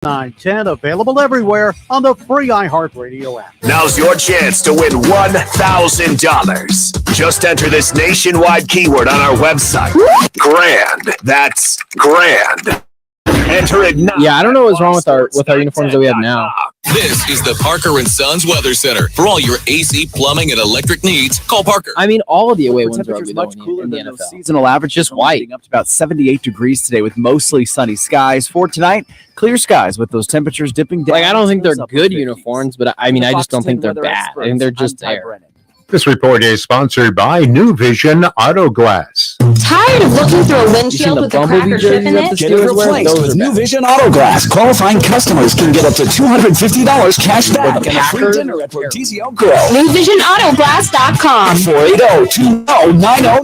910, available everywhere on the free iHeartRadio app. Now's your chance to win $1,000. Just enter this nationwide keyword on our website. Grand. That's grand. Enter it now. Yeah, I don't know what's wrong with our uniforms that we have now. This is the Parker and Sons Weather Center. For all your AC, plumbing, and electric needs, call Parker. I mean, all of the away ones are temperatures much cooler in the than NFL. those seasonal averages. Just white. Up to about 78 degrees today with mostly sunny skies. For tonight, clear skies with those temperatures dipping down. Like, I don't think they're good uniforms, but I mean, I just don't think they're bad. I think they're just there. This report is sponsored by New Vision Auto Glass. Tired of looking through a windshield with a cracker chip in it? Get it replaced with New Vision Auto Glass. Qualifying customers can get up to $250 cash back and a free dinner at Portizio Grill. NewVisionAutoglass.com. 480-2090. All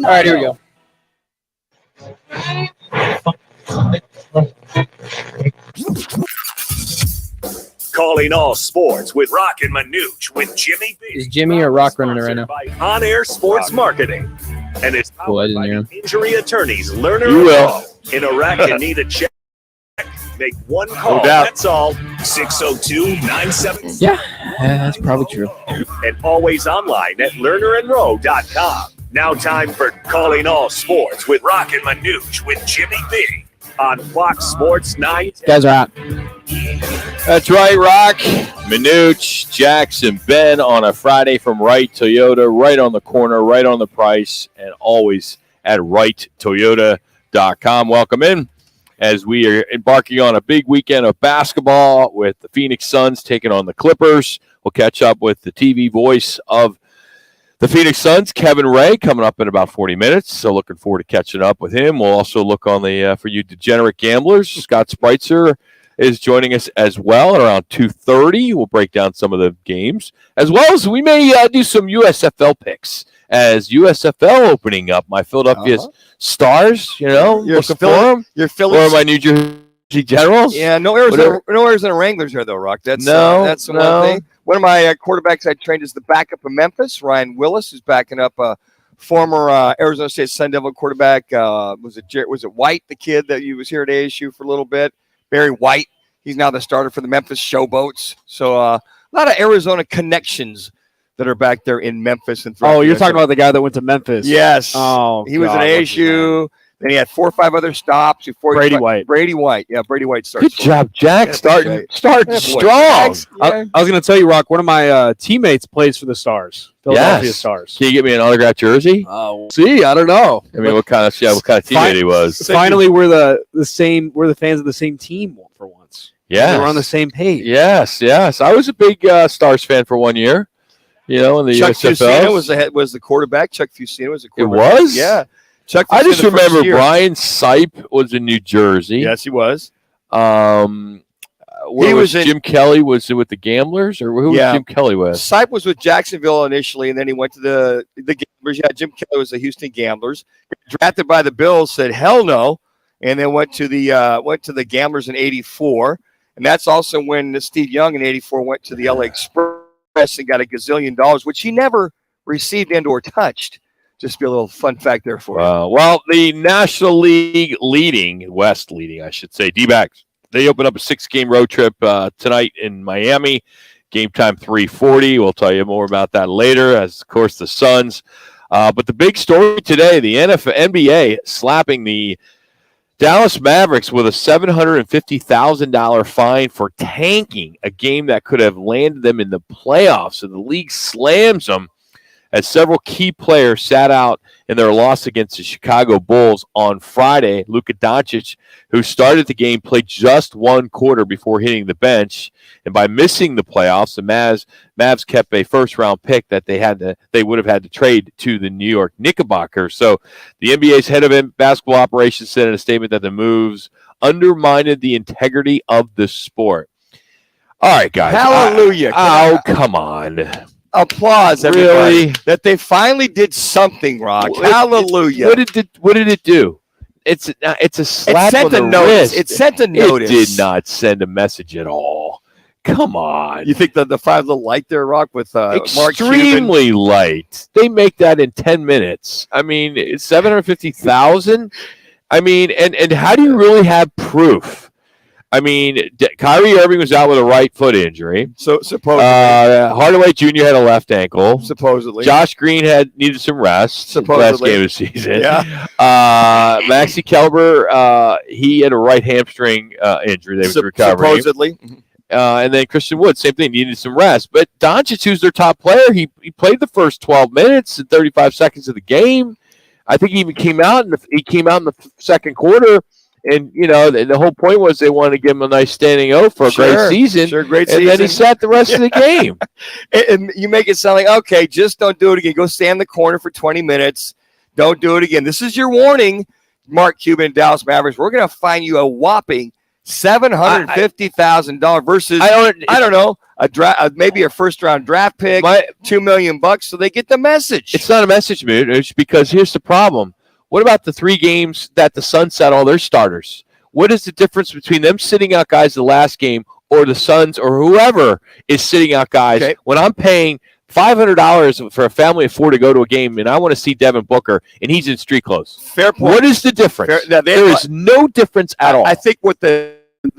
right, here we go. Calling all sports with Roc and Manuch with Jimmy B. Is Jimmy or Rock running it right now? By On-Air Sports Marketing. And it's Cool, I didn't hear him. injury attorneys, Lerner You and will. Rowe. In Iraq, you need a check. Make one call. No doubt. That's all. 602-97. Yeah, that's probably true. And always online at lernerandrowe.com. Now time for Calling All Sports with Roc and Manuch with Jimmy B. On Fox Sports 9. Guys are out. That's right, Rock, Manuch, Jackson, Ben on a Friday from Wright Toyota, right on the corner, right on the price, and always at WrightToyota.com. Welcome in as we are embarking on a big weekend of basketball with the Phoenix Suns taking on the Clippers. We'll catch up with the TV voice of the Phoenix Suns, Kevin Ray, coming up in about 40 minutes. So looking forward to catching up with him. We'll also look on the, for you degenerate gamblers, Scott Spreitzer is joining us as well at around 2:30. We'll break down some of the games, as well as we may do some USFL picks as USFL opening up. My Philadelphia Stars, looking for them. Your Phillies. Or my New Jersey Generals. Yeah, no Arizona Wranglers here, though, Rock. That's one thing. One of my quarterbacks I trained is the backup of Memphis, Ryan Willis, who's backing up a former Arizona State Sun Devil quarterback. Was it White, the kid that was here at ASU for a little bit? Barry White. He's now the starter for the Memphis Showboats. So a lot of Arizona connections that are back there in Memphis. And you're talking about the guy that went to Memphis. Yes. Oh, he was at ASU. Then he had 4 or 5 other stops. Brady White. Yeah, Brady White starts. Good job, Jack. Starting strong. I was going to tell you, Rock, one of my teammates plays for the Stars. Philadelphia Stars. Can you get me an autographed jersey? See, I don't know. I mean, what kind of teammate he was? Finally, we're the same. We're the fans of the same team for once. Yeah, we're on the same page. Yes. I was a big Stars fan for 1 year. In the Chuck USFL was the quarterback. Chuck Fusina was the It quarterback. was? Yeah. Chuck I just Fusina remember first year. Brian Sipe was in New Jersey. Yes, he was. Jim Kelly was with the Gamblers, or who was Jim Kelly with? Sipe was with Jacksonville initially, and then he went to the Gamblers. Yeah, Jim Kelly was the Houston Gamblers. Drafted by the Bills, said hell no, and then went to the Gamblers in '84, and that's also when Steve Young in '84 went to the LA Express and got $1 gazillion, which he never received and/or touched. Just be a little fun fact there for you. Well, the National League West leading, I should say, D-backs. They open up a 6-game road trip tonight in Miami. Game time 3:40. We'll tell you more about that later, as, of course, the Suns. But the big story today, the NBA slapping the Dallas Mavericks with a $750,000 fine for tanking a game that could have landed them in the playoffs. And the league slams them as several key players sat out in their loss against the Chicago Bulls on Friday. Luka Doncic, who started the game, played just 1 quarter before hitting the bench. And by missing the playoffs, the Mavs kept a first-round pick that they would have had to trade to the New York Knickerbockers. So the NBA's head of basketball operations said in a statement that the moves undermined the integrity of the sport. All right, guys. Hallelujah. Come on. Applause, everybody. Really? That they finally did something, Rock. Hallelujah. What did it do? It's a slap on the wrist. It sent a notice. It did not send a message at all. Come on. You think the 5 little light there, Rock, with extremely light. They make that in 10 minutes. I mean, it's $750,000. I mean, and how do you really have proof? I mean, Kyrie Irving was out with a right foot injury. So supposedly, Hardaway Jr. had a left ankle. Supposedly, Josh Green needed some rest. Supposedly, last game of the season. Yeah. Maxi Kelber, he had a right hamstring injury. They was recovering. Supposedly. And then Christian Wood, same thing, needed some rest. But Doncic, who's their top player, he played the first 12 minutes and 35 seconds of the game. I think he even came out in the second quarter. And, the whole point was they wanted to give him a nice standing O for a great season. Great season. And then he sat the rest of the game. And you make it sound like, okay, just don't do it again. Go stand in the corner for 20 minutes. Don't do it again. This is your warning, Mark Cuban and Dallas Mavericks. We're going to fine you a whopping $750,000 versus, I don't know, maybe a first-round draft pick, $2 million, so they get the message. It's not a message, Mitch, because here's the problem. What about the 3 games that the Suns sat all their starters? What is the difference between them sitting out guys the last game or the Suns or whoever is sitting out guys when I'm paying $500 for a family of 4 to go to a game and I want to see Devin Booker and he's in street clothes? Fair point. What is the difference? There is no difference at all. I think what the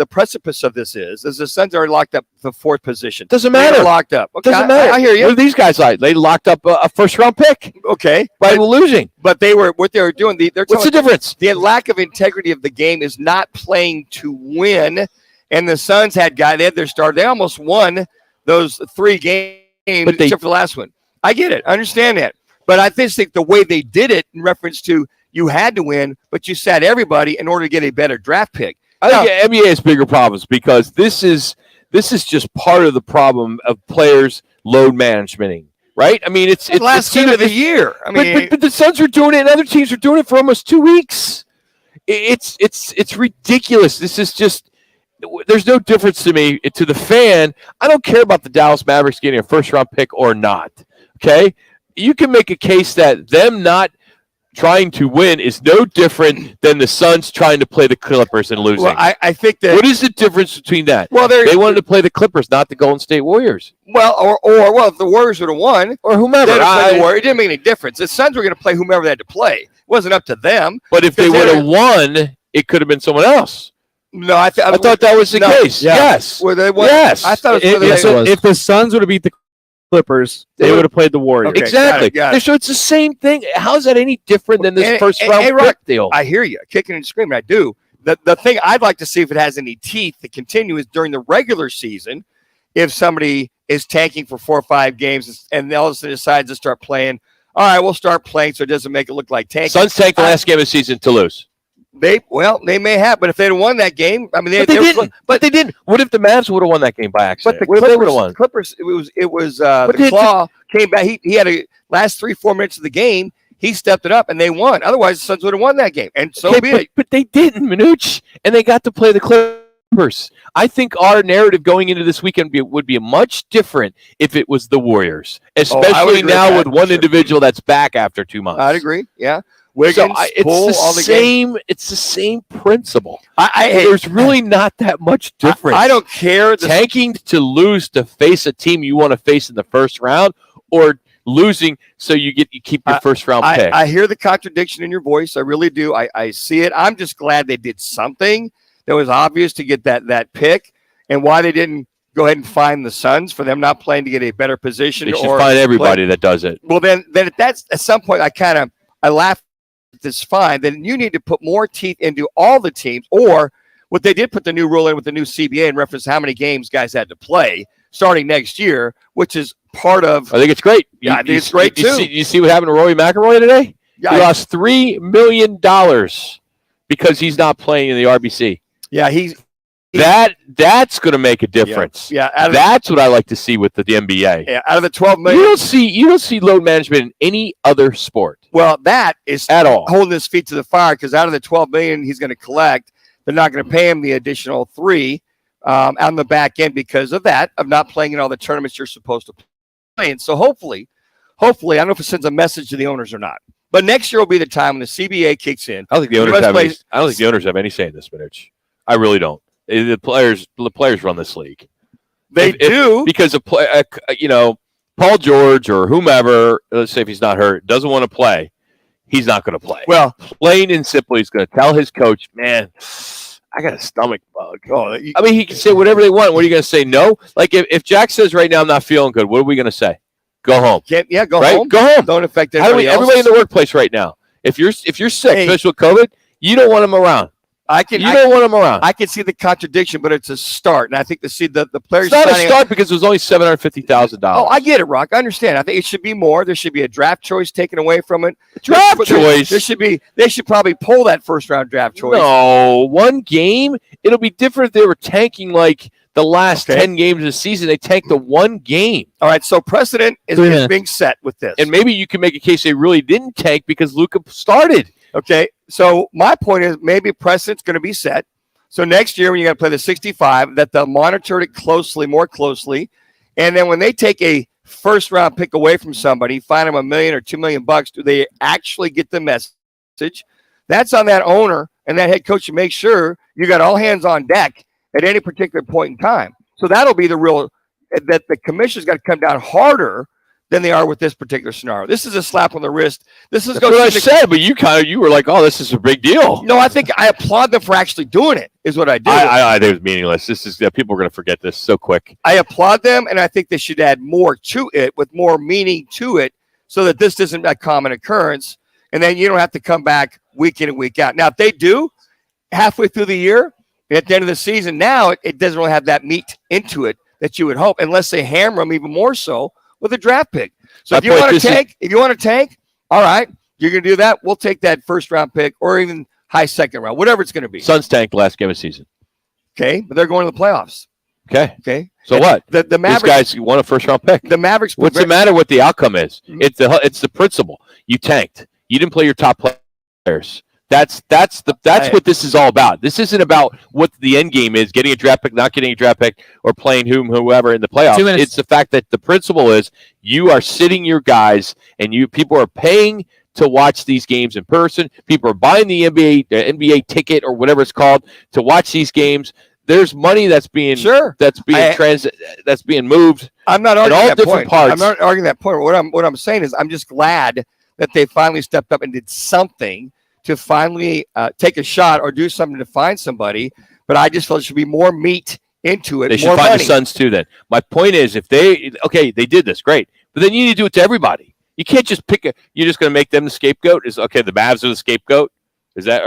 precipice of this is the Suns are locked up the 4th position. Doesn't matter. They're locked up. Okay, Doesn't matter. I hear you. What are these guys like? They locked up a first-round pick. Okay. By losing. But what they were doing, what's the difference? The lack of integrity of the game is not playing to win. And the Suns they had their start. They almost won those 3 games except for the last one. I get it. I understand that. But I just think the way they did it in reference to you had to win, but you sat everybody in order to get a better draft pick. I think NBA has bigger problems because this is just part of the problem of players load managementing, right? I mean, it's last team of the year. I mean, but the Suns are doing it, and other teams are doing it for almost 2 weeks. It's ridiculous. This is just there's no difference to me to the fan. I don't care about the Dallas Mavericks getting a first-round pick or not. Okay, you can make a case that them not trying to win is no different than the Suns trying to play the Clippers and losing. Well, I think that. What is the difference between that? Well, they wanted to play the Clippers, not the Golden State Warriors. Well, or if the Warriors would have won, or whomever, it didn't make any difference. The Suns were going to play whomever they had to play. It wasn't up to them. But if they would have won, it could have been someone else. No, I thought that was the case. Yeah. Yes. Were they? Yes. I thought it was. If the Suns would have beat the Clippers, they would have played the Warriors. Okay, exactly. Got it. So it's the same thing. How is that any different than this first round pick deal? I hear you kicking and screaming. I do. The thing I'd like to see if it has any teeth to continue is during the regular season, if somebody is tanking for 4 or 5 games and all of a sudden decides to start playing, all right, we'll start playing so it doesn't make it look like tanking. Suns tanked the last game of the season to lose. They may have, but if they'd won that game, I mean, they didn't. But they didn't. What if the Mavs would have won that game by accident? But the Clippers, they would have won. Clippers, it was the Claw came back. He had a last 3-4 minutes of the game. He stepped it up and they won. Otherwise, the Suns would have won that game. And so be it. But they didn't, Manuch, and they got to play the Clippers. I think our narrative going into this weekend would be much different if it was the Warriors, especially now with one individual that's back after 2 months. I'd agree. Yeah. Wiggins, It's the same principle. There's really not that much difference. I don't care. Tanking to lose to face a team you want to face in the first round, or losing so you keep your first round pick. I hear the contradiction in your voice. I really do. I see it. I'm just glad they did something that was obvious to get that pick, and why they didn't go ahead and find the Suns for them not playing to get a better position. They should find everybody that does it. Well, then if that's at some point I laugh. This fine, then you need to put more teeth into all the teams, or what they did put the new rule in with the new CBA in reference to how many games guys had to play starting next year, which is part of. I think it's great. Yeah, I think it's great too. You see what happened to Rory McIlroy today? Yeah, he lost $3 million because he's not playing in the RBC. Yeah, that's going to make a difference. Yeah, that's what I like to see with the NBA. Yeah, out of the 12 million, you don't see load management in any other sport. Well, that is at all holding his feet to the fire, because out of the 12 million he's going to collect, they're not going to pay him the additional 3 on the back end because of that, of not playing in all the tournaments you're supposed to play. And so hopefully, I don't know if it sends a message to the owners or not, but next year will be the time when the CBA kicks in. I don't think the owners have any say in this, Manuch. I really don't. The players run this league. They do, because Paul George or whomever, let's say if he's not hurt, doesn't want to play, he's not going to play. Well, plain and simply, he's going to tell his coach, man, I got a stomach bug. I mean, he can say whatever they want. What are you going to say? No? Like if Jack says right now I'm not feeling good, what are we going to say? Go home. Go right? home. Go home. Don't affect everybody in the workplace right now. If you're sick, especially with COVID, you don't want them around. You don't want them around. I can see the contradiction, but it's a start, and I think the players. It's not a start because it was only $750,000. Oh, I get it, Rock. I understand. I think it should be more. There should be a draft choice taken away from it. Draft choice. They should probably pull that first round draft choice. No, one game. It'll be different if they were tanking like the last 10 games of the season. They tanked the one game. All right, so precedent is being set with this, and maybe you can make a case they really didn't tank because Luka started. Okay, so my point is maybe precedent's going to be set. So next year when you got to play the 65, that they'll monitor it more closely, and then when they take a first round pick away from somebody, find them $1 million or $2 million, do they actually get the message? That's on that owner and that head coach to make sure you got all hands on deck at any particular point in time. So that'll be the real that the commission's got to come down harder than they are with this particular scenario. This is a slap on the wrist. This is what I said, but you were like, "Oh, this is a big deal." No, I think I applaud them for actually doing it. Is what I do. I think it was meaningless. This is people are going to forget this so quick. I applaud them, and I think they should add more to it with more meaning to it, so that this isn't a common occurrence, and then you don't have to come back week in and week out. Now, if they do halfway through the year, at the end of the season, now it doesn't really have that meat into it that you would hope, unless they hammer them even more so with a draft pick. So if you want to tank, all right, you're going to do that. We'll take that first round pick or even high second round, whatever it's going to be. Suns tanked last game of the season. Okay, but they're going to the playoffs. Okay. So and what? The Mavericks, these guys won a first round pick. The Mavericks. What's the matter what the outcome is? Mm-hmm. It's the principle. You tanked. You didn't play your top players. That's what this is all about. This isn't about what the end game is, getting a draft pick, not getting a draft pick, or playing whoever in the playoffs. It's the fact that the principle is you are sitting your guys, and people are paying to watch these games in person. People are buying the NBA ticket or whatever it's called to watch these games. There's money that's being that's being moved. I'm not arguing all that different point. parts. I'm not arguing that point. What I'm saying is I'm just glad that they finally stepped up and did something to finally take a shot or do something to find somebody, but I just felt there should be more meat into it. They should find the Suns too. Then my point is, if they did this, great, but then you need to do it to everybody. You can't just you're just going to make them the scapegoat. Is the Mavs are the scapegoat? Is that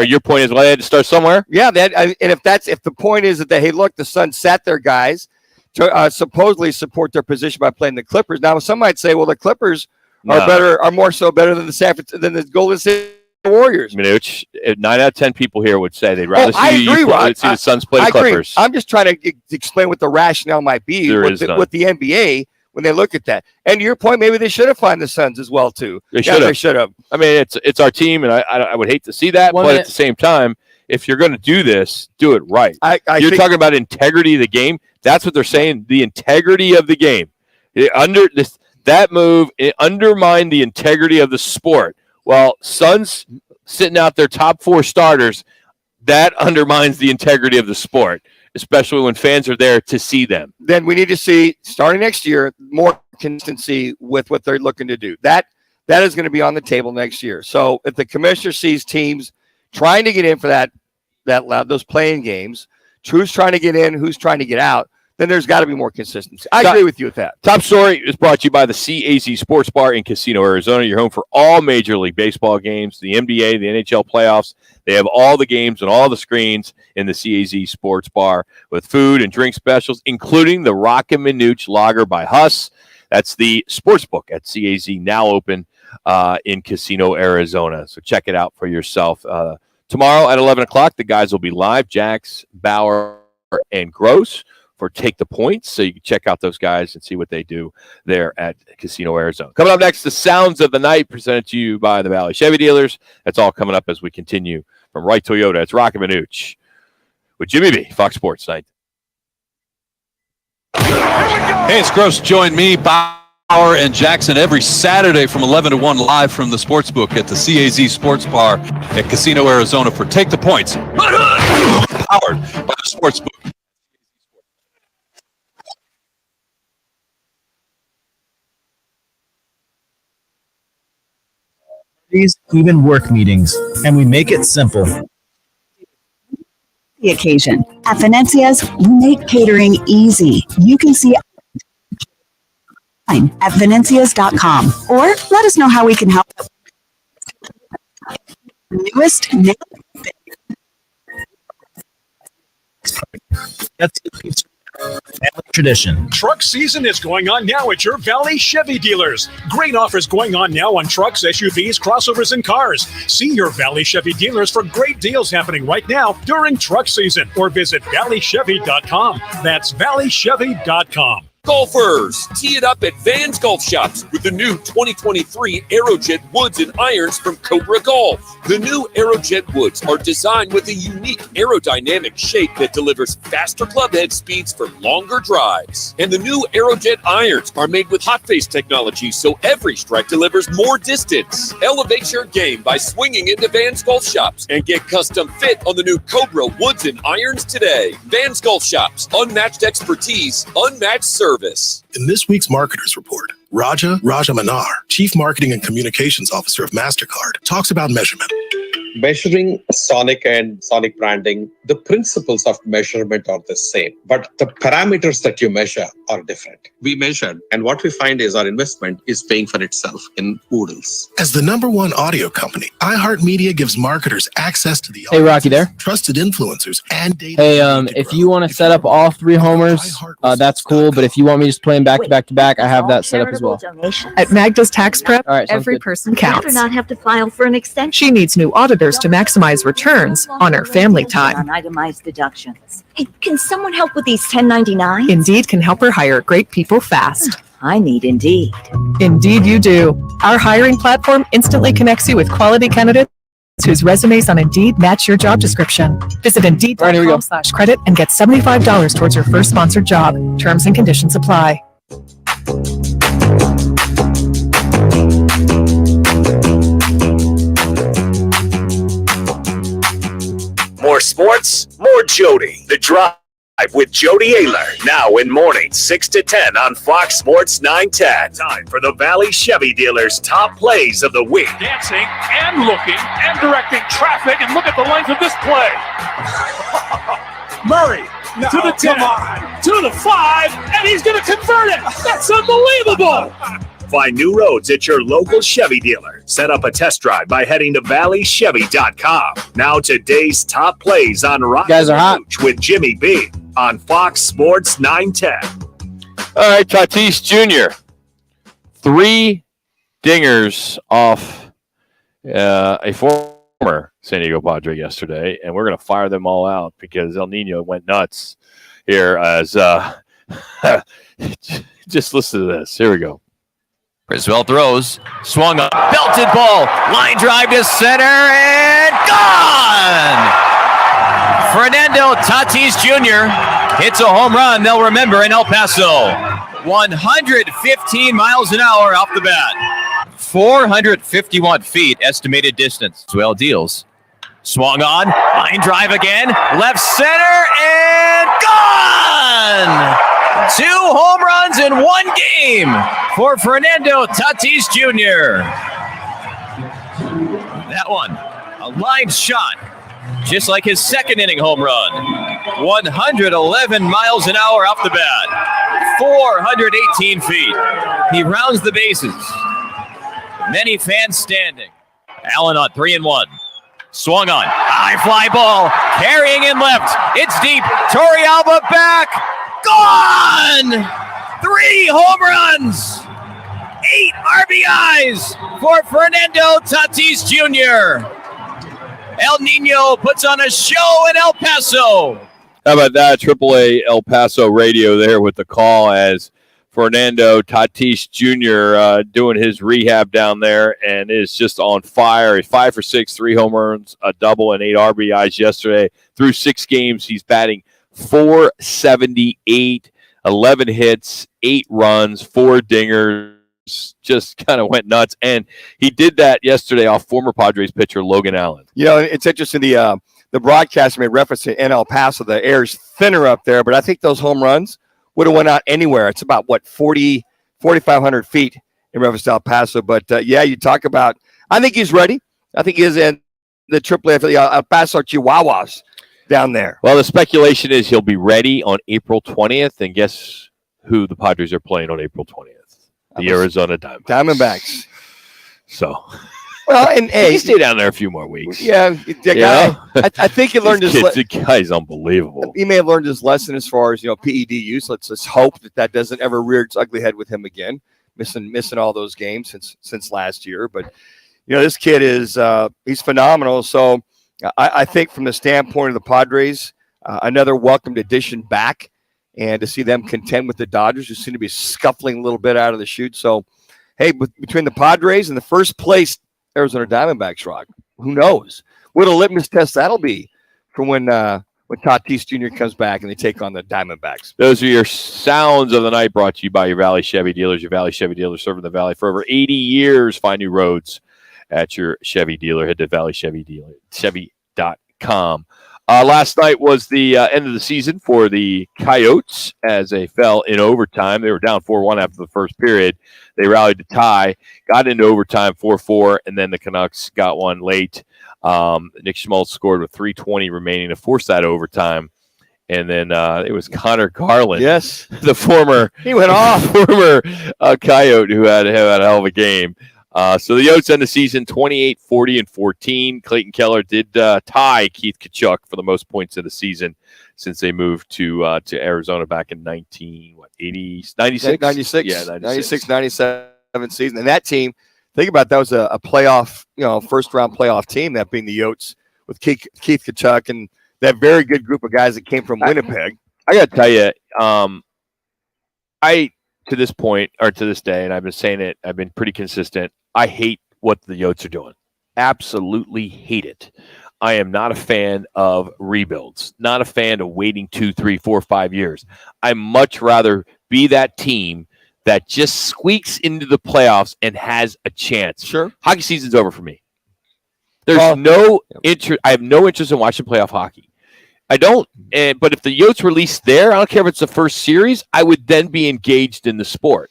your point is? Well, they had to start somewhere. Yeah, and if the point is that hey, look, the Suns sat their guys to supposedly support their position by playing the Clippers. Now, some might say, well, the Clippers are more so better than the Golden State Warriors. Manuch, 9 out of 10 people here would say they'd rather see the Suns play the Clippers. I'm just trying to explain what the rationale might be with the NBA when they look at that. And to your point, maybe they should have found the Suns as well too. They should have. I mean, it's our team, and I would hate to see that, but at the same time, if you're going to do this, do it right. You're talking about integrity of the game. That's what they're saying. The integrity of the game. That move undermined the integrity of the sport. Well, Suns sitting out their top 4 starters, that undermines the integrity of the sport, especially when fans are there to see them. Then we need to see, starting next year, more consistency with what they're looking to do. That is going to be on the table next year. So if the commissioner sees teams trying to get in for those playing games, who's trying to get in, who's trying to get out, then there's got to be more consistency. I agree with you with that. Top story is brought to you by the CAZ Sports Bar in Casino, Arizona. Your home for all Major League Baseball games, the NBA, the NHL playoffs. They have all the games and all the screens in the CAZ Sports Bar with food and drink specials, including the Roc and Manuch Lager by Huss. That's the sports book at CAZ, now open in Casino, Arizona. So check it out for yourself. Tomorrow at 11 o'clock, the guys will be live, Jax, Bauer, and Gross, for Take the Points. So you can check out those guys and see what they do there at Casino, Arizona. Coming up next, the Sounds of the Night, presented to you by the Valley Chevy Dealers. That's all coming up as we continue from Wright Toyota. It's Roc and Manuch with Jimmy B, Fox Sports Night. Hey, it's Gross. Join me, Bauer, and Jackson every Saturday from 11 to 1 live from the Sportsbook at the CAZ Sports Bar at Casino, Arizona for Take the Points. Powered by the Sportsbook. Even work meetings, and we make it simple. the occasion. At Venezia's, we make catering easy. You can see at venezias.com or let us know how we can help. Newest That's family tradition. Truck season is going on now at your Valley Chevy dealers. Great offers going on now on trucks, SUVs, crossovers, and cars. See your Valley Chevy dealers for great deals happening right now during truck season, or visit valleychevy.com. That's valleychevy.com. Golfers, tee it up at Vans Golf Shops with the new 2023 Aerojet Woods and Irons from Cobra Golf. The new Aerojet Woods are designed with a unique aerodynamic shape that delivers faster club head speeds for longer drives. And the new Aerojet Irons are made with hot face technology, so every strike delivers more distance. Elevate your game by swinging into Vans Golf Shops and get custom fit on the new Cobra Woods and Irons today. Vans Golf Shops, unmatched expertise, unmatched service. In this week's Marketers Report, Raja Manar, Chief Marketing and Communications Officer of MasterCard, talks about measurement. Measuring Sonic and Sonic branding, the principles of measurement are the same, but the parameters that you measure are different. We measured, and what we find is our investment is paying for itself in oodles. As the #1 audio company, iHeartMedia gives marketers access to the Hey, Rocky there. trusted influencers and data. Hey, if you want to set up all 3 homers, that's cool. But if you want me to just play them back to back to back, I have that set up as well. At Magda's Tax Prep, All right, sounds every good. person counts. not have to file for an extension. She needs new auditors to maximize returns on her family time. On itemized deductions. Hey, can someone help with these 1099s? Indeed can help her hire great people fast. I need Indeed. Indeed you do. Our hiring platform instantly connects you with quality candidates whose resumes on Indeed match your job description. Visit Indeed.com/credit and get $75 towards your first sponsored job. Terms and conditions apply. More sports, more Jody. The Drive with Jody Ayler. Now in mornings 6 to 10 on Fox Sports 910. Time for the Valley Chevy dealers' top plays of the week. Dancing and looking and directing traffic, and look at the length of this play. Murray to the 10, to the 5, and he's going to convert it. That's unbelievable. Find new roads at your local Chevy dealer. Set up a test drive by heading to valleychevy.com. Now today's top plays on Roc and Manuch with Jimmy B on Fox Sports 910. All right, Tatis Jr. 3 dingers off a former San Diego Padre yesterday, and we're going to fire them all out because El Nino went nuts here as just listen to this. Here we go. Roosevelt throws, swung up, belted ball, line drive to center, and gone! Fernando Tatis Jr. hits a home run they'll remember in El Paso. 115 miles an hour off the bat. 451 feet estimated distance. Well deals. Swung on, line drive again, left center, and gone! 2 home runs in 1 game for Fernando Tatis Jr. That one, a line shot, just like his second inning home run. 111 miles an hour off the bat, 418 feet. He rounds the bases. Many fans standing. Allen on 3-1. Swung on, high fly ball, carrying in left. It's deep. Torrealba back. Gone! 3 home runs, 8 RBIs for Fernando Tatis Jr. El Nino puts on a show in El Paso. How about that? AAA El Paso radio there with the call as Fernando Tatis Jr. Doing his rehab down there and is just on fire. He's 5 for 6, 3 home runs, a double, and 8 RBIs yesterday. Through 6 games, he's batting .478, 11 hits, 8 runs, 4 dingers. Just kind of went nuts, and he did that yesterday off former Padres pitcher Logan Allen. You know, it's interesting. The broadcaster made reference to in El Paso. The air's thinner up there, but I think those home runs would have went out anywhere. It's about 4,500 feet in reference to El Paso. But yeah, you talk about. I think he's ready. I think he is in the AAA for the El Paso Chihuahuas. down there. Well, the speculation is he'll be ready on April 20th, and guess who the Padres are playing on April 20th? The Arizona Diamondbacks. So, well, and hey, he stay down there a few more weeks. Yeah, I think he learned his. The guy's unbelievable. He may have learned his lesson as far as PED use. Let's just hope that doesn't ever rear its ugly head with him again. Missing all those games since last year, but this kid is he's phenomenal. So I think from the standpoint of the Padres, another welcomed addition back, and to see them contend with the Dodgers, who seem to be scuffling a little bit out of the chute. So, hey, between the Padres and the first place Arizona Diamondbacks, Rock, who knows what a litmus test that'll be for when Tatis Jr. comes back and they take on the Diamondbacks. Those are your sounds of the night, brought to you by your Valley Chevy dealers. Your Valley Chevy dealers serving the Valley for over 80 years. Find new roads at your Chevy dealer. Head to valleychevy.com. Last night was the end of the season for the Coyotes as they fell in overtime. They were down 4-1 after the first period. They rallied to tie, got into overtime 4-4, and then the Canucks got one late. Nick Schmaltz scored with 3:20 remaining to force that overtime. And then it was Connor Garland, yes, the former Coyote who had a hell of a game. So the Yotes end the season 28, 40, and 14. Clayton Keller did tie Keith Tkachuk for the most points of the season since they moved to Arizona back in 96? 96? Yeah, 96, 97 season. And that team, think about that was a playoff, first-round playoff team, that being the Yotes with Keith Tkachuk and that very good group of guys that came from Winnipeg. I got to tell you, to this point, or to this day, and I've been saying it, I've been pretty consistent, I hate what the Yotes are doing. Absolutely hate it. I am not a fan of rebuilds, not a fan of waiting 2, 3, 4, 5 years. I much rather be that team that just squeaks into the playoffs and has a chance. Sure. Hockey season's over for me. There's no interest. I have no interest in watching playoff hockey. I don't. But if the Yotes release there, I don't care if it's the first series, I would then be engaged in the sport.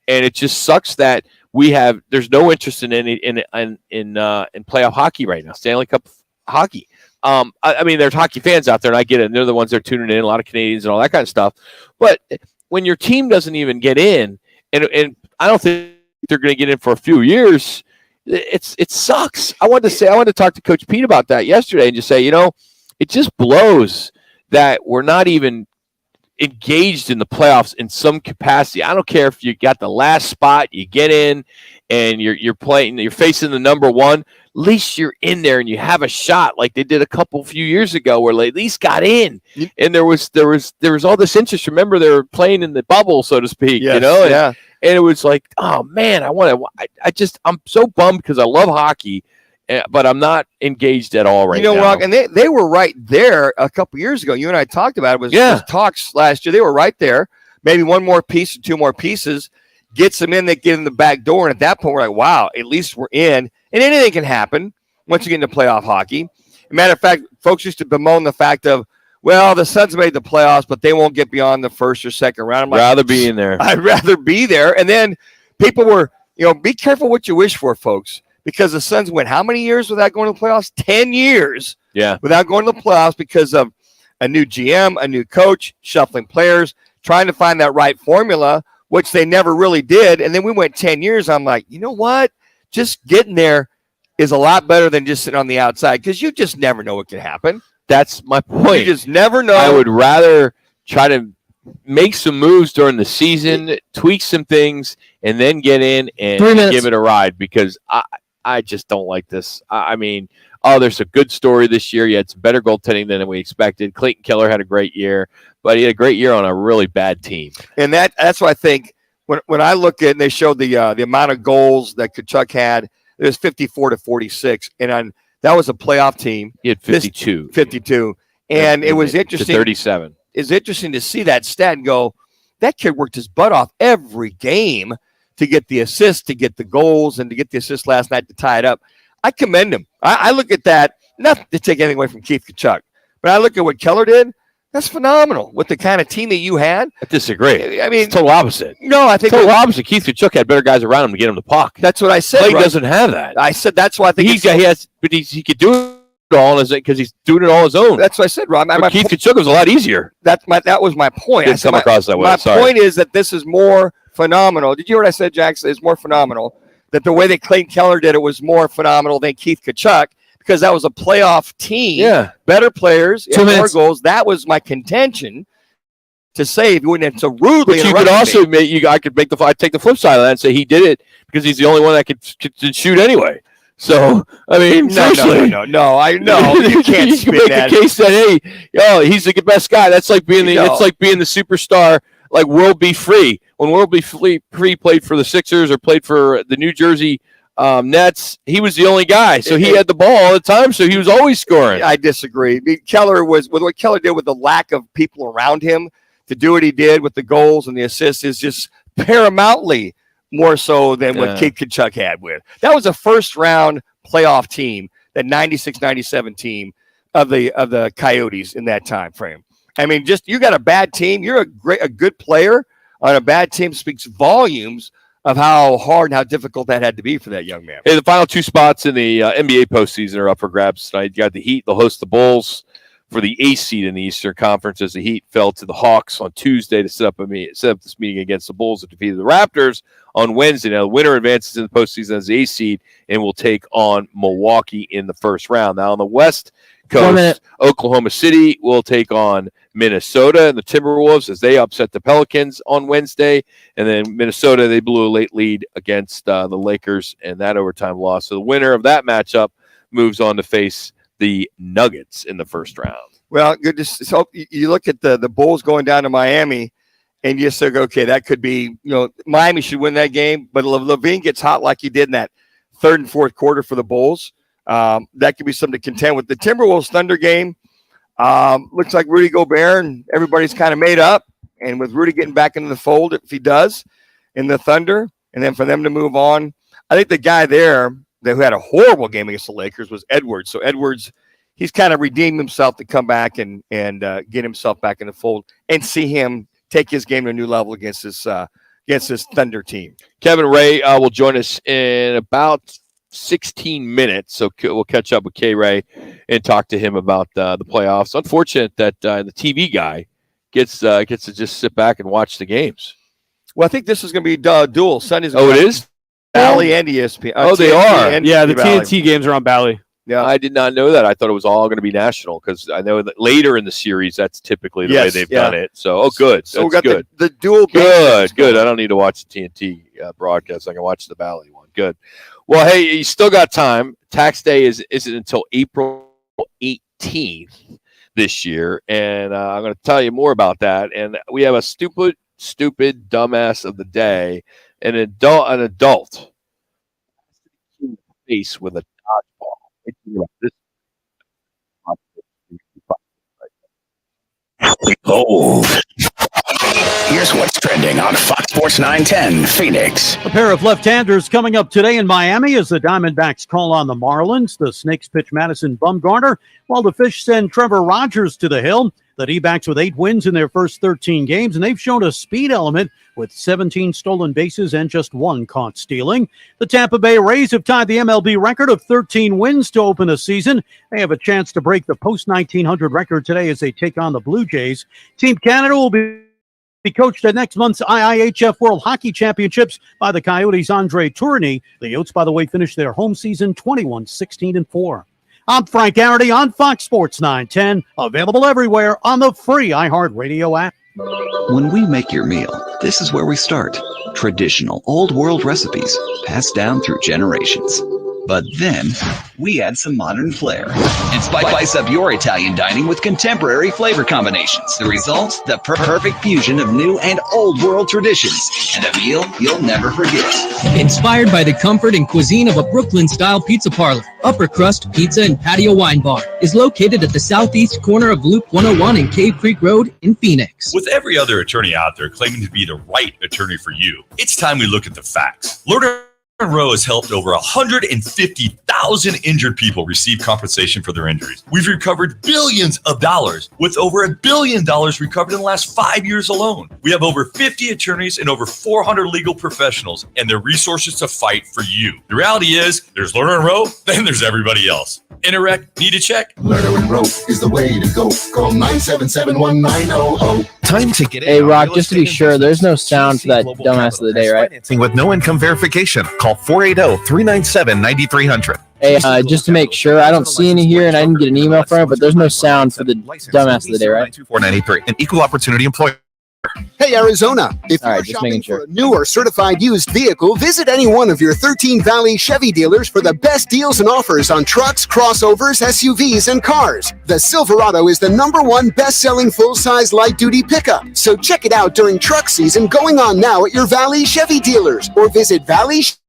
And it just sucks that there's no interest in any in playoff hockey right now. Stanley Cup hockey. I mean, there's hockey fans out there, and I get it. And they're the ones that are tuning in. A lot of Canadians and all that kind of stuff. But when your team doesn't even get in, and I don't think they're going to get in for a few years, it sucks. I wanted to talk to Coach Pete about that yesterday and just say, it just blows that we're not even engaged in the playoffs in some capacity. I don't care if you got the last spot, you get in, and you're playing, you're facing the number one. At least you're in there and you have a shot, like they did a few years ago, where they at least got in. And there was all this interest. Remember, they were playing in the bubble, so to speak. Yes, And it was like, oh man, I'm so bummed because I love hockey. But I'm not engaged at all right now. Rock, and they were right there a couple years ago. You and I talked about it. It was talks last year. They were right there. Maybe one more piece or two more pieces gets them in. They get in the back door, and at that point, we're like, wow, at least we're in. And anything can happen once you get into playoff hockey. Matter of fact, folks used to bemoan the fact of, well, the Suns made the playoffs, but they won't get beyond the first or second round. I'm like, rather be in there. I'd rather be there. And then people were, be careful what you wish for, folks. Because the Suns went how many years without going to the playoffs? 10 years without going to the playoffs because of a new GM, a new coach, shuffling players, trying to find that right formula, which they never really did. And then we went 10 years. I'm like, you know what? Just getting there is a lot better than just sitting on the outside because you just never know what can happen. That's my point. You just never know. I would rather try to make some moves during the season, tweak some things, and then get in and give it a ride because I just don't like this. I mean, there's a good story this year. You had some better goaltending than we expected. Clayton Keller had a great year, but he had a great year on a really bad team. And that's what I think when I look at it and they showed the amount of goals that Tkachuk had, it was 54-46. And that was a playoff team. He had 52. 52. And it was interesting. 37. It's interesting to see that stat and go, that kid worked his butt off every game to get the assist, to get the goals, and to get the assist last night to tie it up. I commend him. I look at that, not to take anything away from Keith Tkachuk, but I look at what Keller did. That's phenomenal with the kind of team that you had. I disagree. I mean, it's total opposite. No, I think total opposite. Keith Tkachuk had better guys around him to get him the puck. That's what I said. Clay doesn't have that. I said that's why I think he could do all on his because he's doing it all his own. That's what I said, Rob. Keith Kachuk was a lot easier. That was my point. Didn't come across that way. My Sorry. point is that this is more phenomenal. Did you hear what I said, Jackson? It's more phenomenal. That the way that Clayton Keller did it was more phenomenal than Keith Kachuk because that was a playoff team. Yeah. Better players, 2 minutes. more goals. That was my contention to say if you wouldn't have so rudely. But you could also make I'd take the flip side of that and say he did it because he's the only one that could shoot anyway. So I mean, No, seriously. I know you can't you spin can make that. the case that he's the best guy. That's like being it's like being the superstar. Like World Be Free. When World Be Free played for the Sixers or played for the New Jersey Nets, he was the only guy. So he had the ball all the time. So he was always scoring. I disagree. I mean, Keller was with what Keller did with the lack of people around him to do what he did with the goals and the assists is just paramountly more so than what Keith Kachuk had with. That was a first round playoff team, that 96-97 team of the Coyotes in that time frame. I mean, just you got a bad team. You're a good player on a bad team speaks volumes of how hard and how difficult that had to be for that young man. Hey, the final 2 spots in the NBA postseason are up for grabs tonight. You got the Heat. They'll host the Bulls for the 8th seed in the Eastern Conference as the Heat fell to the Hawks on Tuesday to set up this meeting against the Bulls that defeated the Raptors on Wednesday. Now, the winner advances in the postseason as the 8th seed and will take on Milwaukee in the first round. Now, on the West Coast, Oklahoma City will take on Minnesota and the Timberwolves as they upset the Pelicans on Wednesday. And then Minnesota, they blew a late lead against the Lakers and that overtime loss. So the winner of that matchup moves on to face the Nuggets in the first round. Well, good. So you look at the Bulls going down to Miami and you say, okay, that could be, Miami should win that game. But Levine gets hot like he did in that third and fourth quarter for the Bulls. That could be something to contend with. The Timberwolves Thunder game looks like Rudy Gobert and everybody's kind of made up. And with Rudy getting back into the fold, if he does, in the Thunder, and then for them to move on, I think the guy there who had a horrible game against the Lakers was Edwards. So Edwards, he's kind of redeemed himself to come back and get himself back in the fold and see him take his game to a new level against this Thunder team. Kevin Ray will join us in about 16 minutes. So we'll catch up with K-Ray and talk to him about the playoffs. Unfortunate that the TV guy gets to just sit back and watch the games. Well, I think this is going to be dual. Sunday's it is? Bally and ESPN. They are. Yeah, the TNT games are on Bally. Yeah, I did not know that. I thought it was all going to be national because I know that later in the series, that's typically the way they've done it. So, good. So we that's got good. The dual. Good. I don't need to watch the TNT broadcast. I can watch the Bally one. Good. Well, hey, you still got time. Tax day isn't until April 18th this year, and I'm going to tell you more about that. And we have a stupid dumbass of the day, an adult face with a dodgeball. Oh. Here's what's trending on Fox Sports 910 Phoenix. A pair of left-handers coming up today in Miami as the Diamondbacks call on the Marlins. The Snakes pitch Madison Bumgarner, while the Fish send Trevor Rogers to the hill. The D-backs with 8 wins in their first 13 games, and they've shown a speed element with 17 stolen bases and just 1 caught stealing. The Tampa Bay Rays have tied the MLB record of 13 wins to open the season. They have a chance to break the post-1900 record today as they take on the Blue Jays. Team Canada will be coached at next month's IIHF World Hockey Championships by the Coyotes' Andre Tourigny. The Yotes, by the way, finished their home season 21-16-4. I'm Frank Garrity on Fox Sports 910, available everywhere on the free iHeartRadio app. When we make your meal, this is where we start. Traditional old world recipes passed down through generations. But then, we add some modern flair and spice up your Italian dining with contemporary flavor combinations. The result? The perfect fusion of new and old world traditions and a meal you'll never forget. Inspired by the comfort and cuisine of a Brooklyn-style pizza parlor, Upper Crust Pizza and Patio Wine Bar is located at the southeast corner of Loop 101 and Cave Creek Road in Phoenix. With every other attorney out there claiming to be the right attorney for you, it's time we look at the facts. Learn Row has helped over 150,000 injured people receive compensation for their injuries. We've recovered billions of dollars, with over $1 billion recovered in the last 5 years alone. We have over 50 attorneys and over 400 legal professionals and their resources to fight for you. The reality is, there's Lerner and Rowe, then there's everybody else. Interact, need a check? Lerner and Rowe is the way to go. Call 977-1900. Time to get Hey, Rock, just to be sure, there's no sound for that dumbass of the day, right? With no income verification. Call 480-397-9300. Hey, just to make sure, I don't see any here, and I didn't get an email from it, but there's no sound for the dumbass of the day, right? 493. An equal opportunity employer. Hey, Arizona, if All right, you're just shopping making sure. for a new or certified used vehicle, visit any one of your 13 Valley Chevy dealers for the best deals and offers on trucks, crossovers, SUVs, and cars. The Silverado is the #1 best-selling full-size light-duty pickup. So check it out during truck season going on now at your Valley Chevy dealers or visit valleychevy.com.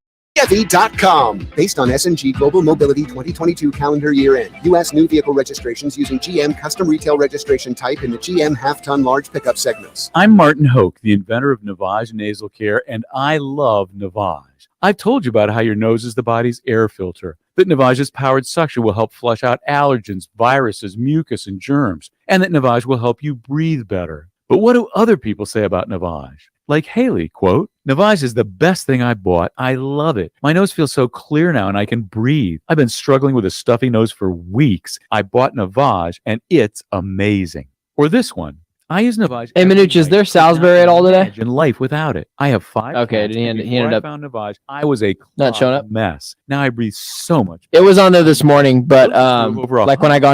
Based on S&G Global Mobility 2022 calendar year end. U.S. new vehicle registrations using GM custom retail registration type in the GM half-ton large pickup segments. I'm Martin Hoke, the inventor of Navage Nasal Care, and I love Navage. I've told you about how your nose is the body's air filter, that Navage's powered suction will help flush out allergens, viruses, mucus, and germs, and that Navage will help you breathe better. But what do other people say about Navage? Like Haley, quote, Navage is the best thing I bought. I love it. My nose feels so clear now and I can breathe. I've been struggling with a stuffy nose for weeks. I bought Navage and it's amazing. Or this one. I use Navage. Hey, Manuch, is there Salisbury at all today? In life without it. I have 5. Okay, cats, he and ended before up I found Navage, I was a not showing up. mess. Now I breathe so much. It was on there this morning, but like when I got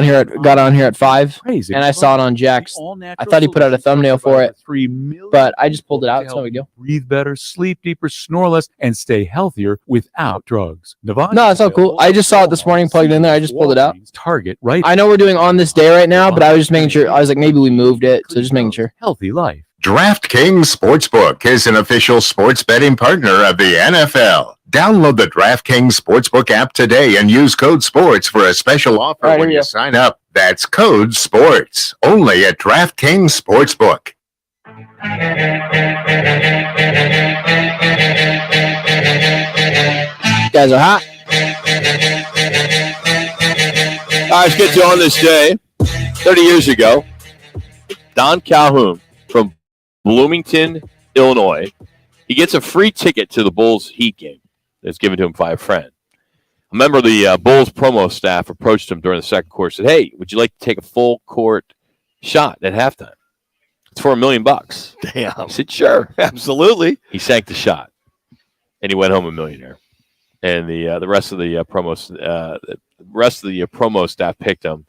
on here at 5, Crazy. and I saw it on Jack's. I thought he put out a thumbnail for it, but I just pulled it out. It's no big deal. Breathe better, sleep deeper, snore less, and stay healthier without drugs. Navage. No, it's all cool. I just saw it this morning, plugged it in there. I just pulled it out. Target, right? I know we're doing on this day right now, but I was just making sure. I was like, maybe we moved it, so just making sure. Healthy life. DraftKings Sportsbook is an official sports betting partner of the NFL. Download the DraftKings Sportsbook app today and use code SPORTS for a special offer when you sign up. That's code SPORTS, only at DraftKings Sportsbook. You guys are hot. All right, let's get you on this day. 30 years ago, Don Calhoun from Bloomington, Illinois, he gets a free ticket to the Bulls Heat game that's given to him by a friend. A member of the Bulls promo staff approached him during the second quarter, said, "Hey, would you like to take a full court shot at halftime? It's for $1 million." Damn. I said, "Sure, absolutely." He sank the shot, and he went home a millionaire. And the rest of the promo staff picked him.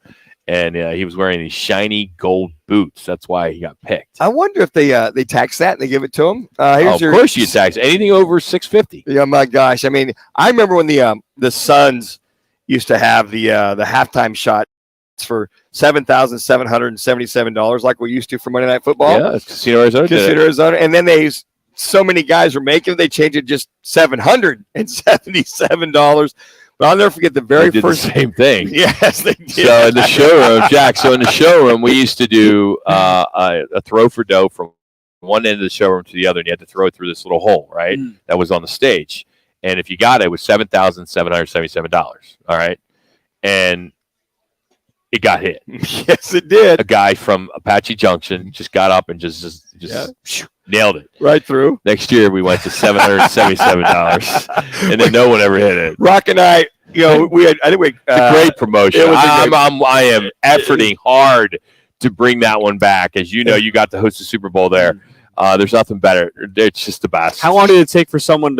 And he was wearing these shiny gold boots. That's why he got picked. I wonder if they tax that and they give it to him. Of course you tax anything over $650. Yeah, my gosh. I mean, I remember when the Suns used to have the halftime shot for $7,777, like we used to for Monday Night Football. Yeah, Casino Arizona. And then so many guys were making it, they changed it just $777. But I'll never forget the very first same thing. Yes, they did. So in the showroom, Jack. So in the showroom, we used to do a throw for dough from one end of the showroom to the other, and you had to throw it through this little hole, right? That was on the stage, and if you got it, it was $7,777. All right, and it got hit. Yes, it did. A guy from Apache Junction just got up and just nailed it right through. Next year, we went to $777, and then no one ever hit it. Rock and I, we had. I think we a great promotion. I am efforting hard to bring that one back. As you know, you got to host the Super Bowl there. There's nothing better. It's just the best. How long did it take for him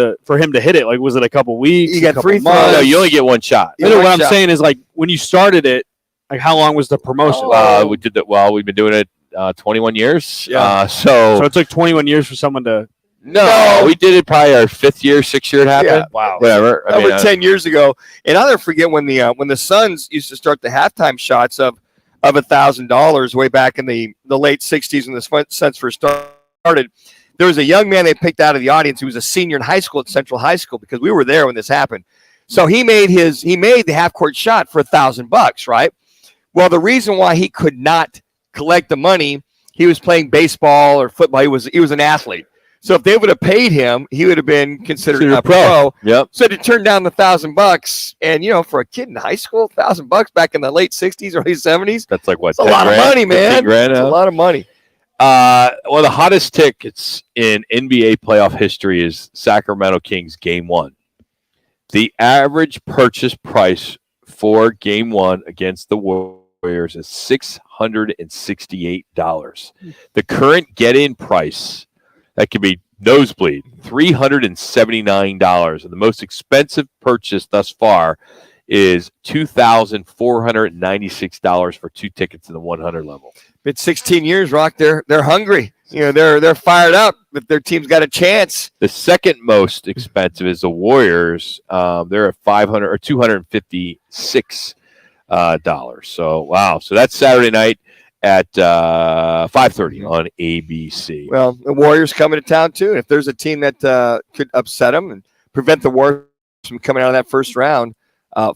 to hit it? Like, was it a couple weeks? You got free throws. No, you only get one shot. What I'm saying is, like, when you started it, like, how long was the promotion? We did that. Well, we've been doing it 21 years. Yeah. So it took 21 years for someone to. No, we did it probably our 5th year, 6th year it happened. Yeah. Wow. Whatever. Over 10 years ago. And I'll never forget when the Suns used to start the halftime shots of $1,000 way back in the late 60s when the Suns first started. There was a young man they picked out of the audience who was a senior in high school at Central High School because we were there when this happened. So he made the half court shot for $1,000, right? Well, the reason why he could not collect the money, he was playing baseball or football. He was an athlete. So if they would have paid him, he would have been considered a pro. Yep. So to turn down the $1,000, and for a kid in high school, $1,000 back in the late 60s, early 70s, that's like what? It's a lot of money, man. Grand, it's a lot of money. One of the hottest tickets in NBA playoff history is Sacramento Kings Game 1. The average purchase price for Game 1 against the Warriors is $668. The current get-in price, that could be nosebleed, $379. And the most expensive purchase thus far is $2,496 for 2 tickets in the 100 level. Been 16 years, Rock. They're hungry. They're fired up that their team's got a chance. The second most expensive is the Warriors. They're at $500 or $256. So wow. So that's Saturday night at 5:30 on ABC. Well, the Warriors coming to town too. And if there's a team that could upset them and prevent the Warriors from coming out of that first round,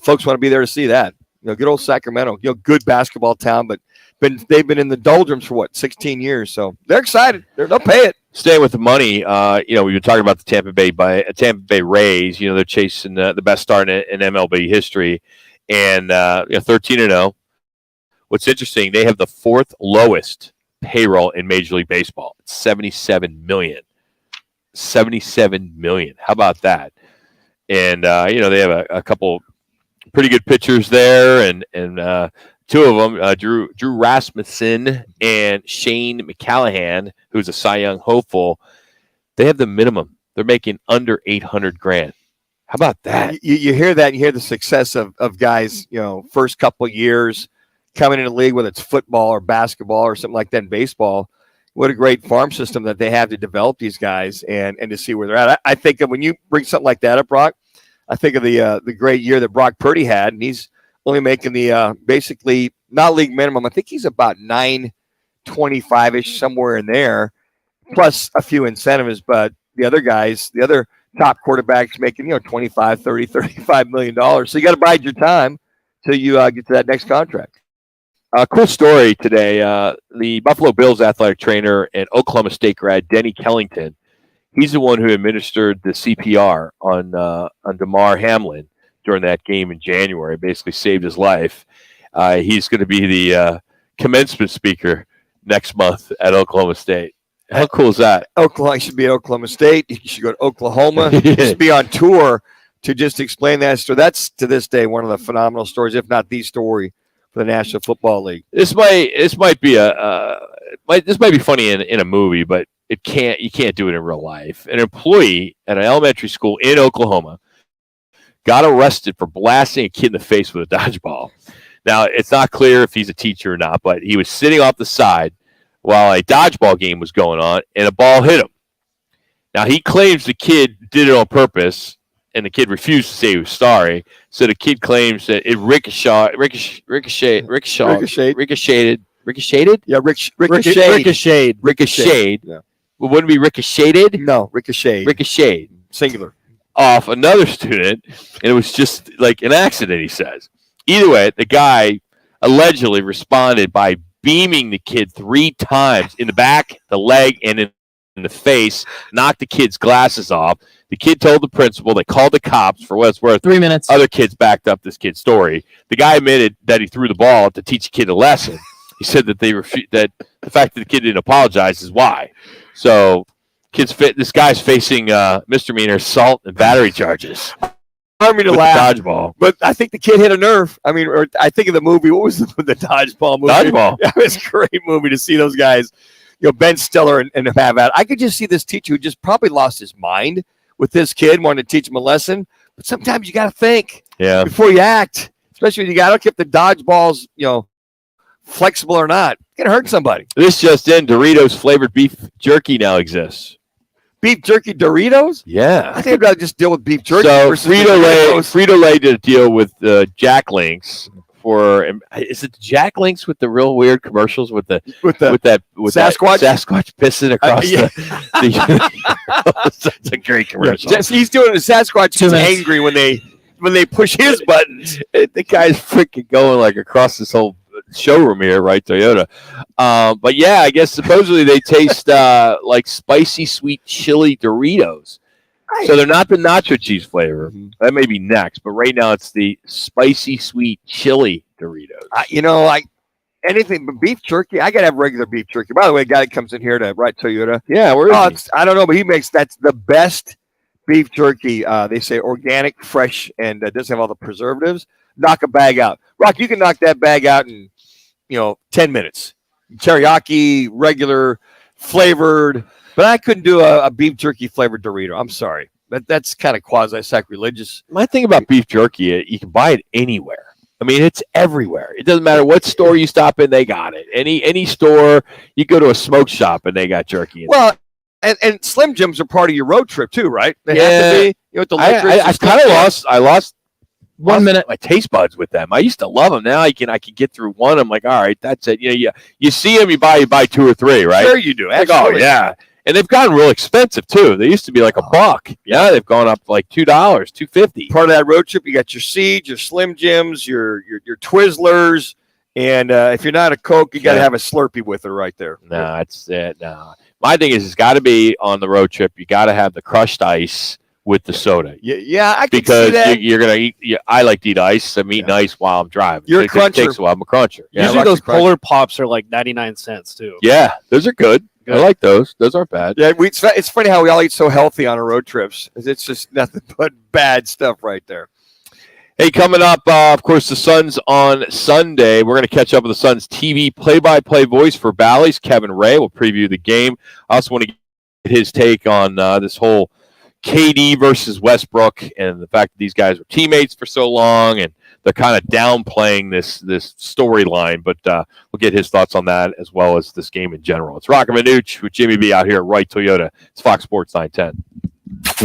folks want to be there to see that. Good old Sacramento. Good basketball town, but they've been in the doldrums for 16 years. So they're excited. They'll pay it. Staying with the money, we've been talking about the Tampa Bay Rays. They're chasing the best start in MLB history, and 13-0. What's interesting, they have the 4th lowest payroll in Major League Baseball. It's $77 million. $77 million. How about that? And they have a couple pretty good pitchers there, and 2 of them, Drew Rasmussen and Shane McCallahan, who's a Cy Young hopeful, they have the minimum. They're making under $800,000. How about that? You hear that, and you hear the success of guys, first couple of years coming in the league, whether it's football or basketball or something like that in baseball. What a great farm system that they have to develop these guys and to see where they're at. I think of when you bring something like that up, Brock, I think of the great year that Brock Purdy had, and he's only making the basically not league minimum. I think he's about $925-ish, somewhere in there, plus a few incentives. But the other guys, the other top quarterbacks making, $25, $30, $35 million. So you got to bide your time till you get to that next contract. Cool story today. The Buffalo Bills athletic trainer and Oklahoma State grad, Denny Kellington, he's the one who administered the CPR on Damar Hamlin during that game in January. Basically saved his life. He's going to be the commencement speaker next month at Oklahoma State. How cool is that? Oklahoma should be at Oklahoma State. You should go to Oklahoma. You should be on tour to just explain that story. That's, to this day, one of the phenomenal stories, if not the story, for the National Football League. This might be funny in a movie, but you can't do it in real life. An employee at an elementary school in Oklahoma got arrested for blasting a kid in the face with a dodgeball. Now, it's not clear if he's a teacher or not, but he was sitting off the side while a dodgeball game was going on, and a ball hit him. Now, he claims the kid did it on purpose, and the kid refused to say he was sorry. So the kid claims that it ricocheted. Yeah, ricocheted. Yeah. Well, wouldn't it be ricocheted? No, ricocheted. Ricocheted. Singular. Off another student, and it was just like an accident, he says. Either way, the guy allegedly responded by beaming the kid 3 times in the back, the leg, and in the face, knocked the kid's glasses off. The kid told the principal. They called the cops. For what it's worth, 3 minutes. Other kids backed up this kid's story. The guy admitted that he threw the ball to teach the kid a lesson. He said that that the fact that the kid didn't apologize is why. So, this guy's facing misdemeanor assault and battery charges. Hard me to laugh. Dodgeball. But I think the kid hit a nerve. I mean, I think of the movie. What was the dodgeball movie? Dodgeball. That was a great movie to see those guys, Ben Stiller and have at. I could just see this teacher who just probably lost his mind with this kid, wanting to teach him a lesson. But sometimes you got to think before you act, especially when you got to look if the dodgeball's, flexible or not. It can hurt somebody. This just in, Doritos flavored beef jerky now exists. Beef jerky Doritos? Yeah. I think I'd rather just deal with beef jerky. So versus Frito-Lay did a deal with Jack Links for, is it Jack Links with the real weird commercials with that Sasquatch? Sasquatch pissing across That's a great commercial. He's doing it. Sasquatch is angry when they push his buttons. The guy's freaking going like across this whole showroom here, right, Toyota. But yeah, I guess supposedly they taste like spicy sweet chili Doritos. So they're not the nacho cheese flavor. That may be next, but right now it's the spicy sweet chili Doritos. Anything but beef jerky. I gotta have regular beef jerky. By the way, a guy that comes in here to Toyota. Yeah, where is he? I don't know, but that's the best beef jerky. They say organic, fresh, and doesn't have all the preservatives. Knock a bag out. Rock, you can knock that bag out in 10 minutes. Teriyaki, regular, flavored. But I couldn't do a beef jerky flavored Dorito. I'm sorry. That's kind of quasi-sacrilegious. My thing about beef jerky, you can buy it anywhere. I mean, it's everywhere. It doesn't matter what store you stop in, they got it. Any store, you go to a smoke shop and they got jerky. Well, and Slim Jims are part of your road trip too, right? They have to be. With the I kind of lost. I lost 1 minute my taste buds with them. I used to love them. Now I can get through one. I'm like, all right, that's it. You see them, you buy 2 or 3, right? Sure, you do. Like, oh yeah. And they've gotten real expensive too. They used to be like $1. Yeah, they've gone up like $2, $2.50. Part of that road trip, you got your Seeds, your Slim Jims, your Twizzlers, and if you're not a Coke, you got to have a Slurpee with it right there. No, that's it. No, my thing is, it's got to be on the road trip. You got to have the crushed ice with the soda. Yeah, I can because see that. you're gonna eat. I like to eat ice. I'm eating ice while I'm driving. You're a cruncher. It takes a while. I'm a cruncher. Yeah, usually those Polar Pops are like 99 cents too. Yeah, those are good. I like those. Those aren't bad. Yeah, it's funny how we all eat so healthy on our road trips. It's just nothing but bad stuff right there. Hey, coming up, of course, the Suns on Sunday. We're going to catch up with the Suns TV play-by-play voice for Bally's, Kevin Ray. We'll preview the game. I also want to get his take on this whole KD versus Westbrook and the fact that these guys were teammates for so long and they're kind of downplaying this storyline, but we'll get his thoughts on that as well as this game in general. It's Roc and Manuch with Jimmy B out here at Wright Toyota. It's Fox Sports 910.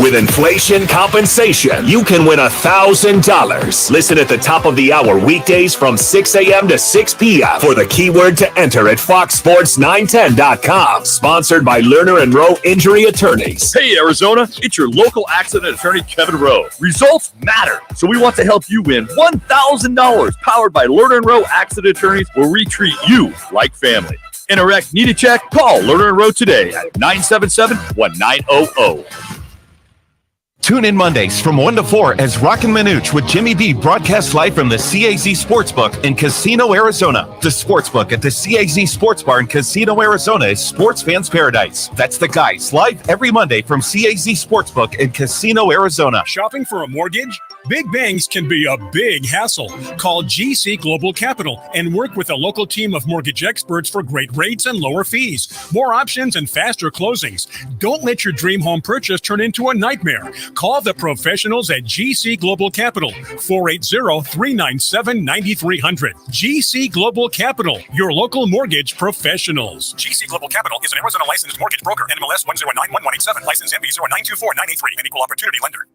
With inflation compensation, you can win $1,000. Listen at the top of the hour weekdays from 6 a.m. to 6 p.m. for the keyword to enter at foxsports910.com. Sponsored by Lerner and Rowe Injury Attorneys. Hey, Arizona, it's your local accident attorney, Kevin Rowe. Results matter, so we want to help you win $1,000. Powered by Lerner and Rowe Accident Attorneys, where we treat you like family. In a wreck, need a check? Call Lerner and Rowe today at 977-1900. Tune in Mondays from 1 to 4 as Roc and Manuch with Jimmy B broadcast live from the CAZ Sportsbook in Casino, Arizona. The Sportsbook at the CAZ Sports Bar in Casino, Arizona is sports fans' paradise. That's the guys live every Monday from CAZ Sportsbook in Casino, Arizona. Shopping for a mortgage? Big banks can be a big hassle. Call GC Global Capital and work with a local team of mortgage experts for great rates and lower fees, more options, and faster closings. Don't let your dream home purchase turn into a nightmare. Call the professionals at GC Global Capital, 480-397-9300. GC Global Capital, your local mortgage professionals. GC Global Capital is an Arizona licensed mortgage broker, NMLS 1091187, license MB 0924983, an equal opportunity lender.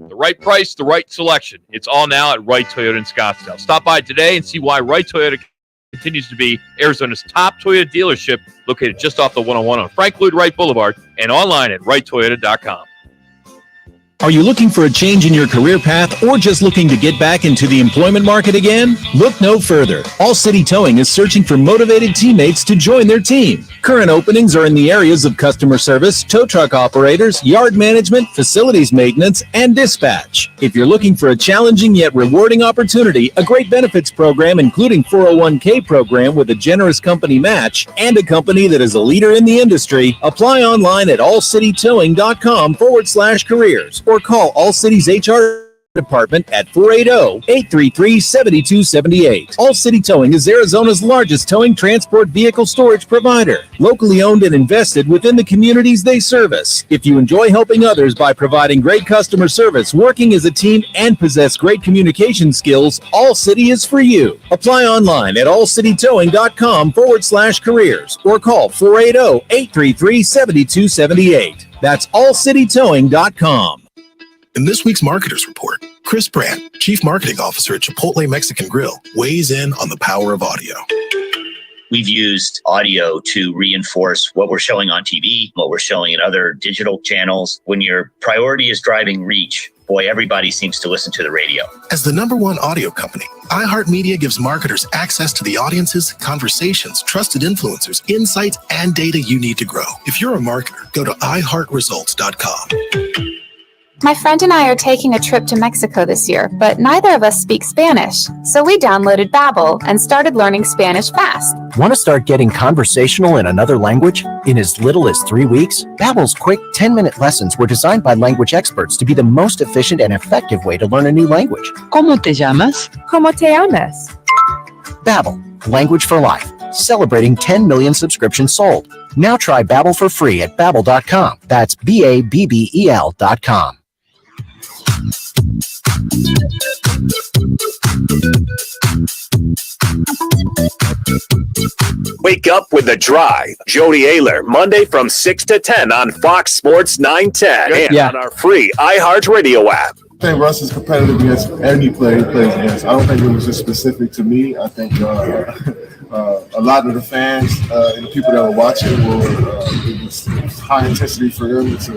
The right price, the right selection. It's all now at Wright Toyota in Scottsdale. Stop by today and see why Wright Toyota continues to be Arizona's top Toyota dealership, located just off the 101 on Frank Lloyd Wright Boulevard and online at wrighttoyota.com. Are you looking for a change in your career path or just looking to get back into the employment market again? Look no further. All City Towing is searching for motivated teammates to join their team. Current openings are in the areas of customer service, tow truck operators, yard management, facilities maintenance, and dispatch. If you're looking for a challenging yet rewarding opportunity, a great benefits program including 401k program with a generous company match, and a company that is a leader in the industry, apply online at allcitytowing.com/careers. Or call All City's HR department at 480-833-7278. All City Towing is Arizona's largest towing transport vehicle storage provider, locally owned and invested within the communities they service. If you enjoy helping others by providing great customer service, working as a team, and possess great communication skills, All City is for you. Apply online at allcitytowing.com/careers or call 480-833-7278. That's allcitytowing.com. In this week's Marketers Report, Chris Brandt, Chief Marketing Officer at Chipotle Mexican Grill, weighs in on the power of audio. We've used audio to reinforce what we're showing on TV, what we're showing in other digital channels. When your priority is driving reach, boy, everybody seems to listen to the radio. As the #1 audio company, iHeartMedia gives marketers access to the audiences, conversations, trusted influencers, insights, and data you need to grow. If you're a marketer, go to iHeartResults.com. My friend and I are taking a trip to Mexico this year, but neither of us speak Spanish. So we downloaded Babbel and started learning Spanish fast. Want to start getting conversational in another language? In as little as 3 weeks, Babbel's quick 10-minute lessons were designed by language experts to be the most efficient and effective way to learn a new language. ¿Cómo te llamas? ¿Cómo te llamas? Babbel, language for life. Celebrating 10 million subscriptions sold. Now try Babbel for free at Babbel.com. That's BABBEL.com. Wake up with The Drive. Jody Ayler, Monday from 6 to 10 on Fox Sports 910 and on our free iHeartRadio app. I think Russ is competitive against any player he plays against. I don't think it was just specific to me. I think a lot of the fans and the people that were watching it was high intensity for them. It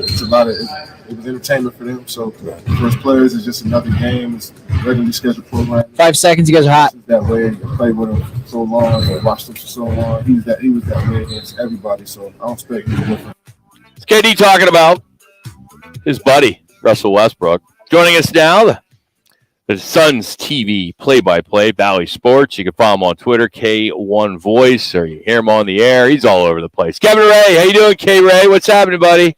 was entertainment for them. So for his players, it's just another game. It's a regularly scheduled program. 5 seconds, you guys are hot. That way, I played with him for so long, I watched him for so long. He was that way against everybody. So I don't expect anything different. It's KD talking about his buddy Russell Westbrook. Joining us now, the Suns TV play-by-play, Bally Sports. You can follow him on Twitter, K1 Voice, or you hear him on the air. He's all over the place. Kevin Ray, how you doing, K-Ray? What's happening, buddy?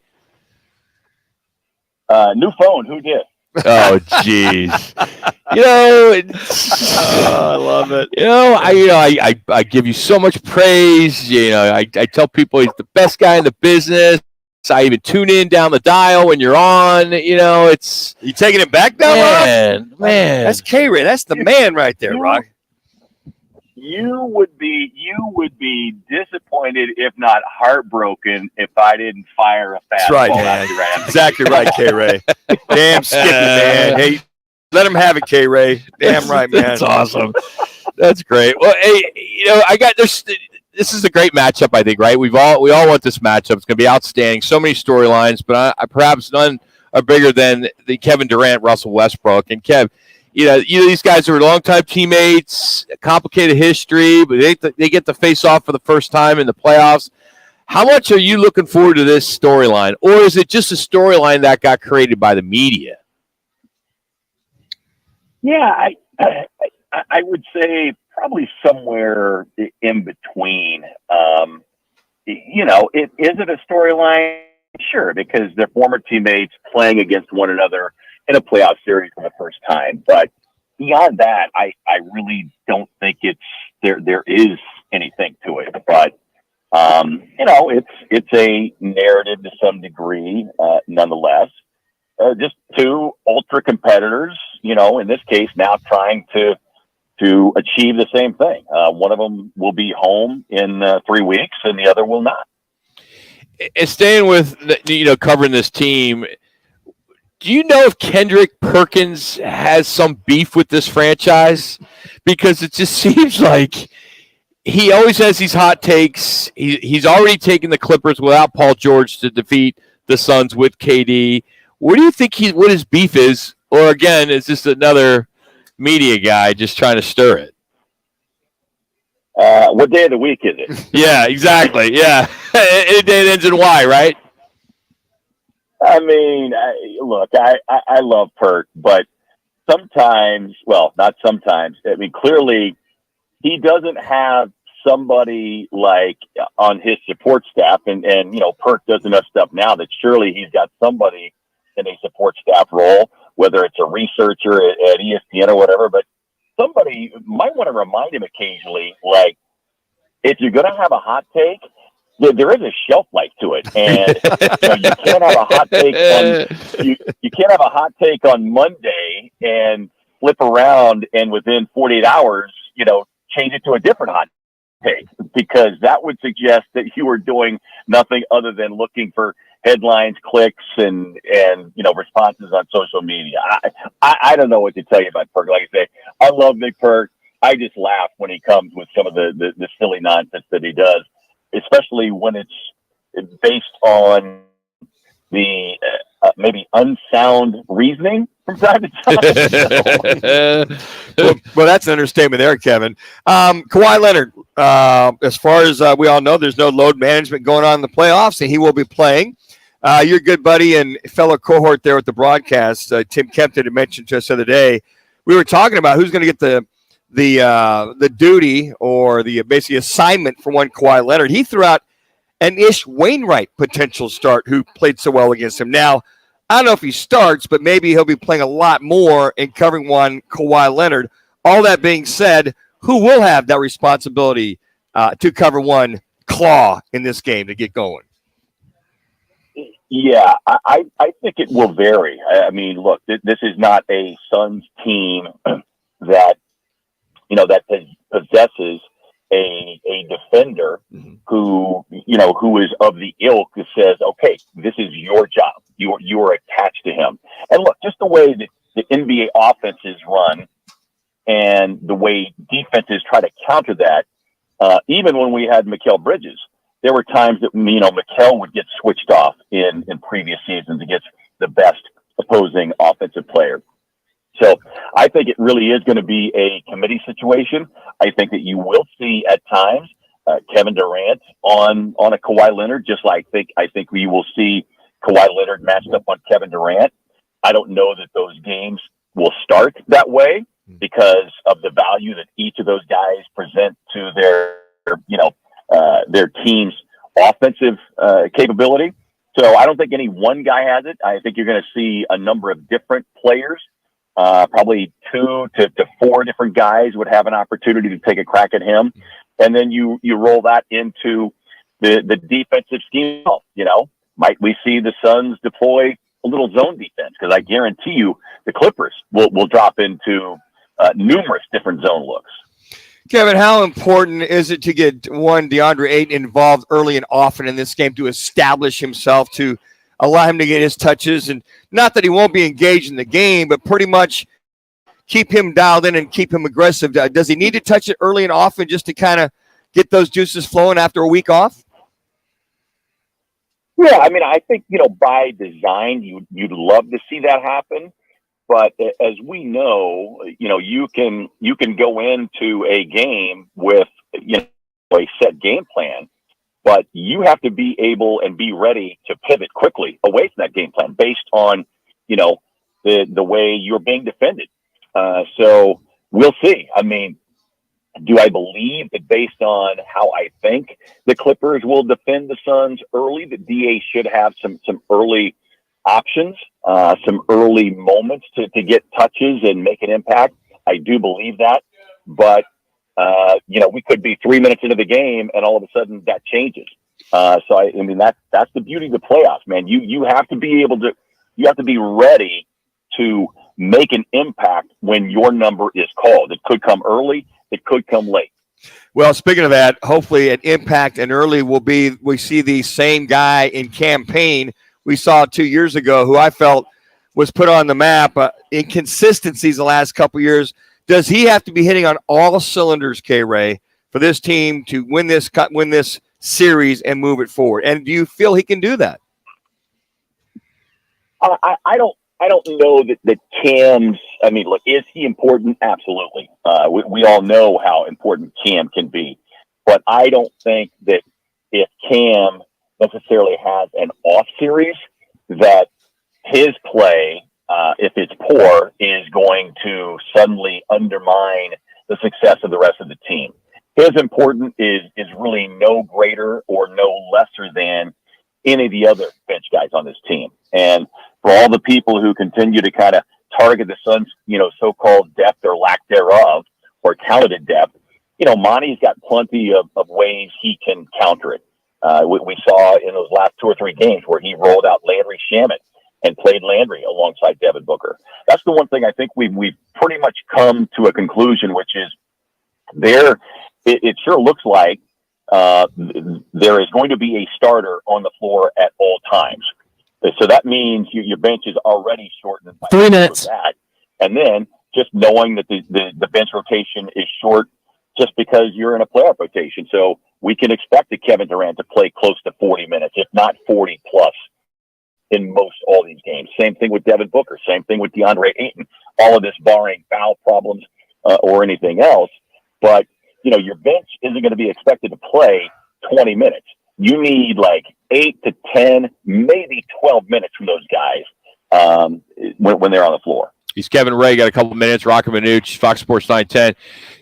New phone. Who did? Oh, jeez. I love it. I give you so much praise. I tell people he's the best guy in the business. I even tune in down the dial when you're on. It's you taking it back now, man. Rock? Man, that's K-Ray. That's the man right there, Rock. You would be disappointed, if not heartbroken, if I didn't fire a fastball. That's right, man. Exactly right, K-Ray. Damn Skippy, man. Hey, let him have it, K-Ray. Damn right, man. That's awesome. That's great. Well, hey, this is a great matchup, I think, right? We all want this matchup. It's going to be outstanding. So many storylines, but perhaps none are bigger than the Kevin Durant, Russell Westbrook. And Kev, these guys are longtime teammates, complicated history, but they get to face off for the first time in the playoffs. How much are you looking forward to this storyline, or is it just a storyline that got created by the media? Yeah, I would say probably somewhere in between. Is it a storyline? Sure, because they're former teammates playing against one another in a playoff series for the first time. But beyond that, I really don't think there is anything to it. But it's a narrative to some degree, nonetheless. Just two ultra competitors, in this case, now trying to achieve the same thing. One of them will be home in 3 weeks, and the other will not. And staying with covering this team, do you know if Kendrick Perkins has some beef with this franchise? Because it just seems like he always has these hot takes. He's already taken the Clippers without Paul George to defeat the Suns with KD. What do you think what his beef is? Or again, is this another media guy just trying to stir it? What day of the week is it? Yeah, exactly. Yeah. Any day that ends in Y, right? I mean, look, I love Perk, but sometimes, well, not sometimes. I mean, clearly he doesn't have somebody like on his support staff, and Perk does enough stuff now that surely he's got somebody in a support staff role, whether it's a researcher at ESPN or whatever, but somebody might want to remind him occasionally, like, if you're going to have a hot take, there is a shelf life to it, and you can't have a hot take on you can't have a hot take on Monday and flip around and within 48 hours, change it to a different hot take, because that would suggest that you were doing nothing other than looking for headlines, clicks, and responses on social media. I don't know what to tell you about Perk. Like I say, I love Big Perk. I just laugh when he comes with some of the silly nonsense that he does, especially when it's based on the maybe unsound reasoning from time to time. well, that's an understatement there, Kevin. Kawhi Leonard, as far as we all know, there's no load management going on in the playoffs, and he will be playing. Your good buddy and fellow cohort there at the broadcast, Tim Kempton, had mentioned to us the other day, we were talking about who's going to get the duty or the basically assignment for one Kawhi Leonard. He threw out an Ish Wainwright potential start who played so well against him. Now, I don't know if he starts, but maybe he'll be playing a lot more and covering one Kawhi Leonard. All that being said, who will have that responsibility to cover one Claw in this game to get going? Yeah, I think it will vary. I mean, look, this is not a Suns team that, that possesses a defender who is of the ilk that says, okay, this is your job. You are attached to him. And look, just the way that the NBA offenses run and the way defenses try to counter that, even when we had Mikal Bridges, there were times that, Mikal would get switched off in previous seasons against the best opposing offensive player. So I think it really is going to be a committee situation. I think that you will see at times Kevin Durant on a Kawhi Leonard, just like I think we will see Kawhi Leonard matched up on Kevin Durant. I don't know that those games will start that way because of the value that each of those guys present to their team's offensive capability. So I don't think any one guy has it. I think you're going to see a number of different players. Probably 2 to 4 different guys would have an opportunity to take a crack at him. And then you roll that into the defensive scheme. Might we see the Suns deploy a little zone defense? Because I guarantee you the Clippers will drop into numerous different zone looks. Kevin, how important is it to get DeAndre Ayton involved early and often in this game to establish himself, to allow him to get his touches, and not that he won't be engaged in the game, but pretty much keep him dialed in and keep him aggressive? Does he need to touch it early and often just to kind of get those juices flowing after a week off? Yeah, I mean, I think, by design, you'd love to see that happen. But as we know, you can go into a game with, a set game plan, but you have to be able and be ready to pivot quickly away from that game plan based on, the way you're being defended. So we'll see. I mean, do I believe that based on how I think the Clippers will defend the Suns early, that DA should have some early options, some early moments to get touches and make an impact? I do believe that. But, we could be 3 minutes into the game and all of a sudden that changes. So I mean, that's the beauty of the playoffs, man. You have to be able to, you have to be ready to make an impact when your number is called. It could come early. It could come late. Well, speaking of that, hopefully an impact and early will be, we see the same guy in campaign we saw 2 years ago, who I felt was put on the map. Inconsistencies the last couple of years. Does he have to be hitting on all cylinders, K-Ray, for this team to win this series and move it forward? And do you feel he can do that? I don't know that Cam's. I mean, look, is he important? Absolutely. We all know how important Cam can be, but I don't think that if Cam necessarily has an off series, that his play, if it's poor, is going to suddenly undermine the success of the rest of the team. His importance is really no greater or no lesser than any of the other bench guys on this team. And for all the people who continue to kind of target the Suns, so-called depth or lack thereof, or talented depth, Monty's got plenty of ways he can counter it. We saw in those last 2 or 3 games where he rolled out Landry Shamet and played Landry alongside Devin Booker. That's the one thing I think we've pretty much come to a conclusion, which is it sure looks like there is going to be a starter on the floor at all times. So that means your bench is already shortened by 3 minutes. That. And then just knowing that the bench rotation is short just because you're in a playoff rotation. So we can expect Kevin Durant to play close to 40 minutes, if not 40 plus, in most all these games. Same thing with Devin Booker. Same thing with DeAndre Ayton. All of this barring foul problems or anything else. But, your bench isn't going to be expected to play 20 minutes. You need like 8 to 10, maybe 12 minutes from those guys when they're on the floor. He's Kevin Ray. Got a couple minutes. Roc and Manuch, Fox Sports 910.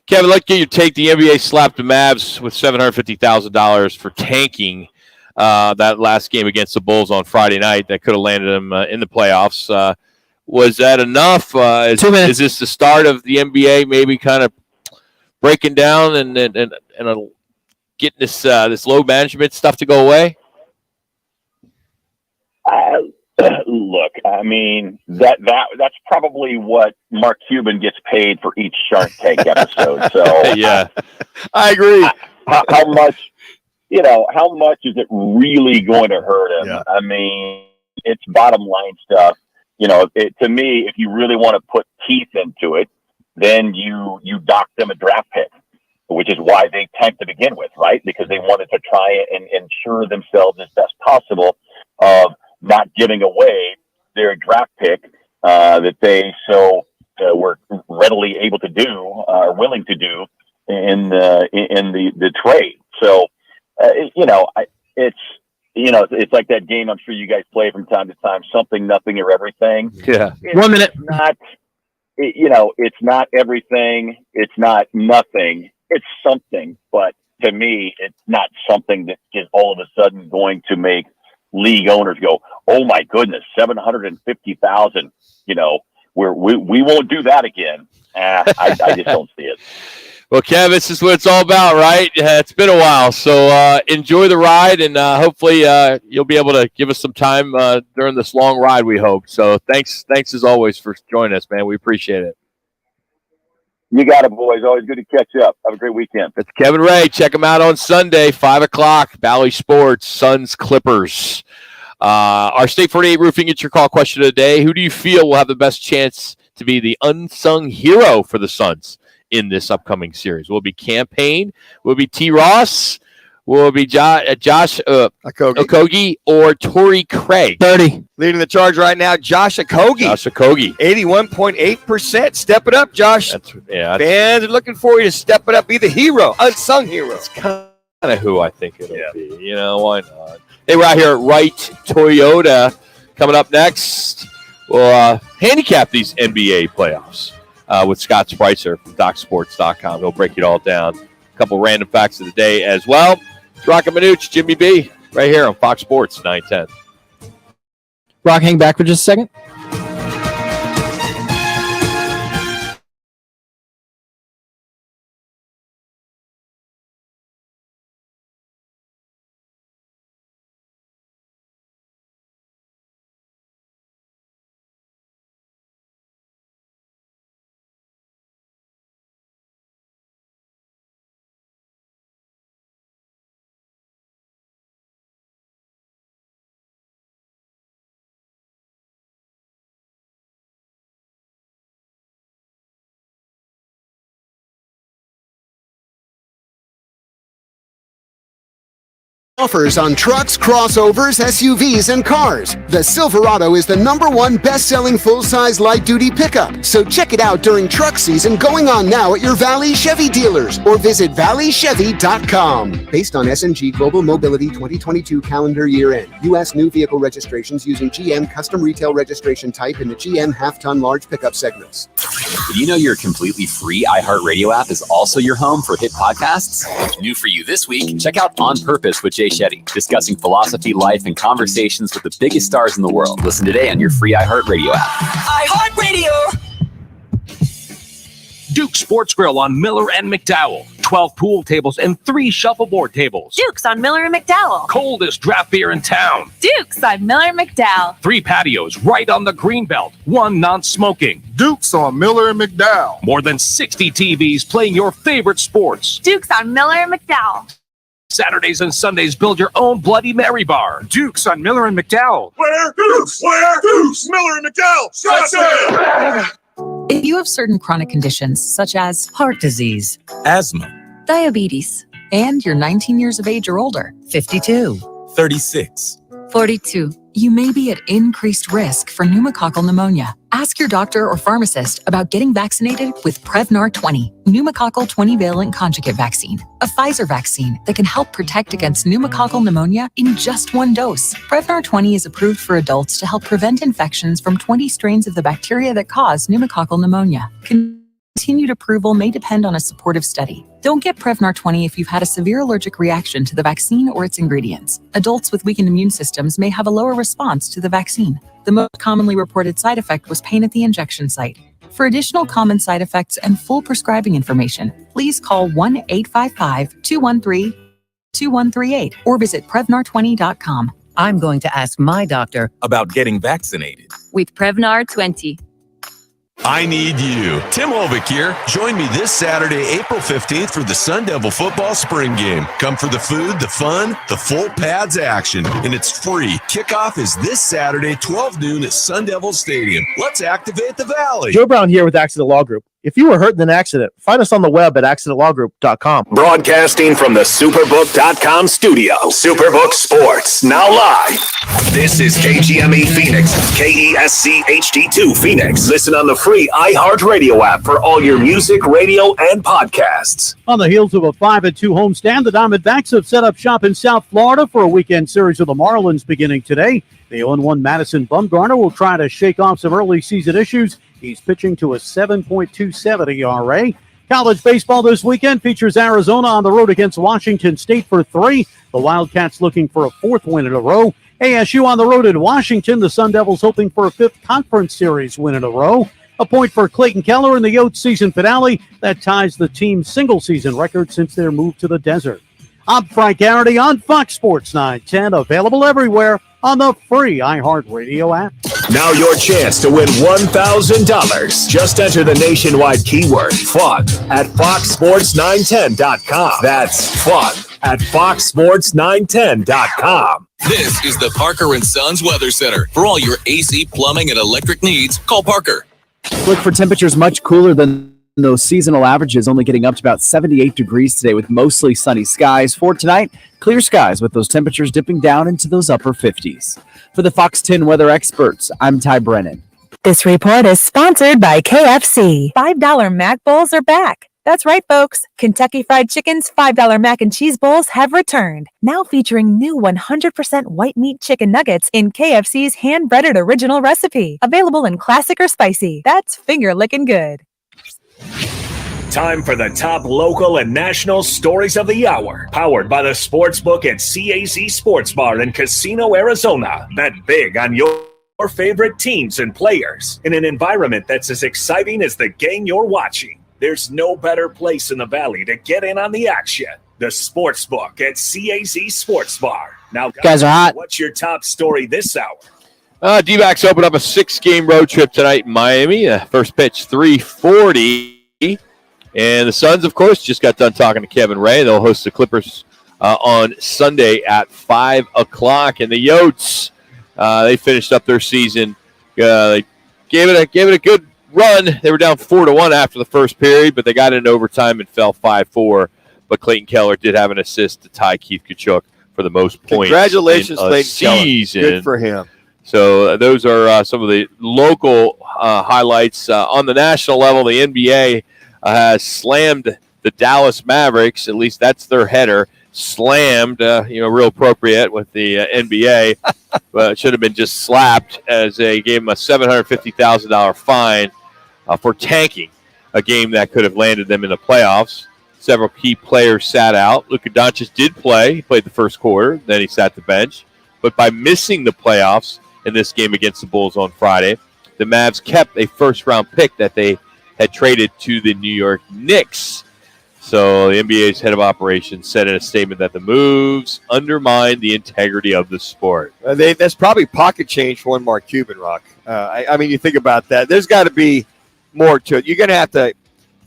Kevin, let's get your take. The NBA slapped the Mavs with $750,000 for tanking that last game against the Bulls on Friday night. That could have landed them in the playoffs. Was that enough? 2 minutes. Is this the start of the NBA maybe kind of breaking down and getting this load management stuff to go away? Look, I mean, that's probably what Mark Cuban gets paid for each Shark Tank episode. So yeah, I agree. How much is it really going to hurt him? Yeah. I mean, it's bottom line stuff. To me, if you really want to put teeth into it, then you dock them a draft pick, which is why they tanked to begin with, right? Because they wanted to try and ensure themselves as best possible of not giving away their draft pick that they were readily able to do or willing to do in the trade. So it's like that game I'm sure you guys play from time to time, something, nothing, or everything. Yeah. 1 minute. It's not everything. It's not nothing. It's something. But to me, it's not something that is all of a sudden going to make league owners go, oh my goodness, 750,000. We won't do that again. I just don't see it. Well, Kev, this is what it's all about, right? It's been a while, so enjoy the ride, and hopefully you'll be able to give us some time during this long ride, we hope. So thanks as always for joining us, man. We appreciate it. You got it, boys. Always good to catch up. Have a great weekend. It's Kevin Ray. Check him out on Sunday, 5 o'clock, Valley Sports, Suns Clippers. Our State 48 Roofing It's Your Call question of the day. Who do you feel will have the best chance to be the unsung hero for the Suns in this upcoming series? Will it be Campaign? Will it be T. Ross? Will it be Josh Okogie or Torrey Craig? 30. Leading the charge right now, Josh Okogie. 81.8%. Step it up, Josh. Fans are looking for you to step it up. Be the hero, unsung hero. That's kind of who I think it'll be. Why not? Hey, we're out here at Wright Toyota. Coming up next, we'll handicap these NBA playoffs with Scott Spicer from DocSports.com. He'll break it all down. A couple random facts of the day as well. It's Roc and Manuch, Jimmy B, right here on Fox Sports 910. Rock, hang back for just a second. Offers on trucks, crossovers, SUVs, and cars. The Silverado is the #1 best-selling full-size light-duty pickup. So check it out during truck season going on now at your Valley Chevy dealers or visit valleychevy.com. Based on S&G Global Mobility 2022 calendar year end. U.S. new vehicle registrations using GM custom retail registration type in the GM half-ton large pickup segments. Did you know your completely free iHeartRadio app is also your home for hit podcasts? New for you this week, check out On Purpose with Jay Shetty, discussing philosophy, life, and conversations with the biggest stars in the world. Listen today on your free iHeartRadio app. iHeartRadio! Duke Sports Grill on Miller and McDowell. 12 pool tables and 3 shuffleboard tables. Duke's on Miller and McDowell. Coldest draft beer in town. Duke's on Miller and McDowell. 3 patios right on the Greenbelt. 1 non-smoking. Duke's on Miller and McDowell. More than 60 TVs playing your favorite sports. Duke's on Miller and McDowell. Saturdays and Sundays, build your own Bloody Mary bar. Duke's on Miller and McDowell. Where? Duke's! Where? Duke's! Miller and McDowell! Scottsdale! If you have certain chronic conditions such as heart disease, asthma, diabetes, and you're 19 years of age or older, 52, 36, 42. You may be at increased risk for pneumococcal pneumonia. Ask your doctor or pharmacist about getting vaccinated with Prevnar 20, pneumococcal 20-valent conjugate vaccine, a Pfizer vaccine that can help protect against pneumococcal pneumonia in just one dose. Prevnar 20 is approved for adults to help prevent infections from 20 strains of the bacteria that cause pneumococcal pneumonia. Continued approval may depend on a supportive study. Don't get Prevnar 20 if you've had a severe allergic reaction to the vaccine or its ingredients. Adults with weakened immune systems may have a lower response to the vaccine. The most commonly reported side effect was pain at the injection site. For additional common side effects and full prescribing information, please call 1-855-213-2138 or visit Prevnar20.com. I'm going to ask my doctor about getting vaccinated with Prevnar 20. I need you. Tim Hovick here. Join me this Saturday, April 15th for the Sun Devil football spring game. Come for the food, the fun, the full pads action, and it's free. Kickoff is this Saturday, 12 noon at Sun Devil Stadium. Let's activate the Valley. Joe Brown here with Accident Law Group. If you were hurt in an accident, find us on the web at accidentlawgroup.com. Broadcasting from the Superbook.com studio. Superbook Sports, now live. This is KGME Phoenix, KESC HD2 Phoenix. Listen on the free iHeartRadio app for all your music, radio, and podcasts. On the heels of a 5-2 homestand, the Diamondbacks have set up shop in South Florida for a weekend series with the Marlins beginning today. The 0-1 Madison Bumgarner will try to shake off some early season issues. He's pitching to a 7.27 ERA. College baseball this weekend features Arizona on the road against Washington State for 3. The Wildcats looking for a 4th win in a row. ASU on the road in Washington. The Sun Devils hoping for a 5th conference series win in a row. A point for Clayton Keller in the Yotes season finale. That ties the team's single-season record since their move to the desert. I'm Frank Garrity on Fox Sports 910, available everywhere on the free iHeartRadio app. Now your chance to win $1,000. Just enter the nationwide keyword FUN at foxsports910.com. That's FUN at foxsports910.com. This is the Parker & Sons Weather Center. For all your AC, plumbing, and electric needs, call Parker. Look for temperatures much cooler than those seasonal averages, only getting up to about 78 degrees today with mostly sunny skies. For tonight, clear skies with those temperatures dipping down into those upper 50s. For the Fox 10 weather experts, I'm Ty Brennan. This report is sponsored by KFC. $5 Mac Bowls are back. That's right, folks. Kentucky Fried Chicken's $5 Mac and Cheese Bowls have returned. Now featuring new 100% white meat chicken nuggets in KFC's hand-breaded original recipe. Available in classic or spicy. That's finger-licking good. Time for the top local and national stories of the hour. Powered by the Sportsbook at CAZ Sports Bar in Casino, Arizona. Bet big on your favorite teams and players in an environment that's as exciting as the game you're watching. There's no better place in the Valley to get in on the action. The Sportsbook at CAZ Sports Bar. Now, guys are hot. What's your top story this hour? D-backs open up a 6-game road trip tonight in Miami. First pitch, 3:40. And the Suns, of course, just got done talking to Kevin Ray. They'll host the Clippers on Sunday at 5 o'clock. And the Yotes, they finished up their season. They gave it a good run. They were down 4-1 after the first period, but they got into overtime and fell 5-4. But Clayton Keller did have an assist to tie Keith Kachuk for the most points. Congratulations, in a Clayton season. Keller. Good for him. So those are some of the local highlights. On the national level, the NBA has slammed the Dallas Mavericks. At least that's their header. Slammed, real appropriate with the NBA. But it should have been just slapped as they gave him a $750,000 fine for tanking a game that could have landed them in the playoffs. Several key players sat out. Luka Doncic did play. He played the first quarter. Then he sat the bench. But by missing the playoffs in this game against the Bulls on Friday, the Mavs kept a first-round pick that they had traded to the New York Knicks. So the NBA's head of operations said in a statement that the moves undermine the integrity of the sport. That's probably pocket change for one Mark Cuban, Rock. I mean, you think about that. There's got to be more to it. You're going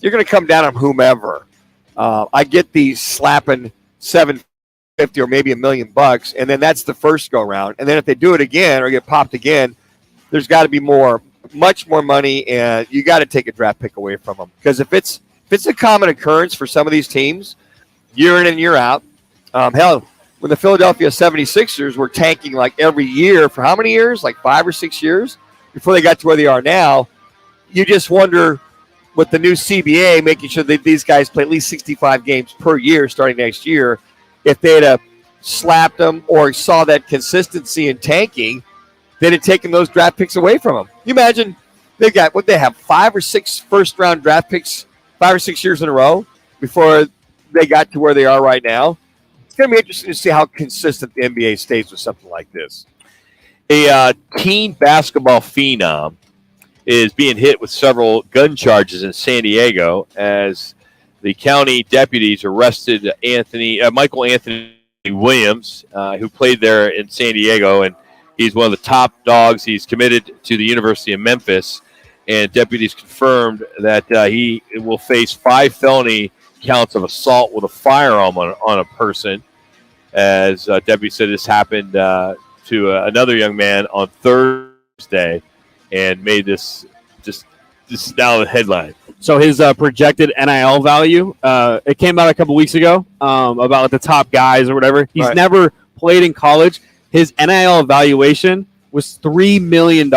to come down on whomever. I get these slapping $750 or maybe $1 million, and then that's the first go round. And then if they do it again or get popped again, there's got to be much more money, and you got to take a draft pick away from them. Because if it's a common occurrence for some of these teams, year in and year out, hell, when the Philadelphia 76ers were tanking like every year for how many years? Like 5 or 6 years before they got to where they are now. You just wonder with the new CBA making sure that these guys play at least 65 games per year starting next year, if they had slapped them or saw that consistency in tanking, they'd have taken those draft picks away from them. You imagine they got what they have 5 or 6 first-round draft picks 5 or 6 years in a row before they got to where they are right now. It's going to be interesting to see how consistent the NBA stays with something like this. A teen basketball phenom is being hit with several gun charges in San Diego as the county deputies arrested Michael Anthony Williams, who played there in San Diego, and he's one of the top dogs. He's committed to the University of Memphis, and deputies confirmed that he will face 5 felony counts of assault with a firearm on a person. As deputies said, this happened to another young man on Thursday, and made this is now the headline. So his projected NIL value, it came out a couple weeks ago about the top guys or whatever. He's never played in college. His NIL evaluation was $3 million.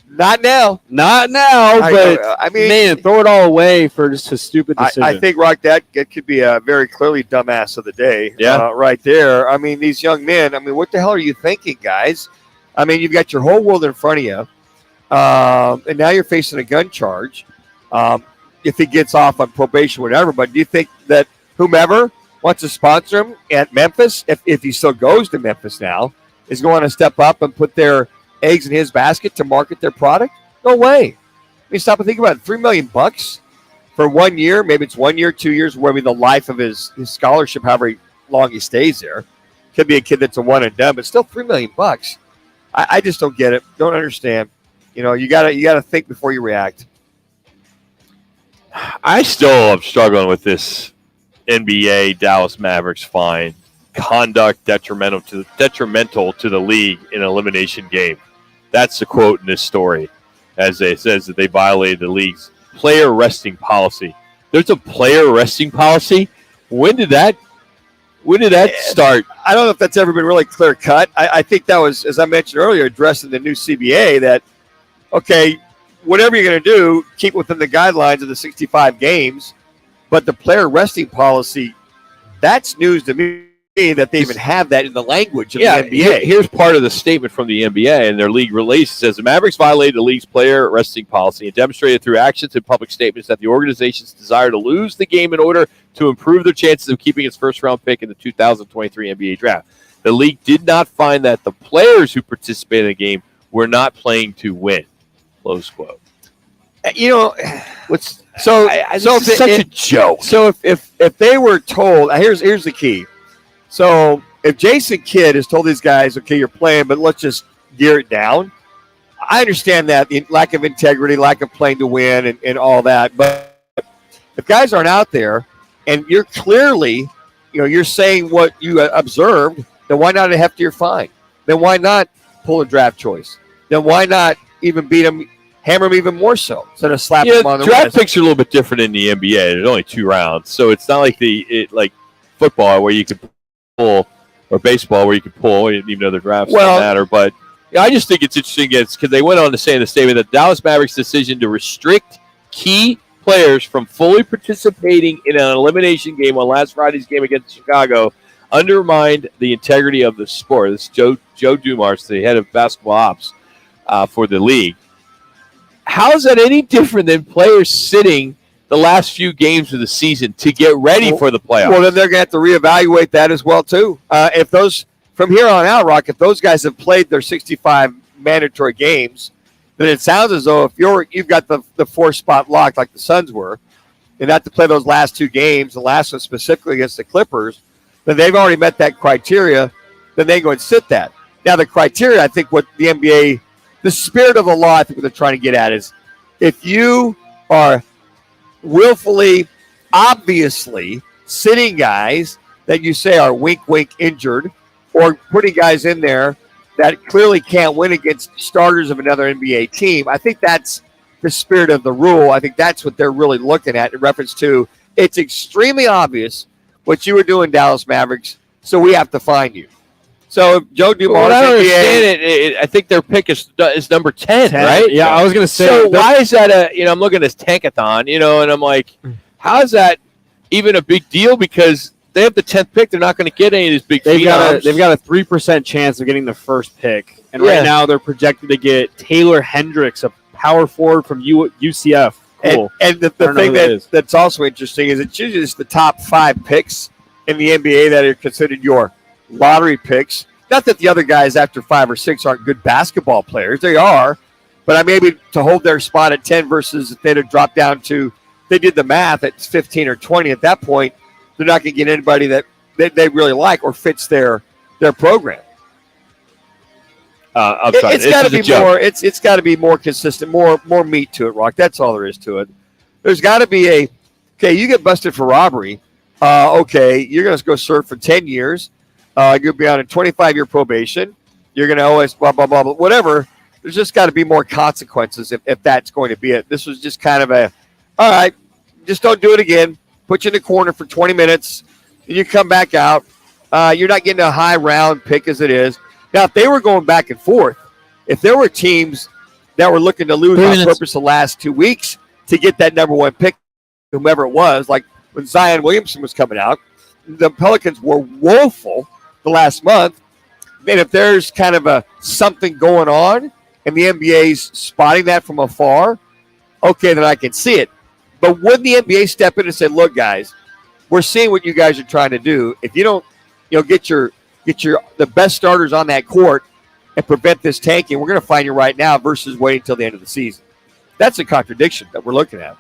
Not now. Not now, but I mean, man, throw it all away for just a stupid decision. I think, Rock, that could be a very clearly dumbass of the day. Yeah. Right there. I mean, these young men, what the hell are you thinking, guys? I mean, you've got your whole world in front of you, and now you're facing a gun charge. If he gets off on probation, whatever, but do you think that whomever wants to sponsor him at Memphis, if he still goes to Memphis now, is going to step up and put their eggs in his basket to market their product? No way. I mean, stop and think about it. $3 million for 1 year. Maybe it's 1 year, 2 years, maybe the life of his scholarship, however long he stays there. Could be a kid that's a one and done, but still $3 million. I just don't get it. Don't understand. You gotta think before you react. I still am struggling with this NBA Dallas Mavericks fine. Conduct detrimental to the league in an elimination game. That's the quote in this story, as it says that they violated the league's player resting policy. There's a player resting policy? When did that start? I don't know if that's ever been really clear cut. I think that was, as I mentioned earlier, addressed in the new CBA that, okay, whatever you're going to do, keep within the guidelines of the 65 games, but the player resting policy, that's news to me that they even have that in the language of the NBA. Here's part of the statement from the NBA and their league release. It says the Mavericks violated the league's player resting policy and demonstrated through actions and public statements that the organization's desire to lose the game in order to improve their chances of keeping its first-round pick in the 2023 NBA draft. The league did not find that the players who participated in the game were not playing to win. Close quote. It's such a joke. So if they were told, here's the key. So if Jason Kidd has told these guys, okay, you're playing, but let's just gear it down. I understand that, the lack of integrity, lack of playing to win and all that. But if guys aren't out there and you're clearly, you're saying what you observed, then why not a heftier fine? Then why not pull a draft choice? Then why not even beat them, hammer them even more so instead of slapping them on the draft wrist? picks are a little bit different in the NBA. There's only 2 rounds. So it's not like like football where you could pull, or baseball where you could pull, even though the drafts don't matter. But I just think it's interesting because they went on to say in the statement that Dallas Mavericks' decision to restrict key players from fully participating in an elimination game on last Friday's game against Chicago undermined the integrity of the sport. This is Joe Dumars, the head of basketball ops for the league. How is that any different than players sitting the last few games of the season to get ready for the playoffs? Well, then they're going to have to reevaluate that as well, too. If those, from here on out, Rock, if those guys have played their 65 mandatory games, then it sounds as though if you've got the 4th spot locked like the Suns were, and not to play those last 2 games, the last one specifically against the Clippers, then they've already met that criteria, then they go and sit that. Now, the criteria, I think what the NBA, the spirit of the law, I think what they're trying to get at is if you are willfully, obviously sitting guys that you say are wink injured, or putting guys in there that clearly can't win against starters of another NBA team, I think that's the spirit of the rule. I think that's what they're really looking at in reference to it's extremely obvious what you were doing, Dallas Mavericks, so we have to find you. So if Joe Dumars, I don't understand it. I think their pick is number 10, right? Yeah, I was going to say. So why is that I'm looking at this tankathon, and I'm like, how is that even a big deal? Because they have the 10th pick. They're not going to get any of these big phenoms. They've got a 3% chance of getting the first pick. And right now they're projected to get Taylor Hendricks, a power forward from UCF. Cool. And the thing that's also interesting is it's usually just the top 5 picks in the NBA that are considered your lottery picks. Not that the other guys after 5 or 6 aren't good basketball players. They are. But maybe to hold their spot at 10 versus if they'd have dropped down to, they did the math at 15 or 20 at that point, they're not going to get anybody that they really like or fits their program. I'm sorry. It's got to be more. It's got to be more consistent, more meat to it, Rock. That's all there is to it. There's got to be you get busted for robbery. You're going to go serve for 10 years. You'll be on a 25-year probation. You're going to owe us blah, blah, blah, blah, whatever. There's just got to be more consequences if that's going to be it. This was just kind of all right, just don't do it again. Put you in the corner for 20 minutes. And you come back out. You're not getting a high round pick as it is. Now, if they were going back and forth, if there were teams that were looking to lose on purpose the last 2 weeks to get that number 1 pick, whomever it was, like when Zion Williamson was coming out, the Pelicans were woeful the last month. And if there's kind of something going on and the NBA's spotting that from afar, then I can see it. But would the NBA step in and say, look, guys, we're seeing what you guys are trying to do. If you don't get the best starters on that court and prevent this tanking, we're going to find you right now versus waiting until the end of the season. That's a contradiction that we're looking at.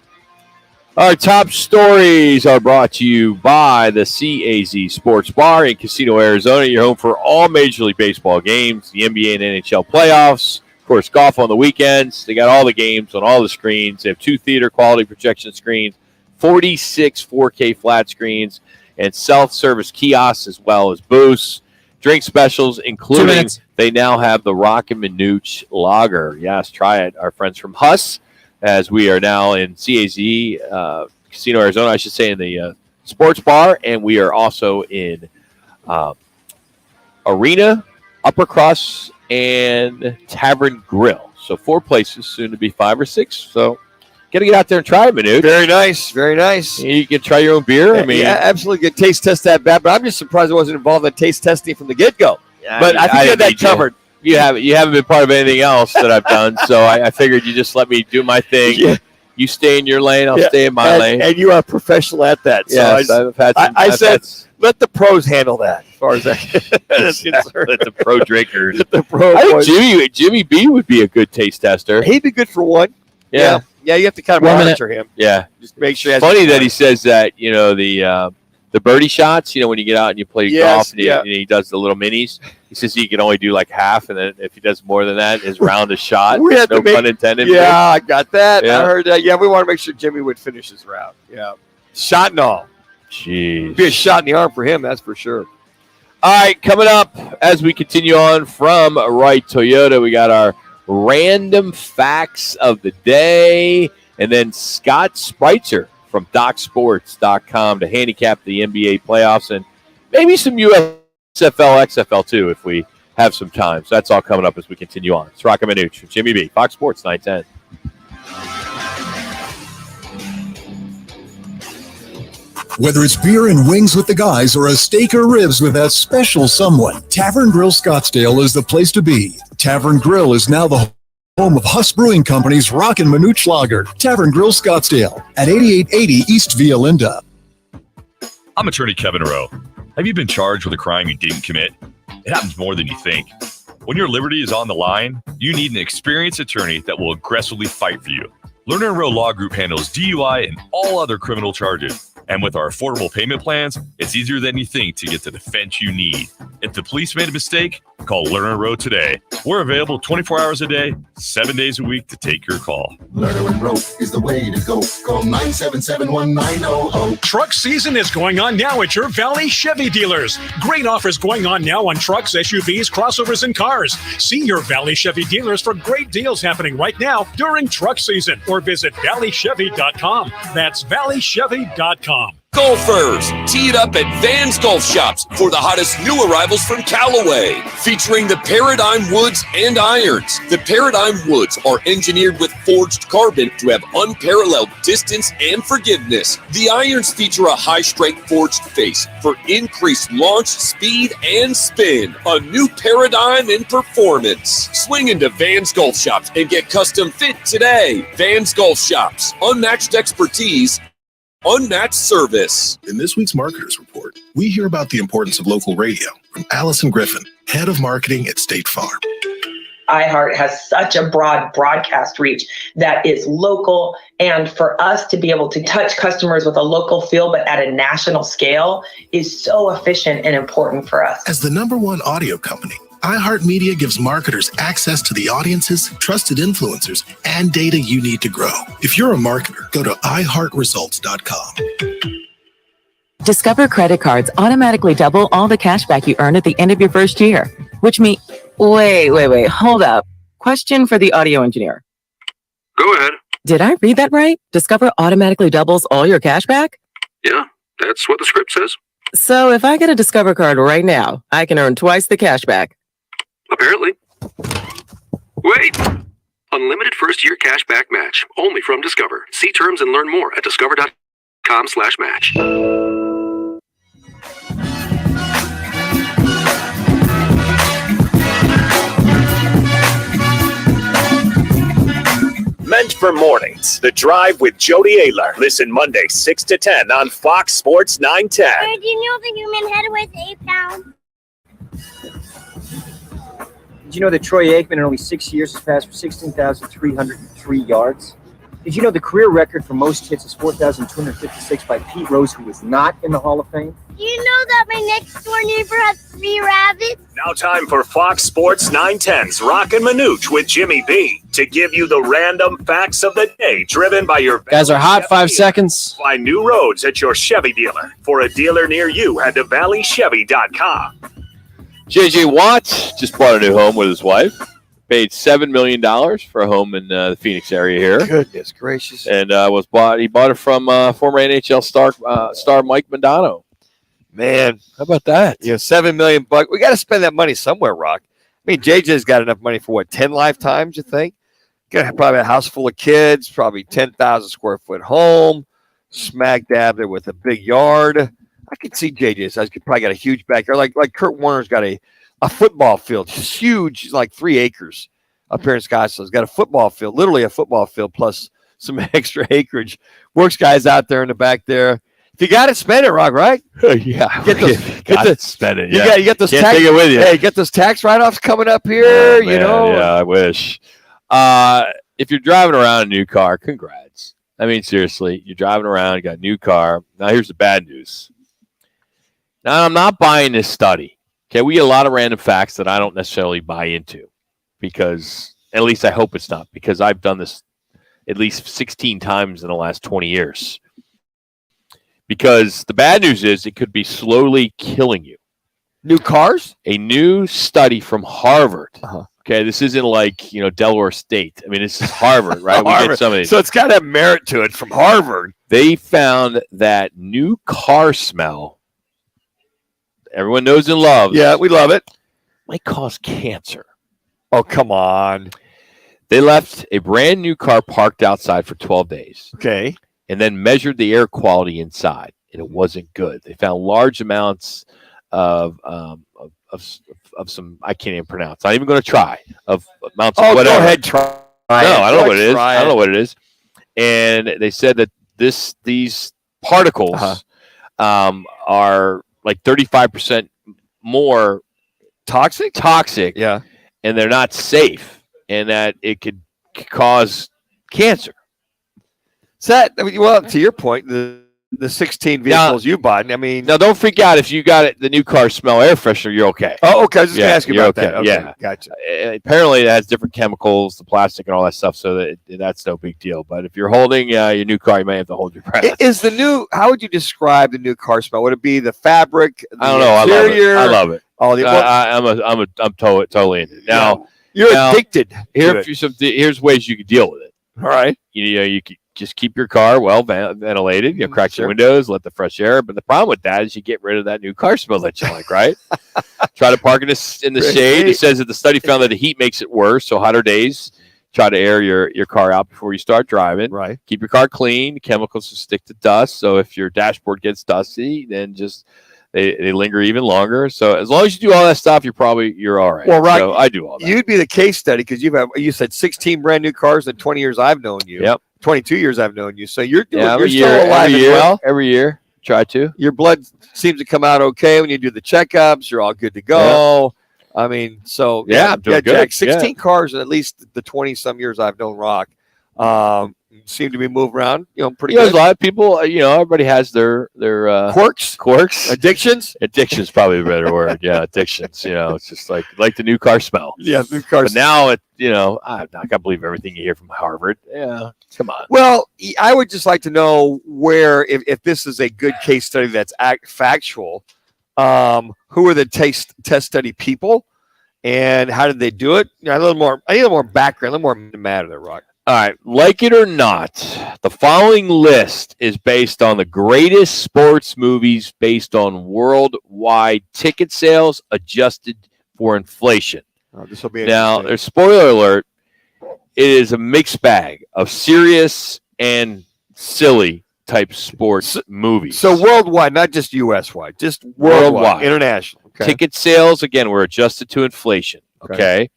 Our top stories are brought to you by the CAZ Sports Bar in Casino, Arizona. Your home for all Major League Baseball games, the NBA and NHL playoffs, of course, golf on the weekends. They got all the games on all the screens. They have 2 theater quality projection screens, 46 4K flat screens, and self-service kiosks as well as booths. Drink specials, including they now have the Roc and Manuch lager. Yes, try it. Our friends from Huss, as we are now in CAZ, Casino, Arizona, I should say, in the sports bar, and we are also in Arena, Upper Cross, and Tavern Grill. So 4 places, soon to be 5 or 6. So got to get out there and try it, Manuch. Very nice, very nice. You can try your own beer. Yeah, absolutely. Good taste test that bad, but I'm just surprised it wasn't involved in taste testing from the get-go. But I think you had that covered. You haven't been part of anything else that I've done, so I figured you just let me do my thing. Yeah. You stay in your lane, I'll stay in my lane. And you are a professional at that. So yes, I said, let the pros handle that as far as that's concerned. Let the pro drinkers. Let the pro I think Jimmy B would be a good taste tester. He'd be good for one. Yeah, you have to kind of monitor him. Yeah. Just make sure. It's funny that he says that, the birdie shots, when you get out and you play golf and he does the little minis, he says he can only do like half, and then if he does more than that, his round is shot. No pun intended. Yeah, I got that. Yeah. I heard that. Yeah, we want to make sure Jimmy would finish his round. Yeah. Shot and all. Jeez. It'd be a shot in the arm for him, that's for sure. All right, coming up as we continue on from Wright Toyota, we got our random facts of the day, and then Scott Spreitzer from DocSports.com to handicap the NBA playoffs and maybe some USFL, XFL too, if we have some time. So that's all coming up as we continue on. It's Roc and Manuch with Jimmy B, Fox Sports 910. Whether it's beer and wings with the guys or a steak or ribs with that special someone, Tavern Grill Scottsdale is the place to be. Tavern Grill is now the home of Huss Brewing Company's Roc and Manuch Lager. Tavern Grill Scottsdale at 8880 East Via Linda. I'm attorney Kevin Rowe. Have you been charged with a crime you didn't commit? It happens more than you think. When your liberty is on the line, you need an experienced attorney that will aggressively fight for you. Lerner & Rowe Law Group handles DUI and all other criminal charges. And with our affordable payment plans, it's easier than you think to get the defense you need. If the police made a mistake, call Lerner & Rowe today. We're available 24 hours a day, 7 days a week to take your call. Lerner & Rowe is the way to go. Call 977-1900. Truck season is going on now at your Valley Chevy dealers. Great offers going on now on trucks, SUVs, crossovers, and cars. See your Valley Chevy dealers for great deals happening right now during truck season, or visit valleychevy.com. That's valleychevy.com. Golfers, tee it up at Van's Golf Shops for the hottest new arrivals from Callaway, featuring the Paradigm Woods and Irons. The Paradigm Woods are engineered with forged carbon to have unparalleled distance and forgiveness. The irons feature a high-strength forged face for increased launch, speed, and spin. A new paradigm in performance. Swing into Van's Golf Shops and get custom fit today. Van's Golf Shops. Unmatched expertise, unmatched service. In this week's Marketers Report, we hear about the importance of local radio from Allison Griffin, head of marketing at State Farm. iHeart has such a broad broadcast reach that is local, and for us to be able to touch customers with a local feel but at a national scale is so efficient and important for us. As the #1 audio company, iHeartMedia gives marketers access to the audiences, trusted influencers, and data you need to grow. If you're a marketer, go to iHeartResults.com. Discover credit cards automatically double all the cash back you earn at the end of your first year, which means, wait, hold up. Question for the audio engineer. Go ahead. Did I read that right? Discover automatically doubles all your cash back? Yeah, that's what the script says. So if I get a Discover card right now, I can earn twice the cash back. Apparently. Wait! Unlimited first-year cash back match, only from Discover. See terms and learn more at discover.com/match. Meant for mornings. The Drive with Jody Ayler. Listen Monday 6 to 10 on Fox Sports 910. Sir, do you know the human head weighs 8 pounds? Did you know that Troy Aikman in only 6 years has passed for 16,303 yards? Did you know the career record for most hits is 4,256 by Pete Rose, who was not in the Hall of Fame? Do you know that my next door neighbor has 3 rabbits? Now time for Fox Sports 910's Roc and Manuch with Jimmy B to give you the random facts of the day driven by your Guys are hot. 5 seconds. Find new roads at your Chevy dealer. For a dealer near you, head to valleychevy.com. J.J. Watt just bought a new home with his wife. Paid $7 million for a home in the Phoenix area here. Goodness gracious! And he bought it from former NHL star Mike Modano. Man, how about that? $7 million. We got to spend that money somewhere, Rock. I mean, JJ's got enough money for 10 lifetimes? You think? Got probably a house full of kids, probably 10,000 square foot home, smack dab there with a big yard. I could see JJ's house. Could probably got a huge backyard, like Kurt Warner's got a football field, huge, like 3 acres up here in Scottsdale. He's got a football field, literally a football field plus some extra acreage. Works guys out there in the back there. If you got it, spend it, Rock, right? Yeah. Spend it. You get those Can't tax, take it with you. Hey, get those tax write-offs coming up here, Yeah, I wish. If you're driving around a new car, congrats. I mean, seriously, you're driving around, you got a new car. Now, here's the bad news. Now, I'm not buying this study. Okay, we get a lot of random facts that I don't necessarily buy into because, at least I hope it's not, because I've done this at least 16 times in the last 20 years. Because the bad news is it could be slowly killing you. New cars? A new study from Harvard. Okay, this isn't like, Delaware State. I mean, this is Harvard, right? We get some of these. So it's got to have merit to it from Harvard. They found that new car smell, everyone knows and loves. Yeah, we love it. Might cause cancer. Oh, come on. They left a brand new car parked outside for 12 days. Okay. And then measured the air quality inside, and it wasn't good. They found large amounts of some, I can't even pronounce. I'm not even going to try, of amounts of whatever. Go ahead, try it. No, I don't know what it is. I don't know what it is. And they said that these particles are like 35% more toxic. Yeah. And they're not safe, and that it could cause cancer. Well, to your point, the 16 vehicles you bought. I mean, now don't freak out if you got the new car smell air freshener. You're okay. Oh, okay. I was just going to ask you about that. Okay, yeah, gotcha. Apparently, it has different chemicals, the plastic, and all that stuff, so that's no big deal. But if you're holding your new car, you may have to hold your breath. Is the new? How would you describe the new car smell? Would it be the fabric? I don't know. Interior? I love it. I'm totally into it. Now you're addicted. Here's ways you can deal with it. All right. You just keep your car well ventilated. Crack your windows, let the fresh air. But the problem with that is you get rid of that new car smell that you like, right? Try to park in the shade. It says that the study found that the heat makes it worse. So hotter days, try to air your car out before you start driving. Right. Keep your car clean. Chemicals will stick to dust. So if your dashboard gets dusty, then just they linger even longer. So as long as you do all that stuff, you're all right. Well, Rock, so I do all that. You'd be the case study because you said 16 brand new cars in 20 years I've known you. Yep. 22 years I've known you. So you're still every alive as year, well. Every year. Try to. Your blood seems to come out okay when you do the checkups. You're all good to go. Yeah. I mean, so I'm doing good. Jack, 16 cars in at least the 20-some years I've known Rock. Seem to be moving around, pretty good. There's a lot of people, everybody has their quirks, addictions. Addictions, probably a better word. Yeah, addictions. It's just like the new car smell. Yeah, new car. But now I can't believe everything you hear from Harvard. Yeah, come on. Well, I would just like to know where, if this is a good case study that's factual, who are the test study people, and how did they do it? I need a little more background, a little more matter there, Rock. All right, like it or not, the following list is based on the greatest sports movies based on worldwide ticket sales adjusted for inflation. This will be now, there's spoiler alert. It is a mixed bag of serious and silly type sports movies. So worldwide, not just U.S. wide, just worldwide, international. Okay. Ticket sales, again, were adjusted to inflation. Okay.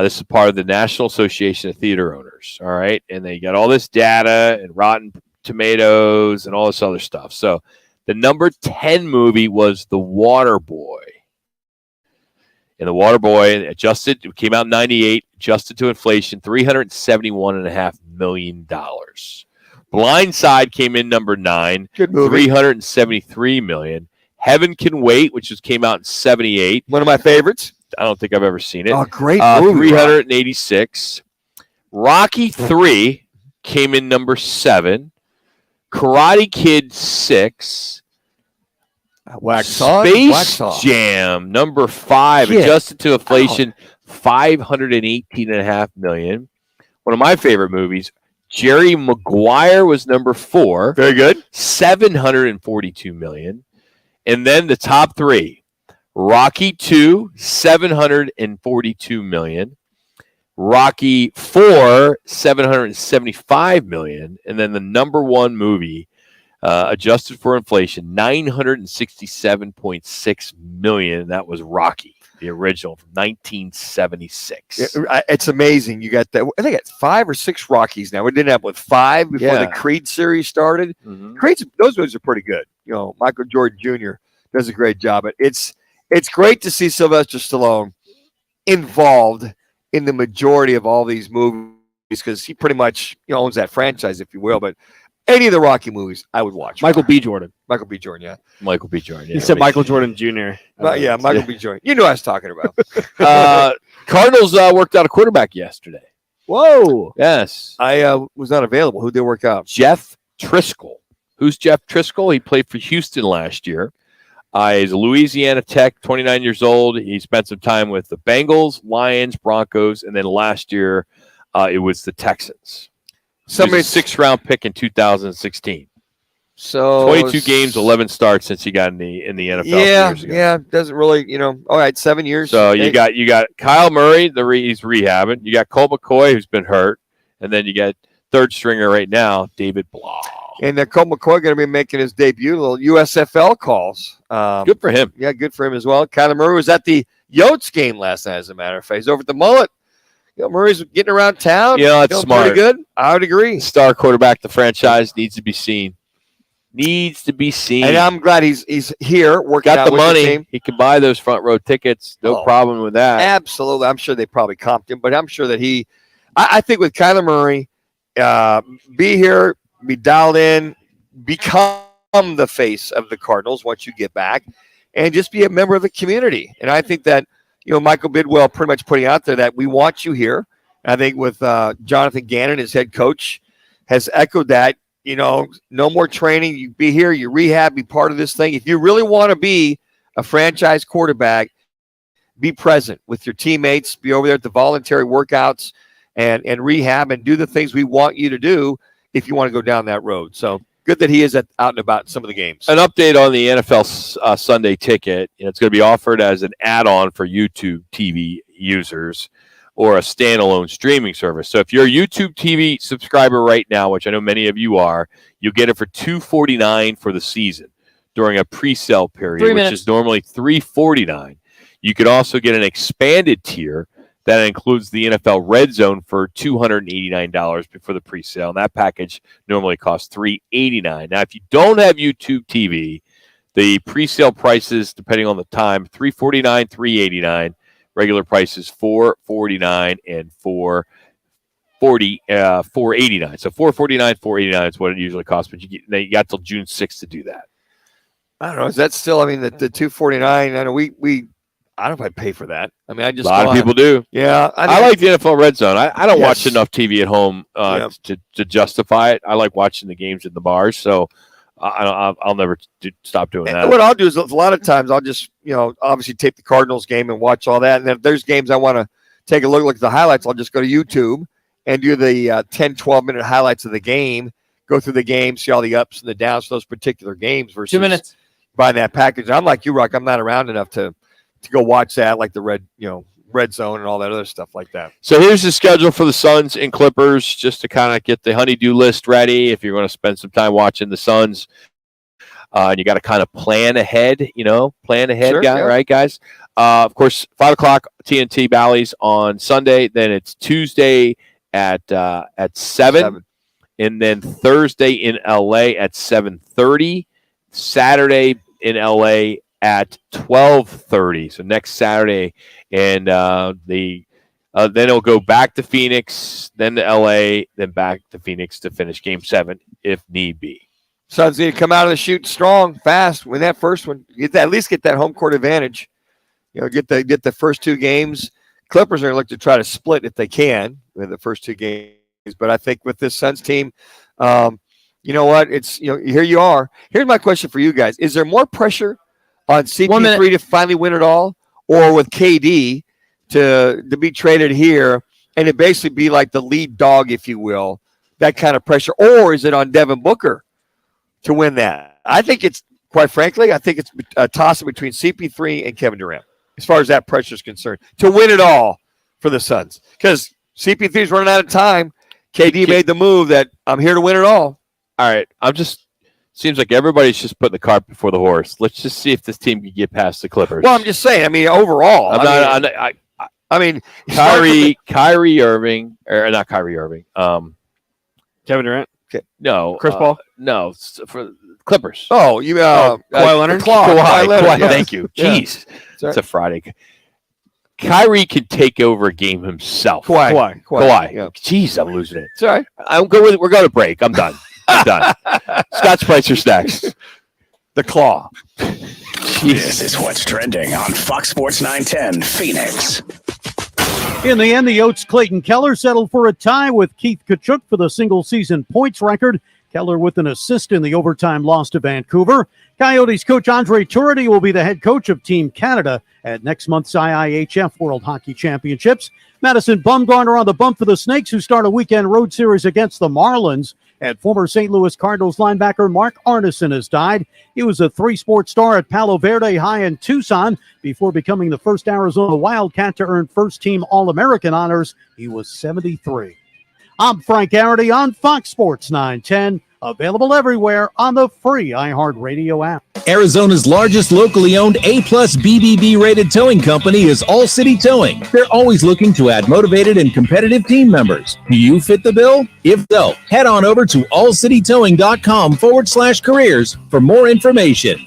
This is part of the National Association of Theater Owners. All right. And they got all this data and Rotten Tomatoes and all this other stuff. So the number 10 movie was The Waterboy. And The Waterboy adjusted, it came out in 98, adjusted to inflation, $371.5 million. Blindside came in number 9, good movie. $373 million. Heaven Can Wait, which came out in 78. One of my favorites. I don't think I've ever seen it. Oh, great movie. 386. Rocky 3 came in number 7. Karate Kid 6. Space Jam number 5, adjusted to inflation, $518.5 million. One of my favorite movies. Jerry Maguire was number 4. Very good. $742 million. And then the top 3. Rocky 2, $742 million. Rocky 4, $775 million. And then the number 1 movie, adjusted for inflation, $967.6 million. That was Rocky, the original from 1976. It's amazing. You got that. I think it's 5 or 6 Rockies now. We didn't have with 5 before the Creed series started. Mm-hmm. Those movies are pretty good. Michael Jordan Jr. does a great job. It's great to see Sylvester Stallone involved in the majority of all these movies because he pretty much owns that franchise, if you will. But any of the Rocky movies, I would watch. Michael B. Jordan. Michael B. Jordan, yeah. Michael B. Jordan. Yeah. He said Michael Jordan Jr. Michael B. Jordan. You know what I was talking about. Cardinals worked out a quarterback yesterday. Whoa. Yes. I was not available. Who'd they work out? Jeff Driscoll. Who's Jeff Driscoll? He played for Houston last year. He's a Louisiana Tech, 29 years old. He spent some time with the Bengals, Lions, Broncos, and then last year it was the Texans. Somebody 6th-round pick in 2016. So 22 games, 11 starts since he got in the NFL years ago. Yeah, doesn't really, all right, 7 years. So you got Kyle Murray, he's rehabbing. You got Colt McCoy, who's been hurt, and then you got third stringer right now, David Blau. And Colt McCoy going to be making his debut, little USFL calls. Good for him. Yeah, good for him as well. Kyler Murray was at the Yotes game last night, as a matter of fact. He's over at the Mullet. Murray's getting around town. Yeah, that's smart. Pretty good. I would agree. Star quarterback, the franchise needs to be seen. And I'm glad he's here working out got the with money. The team. He can buy those front row tickets. No problem with that. Absolutely. I'm sure they probably comped him, but I'm sure that I think with Kyler Murray, be here, be dialed in, become the face of the Cardinals once you get back, and just be a member of the community. And I think that, Michael Bidwell pretty much putting out there that we want you here. I think with Jonathan Gannon, his head coach, has echoed that, no more training. You be here, you rehab, be part of this thing. If you really want to be a franchise quarterback, be present with your teammates, be over there at the voluntary workouts, and rehab and do the things we want you to do if you want to go down that road. So good that he is out and about in some of the games. An update on the NFL Sunday ticket. It's going to be offered as an add-on for YouTube TV users or a standalone streaming service. So if you're a YouTube TV subscriber right now, which I know many of you are, you'll get it for $249 for the season during a pre-sale period, which is normally $349. You could also get an expanded tier that includes the NFL Red Zone for $289 before the pre-sale. And that package normally costs $389. Now, if you don't have YouTube TV, the pre-sale prices, depending on the time, $349, $389. Regular prices $449 and $489. So $449, $489 is what it usually costs. But you got till June 6th to do that. I don't know. Is that still? I mean, the $249. I know I don't know if I'd pay for that. I mean, I just a lot of people do. Yeah, I like the NFL Red Zone. I don't watch enough TV at home to justify it. I like watching the games in the bars, so I'll never stop doing that. And what I'll do is a lot of times I'll just obviously tape the Cardinals game and watch all that, and if there's games I want to take a look at the highlights, I'll just go to YouTube and do the 10-12 minute highlights of the game, go through the game, see all the ups and the downs for those particular games versus 2 minutes buying that package. I'm like you, Rock. I'm not around enough to go watch that, like the Red Zone and all that other stuff like that. So here's the schedule for the Suns and Clippers, just to kind of get the honey-do list ready. If you're going to spend some time watching the Suns, and you got to kind of plan ahead, right, guys? Of course, 5 o'clock TNT Bally's on Sunday. Then it's Tuesday at 7, and then Thursday in LA at 7:30. Saturday in LA at 12:30. So next Saturday, and then it'll go back to Phoenix, then to LA, then back to Phoenix to finish Game 7 if need be. Suns need to come out of the chute strong, fast. Win that first one. At least get that home court advantage. Get the first 2 games. Clippers are going to look to try to split if they can with the first 2 games. But I think with this Suns team, you know what? It's here you are. Here's my question for you guys: is there more pressure on CP3 to finally win it all, or with KD to be traded here and to basically be like the lead dog, if you will, that kind of pressure? Or is it on Devin Booker to win that? I think it's, quite frankly, it's a toss-up between CP3 and Kevin Durant as far as that pressure is concerned to win it all for the Suns. Because CP3 is running out of time. KD made the move that I'm here to win it all. All right, seems like everybody's just putting the cart before the horse. Let's just see if this team can get past the Clippers. Well, I'm just saying. I mean, overall, Kyrie Irving, or not Kyrie Irving. Kevin Durant. Okay. No, Chris Paul. No, for Clippers. Oh, you Kawhi Leonard. Kawhi Leonard. Yes. Thank you. Jeez, it's a Friday. Kyrie can take over a game himself. Kawhi. Yeah. Jeez, I'm losing it. Sorry. We're going to break. I'm done. Scott Spicer's next. The Claw. This is what's trending on Fox Sports 910 Phoenix. In the end, the Yotes' Clayton Keller settled for a tie with Keith Kachuk for the single-season points record. Keller with an assist in the overtime loss to Vancouver. Coyotes coach Andre Tourigny will be the head coach of Team Canada at next month's IIHF World Hockey Championships. Madison Bumgarner on the bump for the Snakes, who start a weekend road series against the Marlins. And former St. Louis Cardinals linebacker Mark Arneson has died. He was a 3-sport star at Palo Verde High in Tucson before becoming the first Arizona Wildcat to earn first-team All-American honors. He was 73. I'm Frank Garrity on Fox Sports 910, available everywhere on the free iHeartRadio app. Arizona's largest locally owned A-plus BBB rated towing company is All City Towing. They're always looking to add motivated and competitive team members. Do you fit the bill? If so, head on over to allcitytowing.com/careers for more information.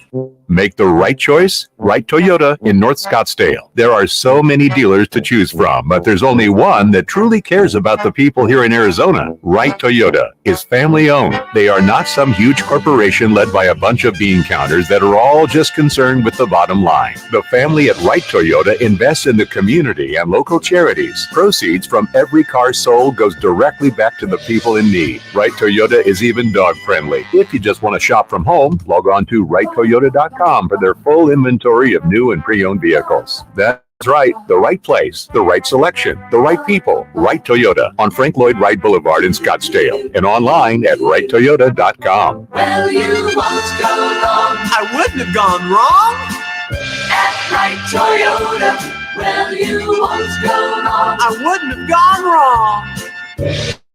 Make the right choice, Right Toyota in North Scottsdale. There are so many dealers to choose from, but there's only one that truly cares about the people here in Arizona. Right Toyota is family owned. They are not some huge corporation led by a bunch of bean counters that are all just concerned with the bottom line. The family at Right Toyota invests in the community and local charities. Proceeds from every car sold goes directly back to the people in need. Right Toyota is even dog friendly. If you just want to shop from home, log on to righttoyota.com for their full inventory of new and pre-owned vehicles. That's That's right. The right place, the right selection, the right people. Right Toyota on Frank Lloyd Wright Boulevard in Scottsdale and online at righttoyota.com. Well, you won't go wrong. I wouldn't have gone wrong. At Right Toyota. Well, you won't go wrong. I wouldn't have gone wrong.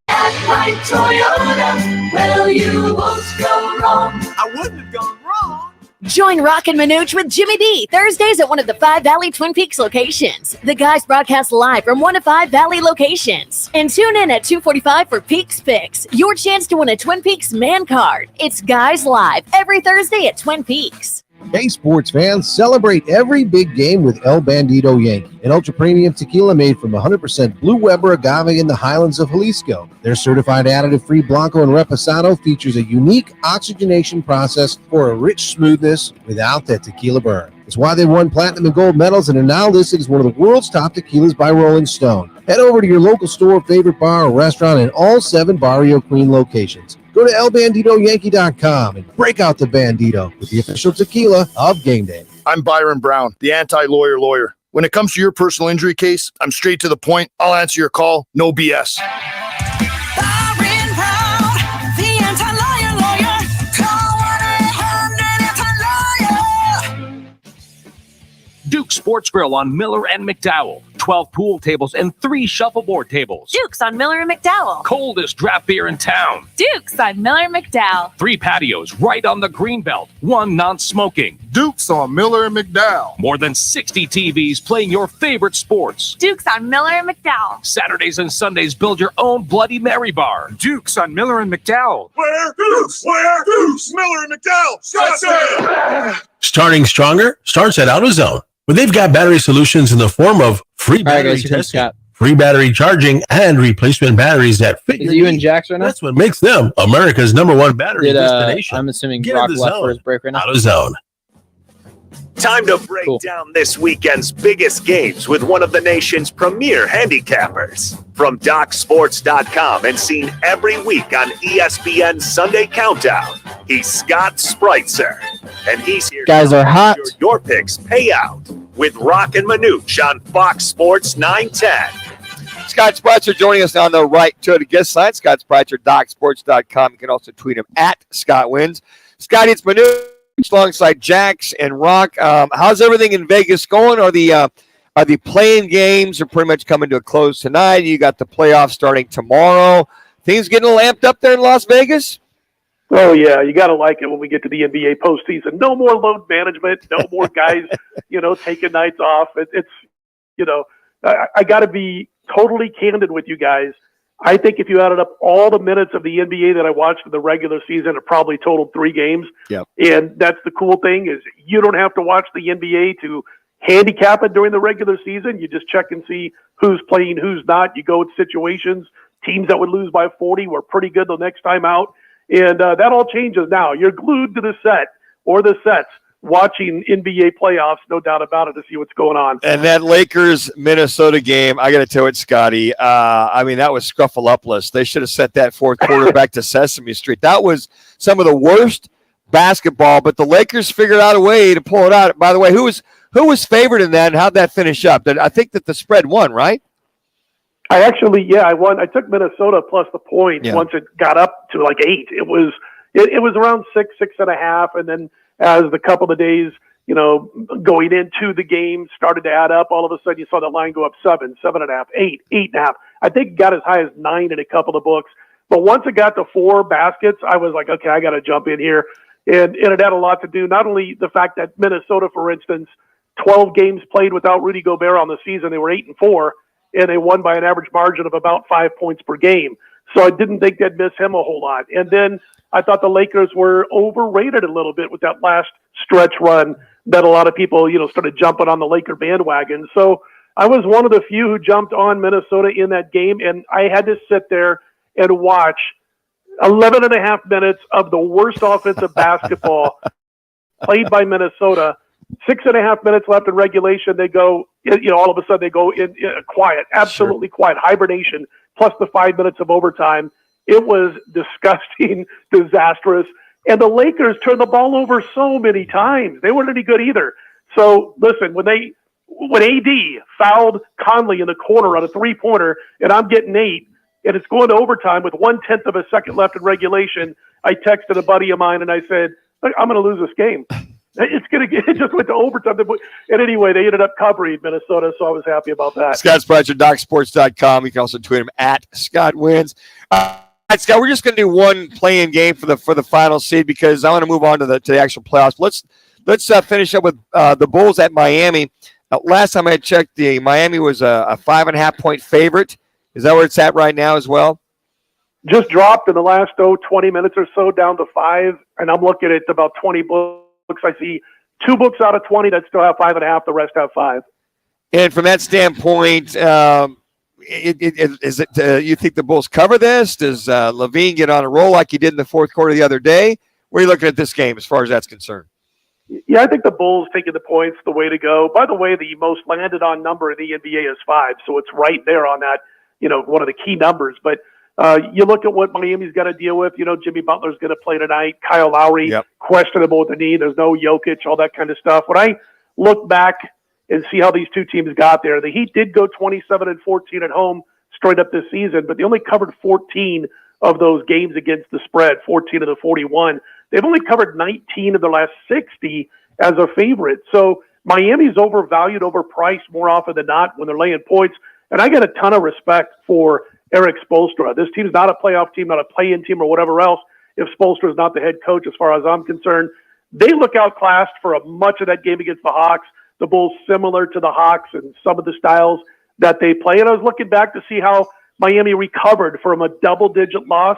At Right Toyota. Well, you won't go wrong. I wouldn't have gone wrong. Join Roc and Manuch with Jimmy B Thursdays at one of the 5 Valley Twin Peaks locations. The guys broadcast live from 1 to 5 Valley locations. And tune in at 2:45 for Peaks Picks, your chance to win a Twin Peaks man card. It's Guys Live every Thursday at Twin Peaks. Hey, sports fans, celebrate every big game with El Bandito Yankee, an ultra-premium tequila made from 100% Blue Weber agave in the highlands of Jalisco. Their certified additive-free Blanco and Reposado features a unique oxygenation process for a rich smoothness without that tequila burn. It's why they won platinum and gold medals and are now listed as one of the world's top tequilas by Rolling Stone. Head over to your local store, favorite bar, or restaurant in all 7 Barrio Queen locations. Go to elbanditoyankee.com and break out the Bandito with the official tequila of Game Day. I'm Byron Brown, the anti-lawyer lawyer. When it comes to your personal injury case, I'm straight to the point. I'll answer your call, no BS. Duke's Sports Grill on Miller and McDowell. 12 pool tables and 3 shuffleboard tables. Duke's on Miller and McDowell. Coldest draft beer in town. Duke's on Miller and McDowell. 3 patios right on the greenbelt. 1 non-smoking. Duke's on Miller and McDowell. More than 60 TVs playing your favorite sports. Duke's on Miller and McDowell. Saturdays and Sundays, build your own Bloody Mary bar. Duke's on Miller and McDowell. Where Dukes? Where Dukes? Miller and McDowell. Scottsdale. Starting stronger starts at AutoZone, where they've got battery solutions in the form of free battery testing, free battery charging, and replacement batteries that fit Is it you and Jax right now? That's what makes them America's #1 battery destination. I'm assuming Get Brock in the left zone. for his break right now. AutoZone. Time to break down this weekend's biggest games with one of the nation's premier handicappers. From DocSports.com and seen every week on ESPN's Sunday Countdown, he's Scott Spreitzer. And he's here Guys to are hot. make sure your picks pay out with Roc and Manuch on Fox Sports 910. Scott Spreitzer joining us on the Right Toyota guest line. Scott Spreitzer, DocSports.com. You can also tweet him at Scott Wins. Scott, it's Manuch alongside Jax and Rock. How's everything in Vegas going? Are the playing games are pretty much coming to a close tonight? You got the playoffs starting tomorrow. Things getting amped up there in Las Vegas? Oh, yeah. You got to like it when we get to the NBA postseason. No more load management. No more guys, taking nights off. It's I got to be totally candid with you guys. I think if you added up all the minutes of the NBA that I watched in the regular season, it probably totaled 3 games. Yep. And that's the cool thing is you don't have to watch the NBA to handicap it during the regular season. You just check and see who's playing, who's not. You go with situations. Teams that would lose by 40 were pretty good the next time out. And that all changes now. You're glued to the set or the sets watching NBA playoffs, no doubt about it, to see what's going on. And that Lakers-Minnesota game, I got to tell it, Scotty, that was scruffalopolis. They should have sent that fourth quarter back to Sesame Street. That was some of the worst basketball, but the Lakers figured out a way to pull it out. By the way, who was favored in that, and how'd that finish up? I think that the spread won, right? I won. I took Minnesota plus the point once it got up to like 8. It was around 6.5, and then as the couple of days, going into the game started to add up, all of a sudden you saw the line go up 7, 7.5, 8, 8.5. I think it got as high as 9 in a couple of books. But once it got to 4 baskets, I was like, okay, I got to jump in here. And it had a lot to do, not only the fact that Minnesota, for instance, 12 games played without Rudy Gobert on the season. They were 8-4, and they won by an average margin of about 5 points per game. So I didn't think they'd miss him a whole lot. And then I thought the Lakers were overrated a little bit with that last stretch run that a lot of people, started jumping on the Laker bandwagon. So I was one of the few who jumped on Minnesota in that game, and I had to sit there and watch 11 and a half minutes of the worst offensive basketball played by Minnesota. 6.5 minutes left in regulation. They go, all of a sudden they go in quiet, absolutely quiet, hibernation, plus the 5 minutes of overtime. It was disgusting, disastrous. And the Lakers turned the ball over so many times. They weren't any good either. So listen, when when AD fouled Conley in the corner on a three-pointer, and I'm getting 8, and it's going to overtime with 1/10 of a second left in regulation, I texted a buddy of mine and I said, I'm going to lose this game. It just went to overtime. And anyway, they ended up covering Minnesota, so I was happy about that. Scott Spreitzer, DocSports.com. You can also tweet him at Scott Wins. Scott, we're just going to do one play-in game for the final seed because I want to move on to the actual playoffs. Let's finish up with the Bulls at Miami. Last time I checked, the Miami was a 5.5-point favorite. Is that where it's at right now as well? Just dropped in the last 20 minutes or so down to 5, and I'm looking at about 20 books. I see 2 books out of 20 that still have 5.5. The rest have 5. And from that standpoint, is it? You think the Bulls cover this? Does Levine get on a roll like he did in the fourth quarter the other day? Where are you looking at this game as far as that's concerned? Yeah, I think the Bulls taking the points the way to go. By the way, the most landed on number in the NBA is 5, so it's right there on that. One of the key numbers, but. You look at what Miami's got to deal with. Jimmy Butler's going to play tonight. Kyle Lowry, questionable with the knee. There's no Jokic, all that kind of stuff. When I look back and see how these two teams got there, the Heat did go 27-14 at home straight up this season, but they only covered 14 of those games against the spread, 14 of the 41. They've only covered 19 of the last 60 as a favorite. So Miami's overvalued, overpriced more often than not when they're laying points. And I got a ton of respect for Eric Spoelstra. This team's not a playoff team, not a play-in team or whatever else. If Spoelstra's not the head coach, as far as I'm concerned, they look outclassed for much of that game against the Hawks. The Bulls similar to the Hawks and some of the styles that they play. And I was looking back to see how Miami recovered from a double-digit loss.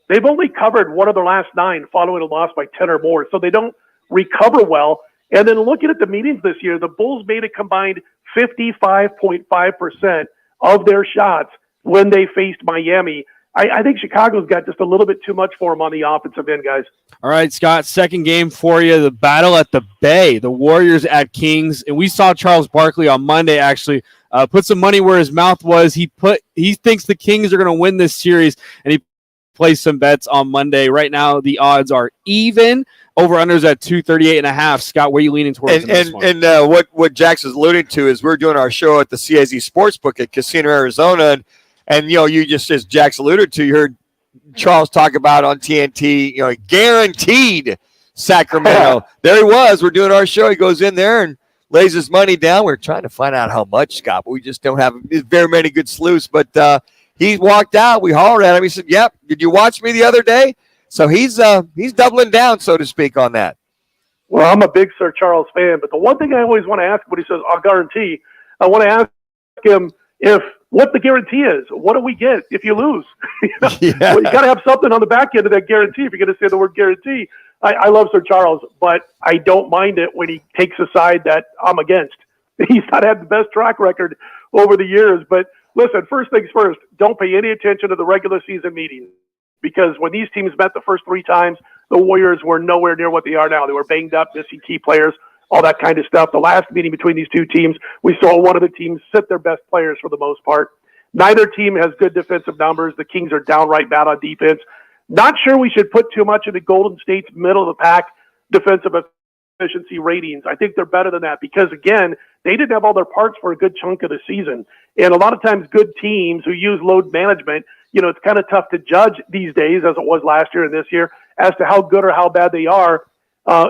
They've only covered one of their last 9 following a loss by 10 or more, so they don't recover well. And then looking at the meetings this year, the Bulls made a combined 55.5% of their shots when they faced Miami. I think Chicago's got just a little bit too much for them on the offensive end, guys. All right, Scott, second game for you, the battle at the Bay, the Warriors at Kings. And we saw Charles Barkley on Monday actually put some money where his mouth was. He thinks the Kings are going to win this series, and he placed some bets on Monday. Right now, the odds are even. Over-unders at 238.5. Scott, where are you leaning towards? And what Jax is alluding to is we're doing our show at the CAZ Sportsbook at Casino Arizona, and you just, as Jax alluded to, you heard Charles talk about on TNT, guaranteed Sacramento. There he was. We're doing our show. He goes in there and lays his money down. We're trying to find out how much, Scott, but we just don't have very many good sleuths. But he walked out. We hollered at him. He said, "Yep, did you watch me the other day?" So he's doubling down, so to speak, on that. Well, I'm a big Sir Charles fan, but the one thing I always want to ask when he says, "I'll guarantee," I want to ask him what the guarantee is. What do we get if you lose? Well, you got to have something on the back end of that guarantee if you're going to say the word guarantee. I love Sir Charles, but I don't mind it when he takes a side that I'm against. He's not had the best track record over the years. But listen, first things first, don't pay any attention to the regular season meetings, because when these teams met the first 3 times, the Warriors were nowhere near what they are now. They were banged up, missing key players, all that kind of stuff. The last meeting between these two teams, we saw one of the teams sit their best players for the most part. Neither team has good defensive numbers. The Kings are downright bad on defense. Not sure we should put too much into Golden State's middle of the pack defensive efficiency ratings. I think they're better than that because, again, they didn't have all their parts for a good chunk of the season. And a lot of times good teams who use load management, it's kind of tough to judge these days, as it was last year and this year, as to how good or how bad they are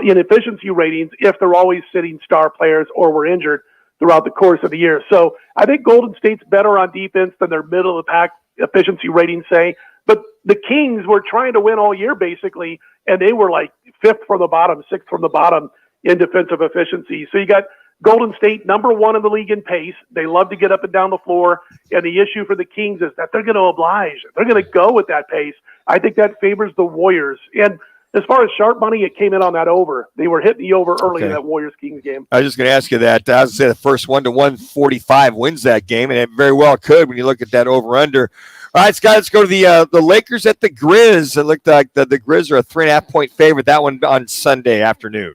in efficiency ratings if they're always sitting star players or were injured throughout the course of the year. So I think Golden State's better on defense than their middle of the pack efficiency ratings say. But the Kings were trying to win all year, basically, and they were like 5th from the bottom, 6th from the bottom in defensive efficiency. So you got Golden State, number 1 in the league in pace. They love to get up and down the floor. And the issue for the Kings is that they're going to oblige. They're going to go with that pace. I think that favors the Warriors. And as far as sharp money, it came in on that over. They were hitting the over early in that Warriors-Kings game. I was just going to ask you that. I was going to say the first 1-145 wins that game, and it very well could when you look at that over-under. All right, Scott, let's go to the Lakers at the Grizz. It looked like the Grizz are a 3.5-point favorite. That one on Sunday afternoon.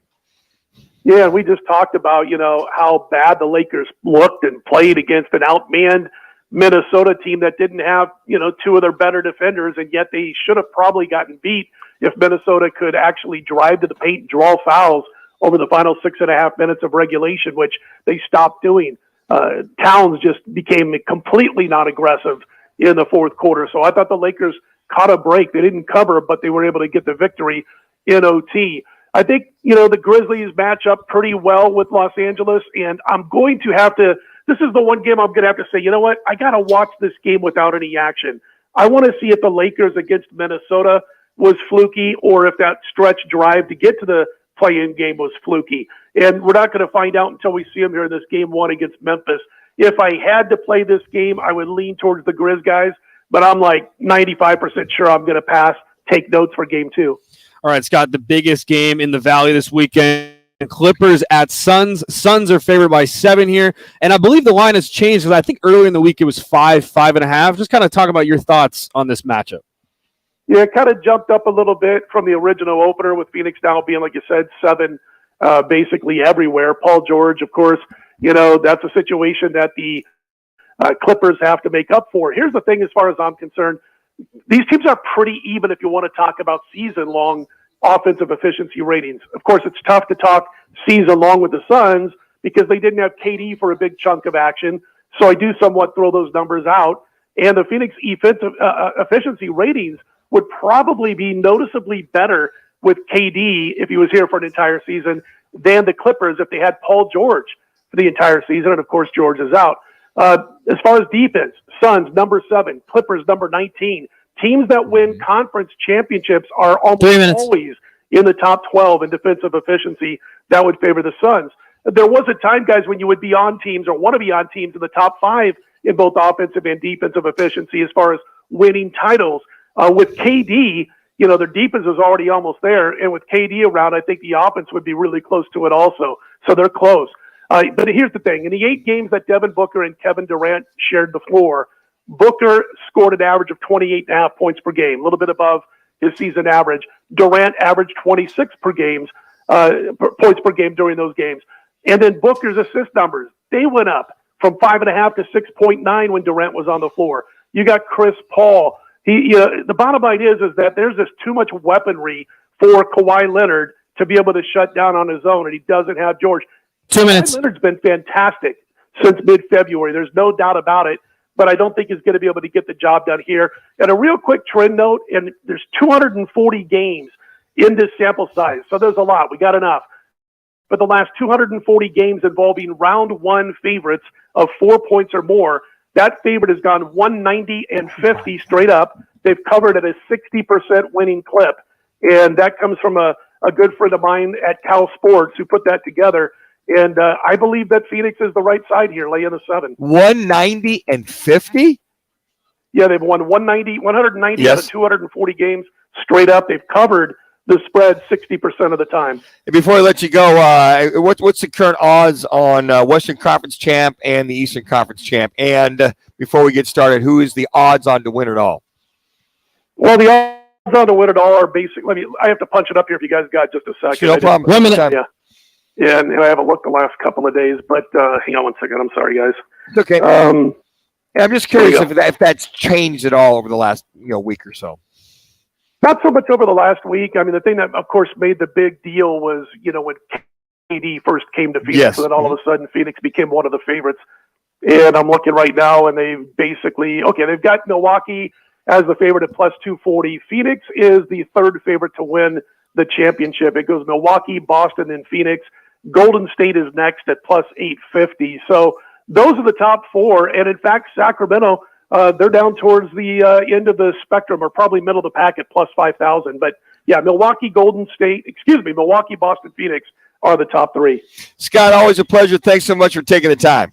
Yeah, we just talked about, how bad the Lakers looked and played against an outmanned Minnesota team that didn't have, 2 of their better defenders, and yet they should have probably gotten beat if Minnesota could actually drive to the paint and draw fouls over the final 6.5 minutes of regulation, which they stopped doing. Towns just became completely not aggressive in the fourth quarter. So I thought the Lakers caught a break. They didn't cover, but they were able to get the victory in OT. I think, the Grizzlies match up pretty well with Los Angeles, and I'm going to have to – this is the one game I'm going to have to say, you know what, I got to watch this game without any action. I want to see if the Lakers against Minnesota was fluky or if that stretch drive to get to the play-in game was fluky. And we're not going to find out until we see them here in this game one against Memphis. If I had to play this game, I would lean towards the Grizz guys, but I'm like 95% sure I'm going to pass, take notes for game two. All right, Scott, the biggest game in the Valley this weekend, Clippers at Suns. Suns are favored by 7 here, and I believe the line has changed because I think earlier in the week it was 5.5. Just kind of talk about your thoughts on this matchup. Yeah, it kind of jumped up a little bit from the original opener with Phoenix now being, like you said, 7 basically everywhere. Paul George, of course, that's a situation that the Clippers have to make up for. Here's the thing as far as I'm concerned. These teams are pretty even if you want to talk about season-long offensive efficiency ratings. Of course, it's tough to talk season-long with the Suns because they didn't have KD for a big chunk of action, so I do somewhat throw those numbers out. And the Phoenix efficiency ratings would probably be noticeably better with KD if he was here for an entire season than the Clippers if they had Paul George for the entire season, and of course George is out. As far as defense, Suns number 7, Clippers number 19. Teams that win conference championships are almost always in the top 12 in defensive efficiency. That would favor the Suns. There was a time, guys, when you would be on teams or want to be on teams in the top 5 in both offensive and defensive efficiency as far as winning titles. With KD, their defense is already almost there. And with KD around, I think the offense would be really close to it also. So they're close. But here's the thing. In the 8 games that Devin Booker and Kevin Durant shared the floor, Booker scored an average of 28.5 points per game, a little bit above his season average. Durant averaged 26 points per game during those games. And then Booker's assist numbers, they went up from 5.5 to 6.9 when Durant was on the floor. You got Chris Paul. The bottom line is that there's just too much weaponry for Kawhi Leonard to be able to shut down on his own, and he doesn't have George. 2 minutes. Kawhi Leonard's been fantastic since mid-February. There's no doubt about it, but I don't think he's going to be able to get the job done here. And a real quick trend note, and there's 240 games in this sample size, so there's a lot. We got enough. But the last 240 games involving round 1 favorites of 4 points or more, that favorite has gone 190 and 50 straight up. They've covered at a 60% winning clip. And that comes from a good friend of mine at Cal Sports who put that together. And I believe that Phoenix is the right side here, laying the 7. 190 and 50? Yeah, they've won 190 Yes. out of 240 games straight up. They've covered the spread 60% of the time. Before I let you go, what's the current odds on Western Conference champ and the Eastern Conference champ? And before we get started, who is the odds on to win it all? Well, the odds on to win it all are basically, I have to punch it up here if you guys got just a second. No problem. 1 minute. Yeah, and I haven't looked the last couple of days, but hang on one second. I'm sorry, guys. It's okay. I'm just curious if that's changed at all over the last week or so. Not so much over the last week. I mean, the thing that, of course, made the big deal was, when KD first came to Phoenix, Yes. and then all of a sudden Phoenix became one of the favorites. And I'm looking right now, and they've got Milwaukee as the favorite at plus 240. Phoenix is the 3rd favorite to win the championship. It goes Milwaukee, Boston, and Phoenix. Golden State is next at plus 850. So those are the top 4. And in fact, Sacramento, they're down towards the end of the spectrum, or probably middle of the pack at plus 5,000. But yeah, Milwaukee, Boston, Phoenix are the top 3. Scott, always a pleasure. Thanks so much for taking the time.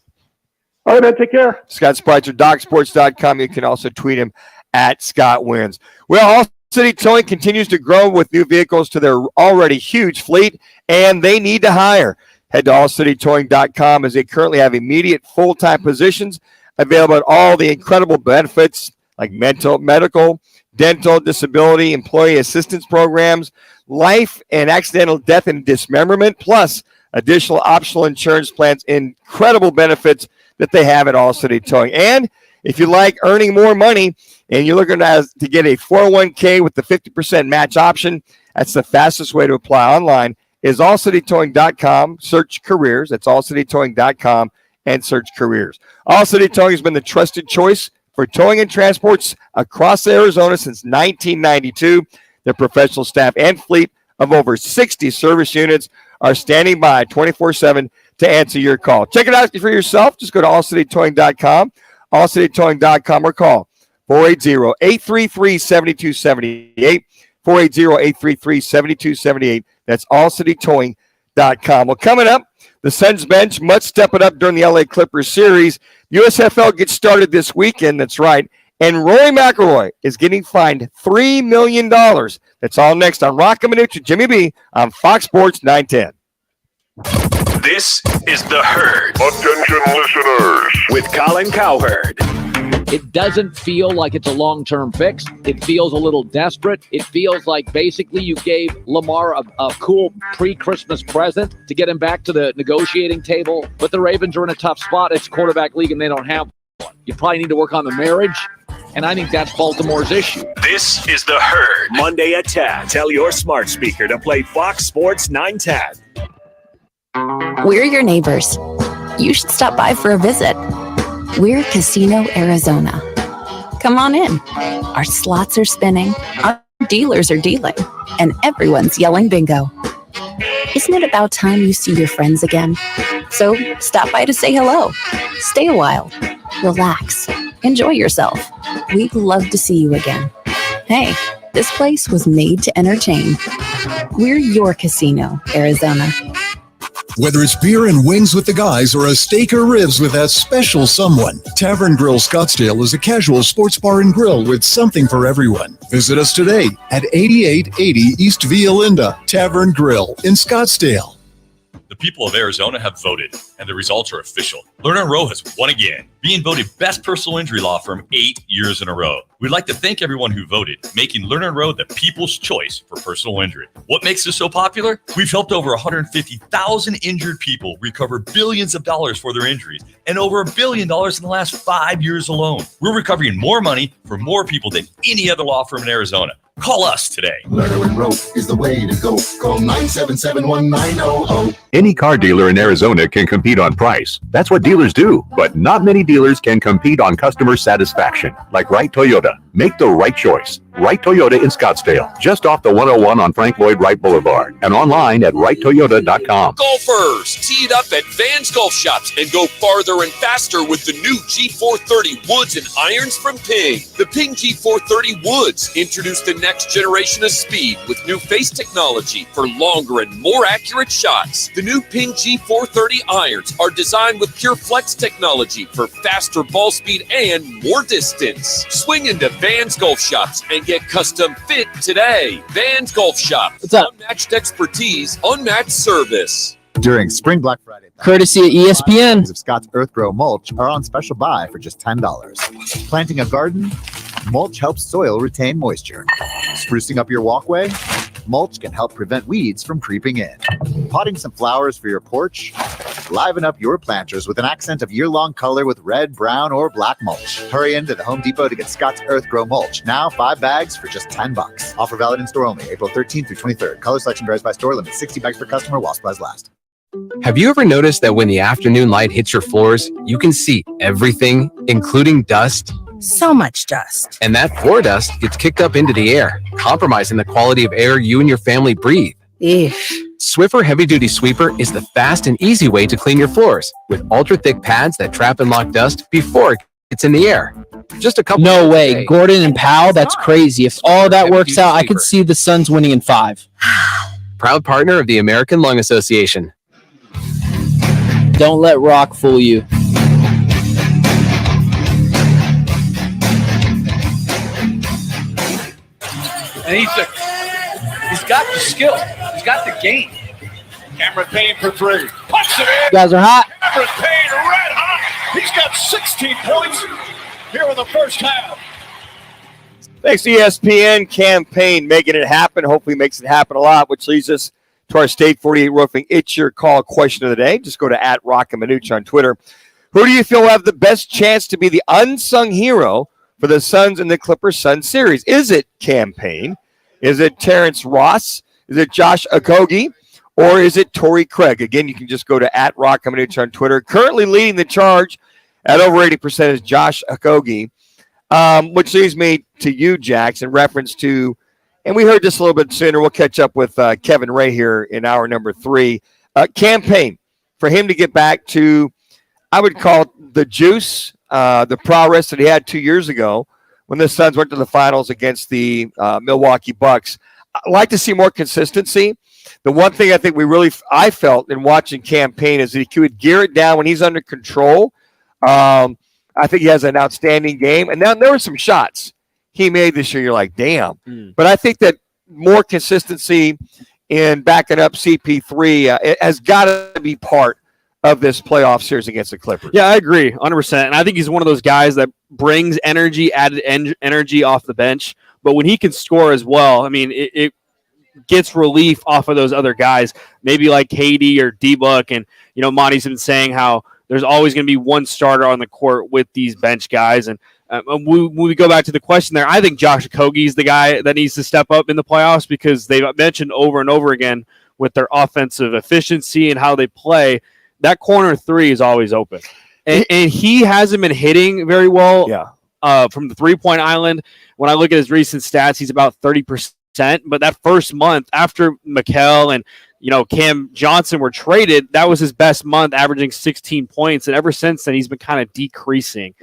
All right, man. Take care. Scott Spreitzer, DocSports.com. You can also tweet him at Scott Wins. Well, All City Towing continues to grow with new vehicles to their already huge fleet, and they need to hire. Head to allcitytowing.com as they currently have immediate full-time positions available at all the incredible benefits like medical, dental, disability, employee assistance programs, life and accidental death and dismemberment, plus additional optional insurance plans, incredible benefits that they have at All City Towing. And if you like earning more money and you're looking to get a 401k with the 50% match option, that's the fastest way to apply online is allcitytowing.com. Search careers. That's allcitytowing.com. and search careers. All City Towing has been the trusted choice for towing and transports across Arizona since 1992. Their professional staff and fleet of over 60 service units are standing by 24/7 to answer your call. Check it out for yourself. Just go to allcitytowing.com, allcitytowing.com, or call 480-833-7278, 480-833-7278. That's allcitytowing.com. Well, coming up, the Suns bench must step it up during the LA Clippers series. USFL gets started this weekend. That's right. And Rory McIlroy is getting fined $3 million. That's all next on Roc and Manuch with Jimmy B on Fox Sports 910. This is The Herd. Attention listeners. With Colin Cowherd. It doesn't feel like it's a long-term fix. It feels a little desperate. It feels like basically you gave Lamar a cool pre-Christmas present to get him back to the negotiating table. But the Ravens are in a tough spot. It's quarterback league and they don't have one. You probably need to work on the marriage. And I think that's Baltimore's issue. This is The Herd. Monday at 10. Tell your smart speaker to play Fox Sports 910. We're your neighbors. You should stop by for a visit. We're Casino Arizona. Come on in. Our slots are spinning, our dealers are dealing, and everyone's yelling bingo. Isn't it about time you see your friends again? So stop by to say hello. Stay a while. Relax. Enjoy yourself. We'd love to see you again. Hey, this place was made to entertain. We're your Casino Arizona. Whether it's beer and wings with the guys or a steak or ribs with that special someone, Tavern Grill Scottsdale is a casual sports bar and grill with something for everyone. Visit us today at 8880 East Via Linda, Tavern Grill in Scottsdale. The people of Arizona have voted, and the results are official. Lerner & Rowe has won again, being voted best personal injury law firm 8 years in a row. We'd like to thank everyone who voted, making Lerner & Rowe the people's choice for personal injury. What makes us so popular? We've helped over 150,000 injured people recover billions of dollars for their injuries, and over $1 billion in the last 5 years alone. We're recovering more money for more people than any other law firm in Arizona. Call us today. Lerner & Rowe is the way to go. Call 977-1900. Any car dealer in Arizona can compete on price. That's what dealers do. But not many dealers can compete on customer satisfaction. Like Wright Toyota. Make the right choice. Wright Toyota in Scottsdale. Just off the 101 on Frank Lloyd Wright Boulevard. And online at wrighttoyota.com. Golfers, tee it up at Van's Golf Shops and go farther and faster with the new G430 woods and irons from Ping. The Ping G430 woods introduce the next generation of speed with new face technology for longer and more accurate shots. The new Ping G430 irons are designed with Pure Flex technology for faster ball speed and more distance. Swing into Van's Golf Shops and get custom fit today. Van's Golf Shop. What's up? Unmatched expertise, unmatched service. During Spring Black Friday, courtesy of ESPN, of Scott's Earth Grow mulch are on special buy for just $10. Planting a garden, mulch helps soil retain moisture. Sprucing up your walkway, mulch can help prevent weeds from creeping in. Potting some flowers for your porch, liven up your planters with an accent of year-long color with red, brown, or black mulch. Hurry into the Home Depot to get Scott's Earth Grow mulch. Now 5 bags for just $10. Offer valid in store only, April 13th through 23rd. Color selection varies by store. Limit 60 bags per customer while supplies last. Have you ever noticed that when the afternoon light hits your floors, you can see everything, including dust? So much dust. And that floor dust gets kicked up into the air, compromising the quality of air you and your family breathe. Swiffer Heavy Duty Sweeper is the fast and easy way to clean your floors with ultra-thick pads that trap and lock dust before it gets in the air. Just a couple. No way. Gordon and Powell, that's crazy. If all that works out, I could see the Suns winning in 5. Proud partner of the American Lung Association. Don't let Rock fool you. And he's got the skill. He's got the game. Cameron Payne for 3. Puts it in. You guys are hot. Cameron Payne red hot. He's got 16 points here in the first half. Thanks to ESPN campaign making it happen. Hopefully makes it happen a lot, which leads us to our State 48 Roofing It's Your Call question of the day. Just go to @Roc and Manuch on Twitter. Who do you feel will have the best chance to be the unsung hero for the Suns and the Clippers Suns series? Is it Campaign? Is it Terrence Ross? Is it Josh Okogie? or is it Torrey Craig? Again, you can just go to @Roc and Manuch on Twitter. Currently leading the charge at over 80% is Josh Okogie, which leads me to you, Jax, in reference to, and we heard this a little bit sooner. We'll catch up with Kevin Ray here in hour number 3. Campaign for him to get back to, I would call it the juice, the prowess that he had 2 years ago when the Suns went to the finals against the Milwaukee Bucks. I'd like to see more consistency. The one thing I think I felt in watching Campaign is that he would gear it down when he's under control. I think he has an outstanding game. And then there were some shots he made this year. You're like, damn. But I think that more consistency in backing up CP3 it has got to be part of this playoff series against the Clippers. Yeah, I agree 100%. And I think he's one of those guys that brings added energy off the bench. But when he can score as well, I mean, it gets relief off of those other guys, maybe like KD or D-Book. And, Monty's been saying how there's always going to be one starter on the court with these bench guys. And when we go back to the question there, I think Josh Okogie is the guy that needs to step up in the playoffs because they've mentioned over and over again with their offensive efficiency and how they play, that corner 3 is always open. And he hasn't been hitting very well from the three-point island. When I look at his recent stats, he's about 30%. But that first month after Mikal and Cam Johnson were traded, that was his best month, averaging 16 points. And ever since then, he's been kind of decreasing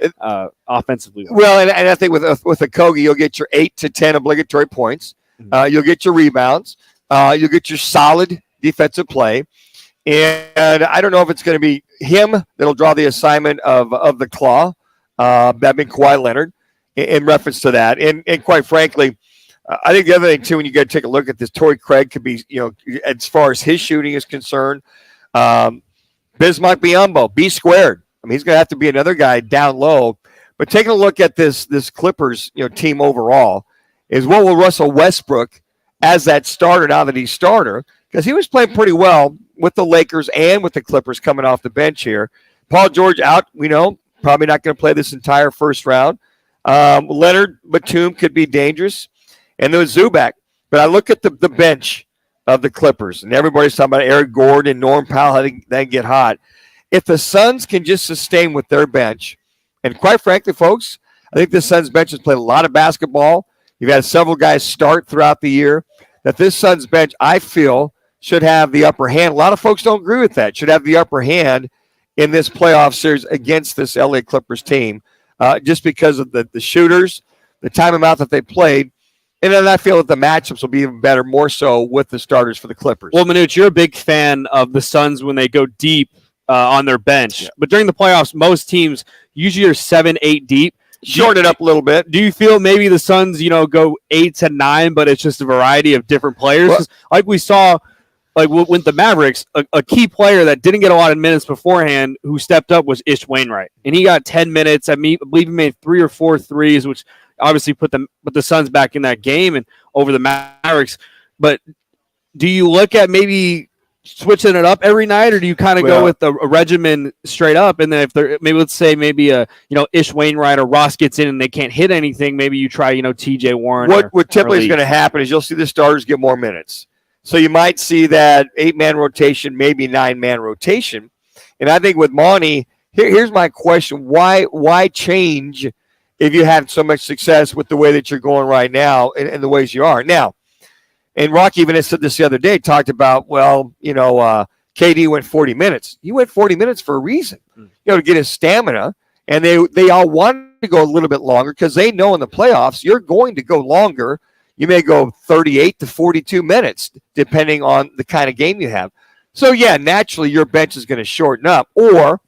offensively. Well, and I think with Okogie, you'll get your 8 to 10 obligatory points. You'll get your rebounds. You'll get your solid defensive play. And I don't know if it's going to be him that'll draw the assignment of the claw, that being Kawhi Leonard, in reference to that. And quite frankly, I think the other thing, too, when you go to take a look at this, Torrey Craig could be, as far as his shooting is concerned, Bismack Biyombo, B squared. I mean, he's going to have to be another guy down low. But taking a look at this Clippers team overall is what will Russell Westbrook as that starter now that he's starter, because he was playing pretty well with the Lakers and with the Clippers coming off the bench here. Paul George out, we know, probably not going to play this entire first round. Leonard Batum could be dangerous. And there was Zubac. But I look at the bench of the Clippers, and everybody's talking about Eric Gordon, Norm Powell, how they get hot. If the Suns can just sustain with their bench, and quite frankly, folks, I think the Suns bench has played a lot of basketball. You've had several guys start throughout the year. That this Suns bench, I feel, should have the upper hand. A lot of folks don't agree with that. Should have the upper hand in this playoff series against this LA Clippers team, just because of the shooters, the time amount that they played. And then I feel that the matchups will be even better, more so with the starters for the Clippers. Well, Manuch, you're a big fan of the Suns when they go deep on their bench. Yeah. But during the playoffs, most teams usually are 7-8 deep. Shorten it up a little bit. Do you feel maybe the Suns, go 8 to 9, but it's just a variety of different players? Well, like we saw, like with the Mavericks, a key player that didn't get a lot of minutes beforehand who stepped up was Ish Wainwright. And he got 10 minutes. I believe he made 3 or 4 threes, which obviously put the Suns back in that game and over the Mavericks. But do you look at maybe switching it up every night, or do you kind of go with a regimen straight up? And then if they're let's say Ish Wainwright or Ross gets in and they can't hit anything, maybe you try TJ Warren. What typically is going to happen is you'll see the starters get more minutes. So you might see that 8-man rotation, maybe 9-man rotation. And I think with Monty, here's my question: Why change if you had so much success with the way that you're going right now and the ways you are now? And Rock even said this the other day, talked about, KD went 40 minutes. He went 40 minutes for a reason, to get his stamina. And they all wanted to go a little bit longer because they know in the playoffs you're going to go longer. You may go 38 to 42 minutes, depending on the kind of game you have. So, yeah, naturally your bench is going to shorten up. Or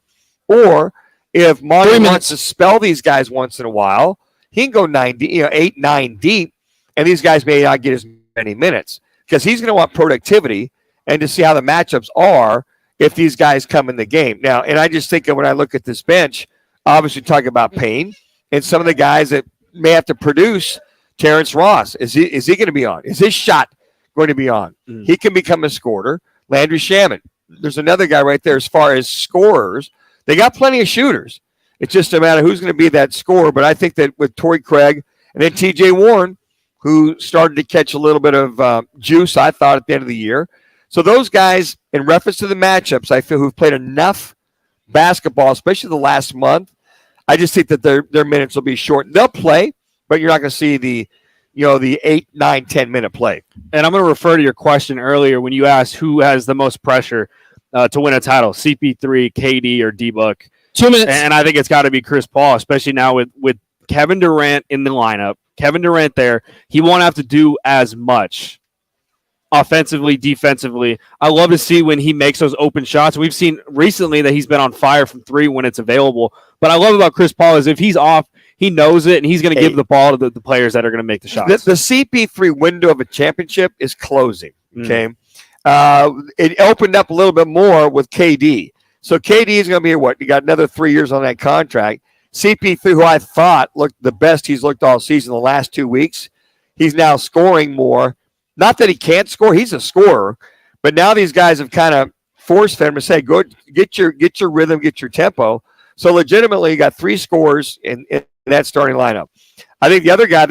if Monty wants to spell these guys once in a while, he can go 8, 9 deep, and these guys may not get as many minutes because he's going to want productivity and to see how the matchups are if these guys come in the game. Now, and I just think that when I look at this bench, obviously talking about Payne and some of the guys that may have to produce. Terrence Ross, is he going to be on? Is his shot going to be on? He can become a scorer. Landry Shamet. There's another guy right there as far as scorers. They got plenty of shooters. It's just a matter of who's going to be that scorer. But I think that with Torrey Craig and then TJ Warren, who started to catch a little bit of juice, I thought, at the end of the year. So those guys, in reference to the matchups, I feel who've played enough basketball, especially the last month, I just think that their minutes will be short. They'll play, but you're not going to see the 8, 9, 10-minute play. And I'm going to refer to your question earlier when you asked who has the most pressure to win a title, CP3, KD, or D-Book. 2 minutes. And I think it's got to be Chris Paul, especially now with Kevin Durant in the lineup. Kevin Durant there, he won't have to do as much offensively, defensively. I love to see when he makes those open shots. We've seen recently that he's been on fire from three when it's available. But I love about Chris Paul is if he's off, he knows it, and he's going to give the ball to the players that are going to make the shots. The CP3 window of a championship is closing, okay? It opened up a little bit more with KD. So KD is going to be what? You got another 3 years on that contract. CP3, who I thought looked the best he's looked all season the last 2 weeks, he's now scoring more. Not that he can't score, he's a scorer, but now these guys have kind of force-fed him to say, go get your rhythm, get your tempo. So legitimately, you got 3 scores in that starting lineup. I think the other guy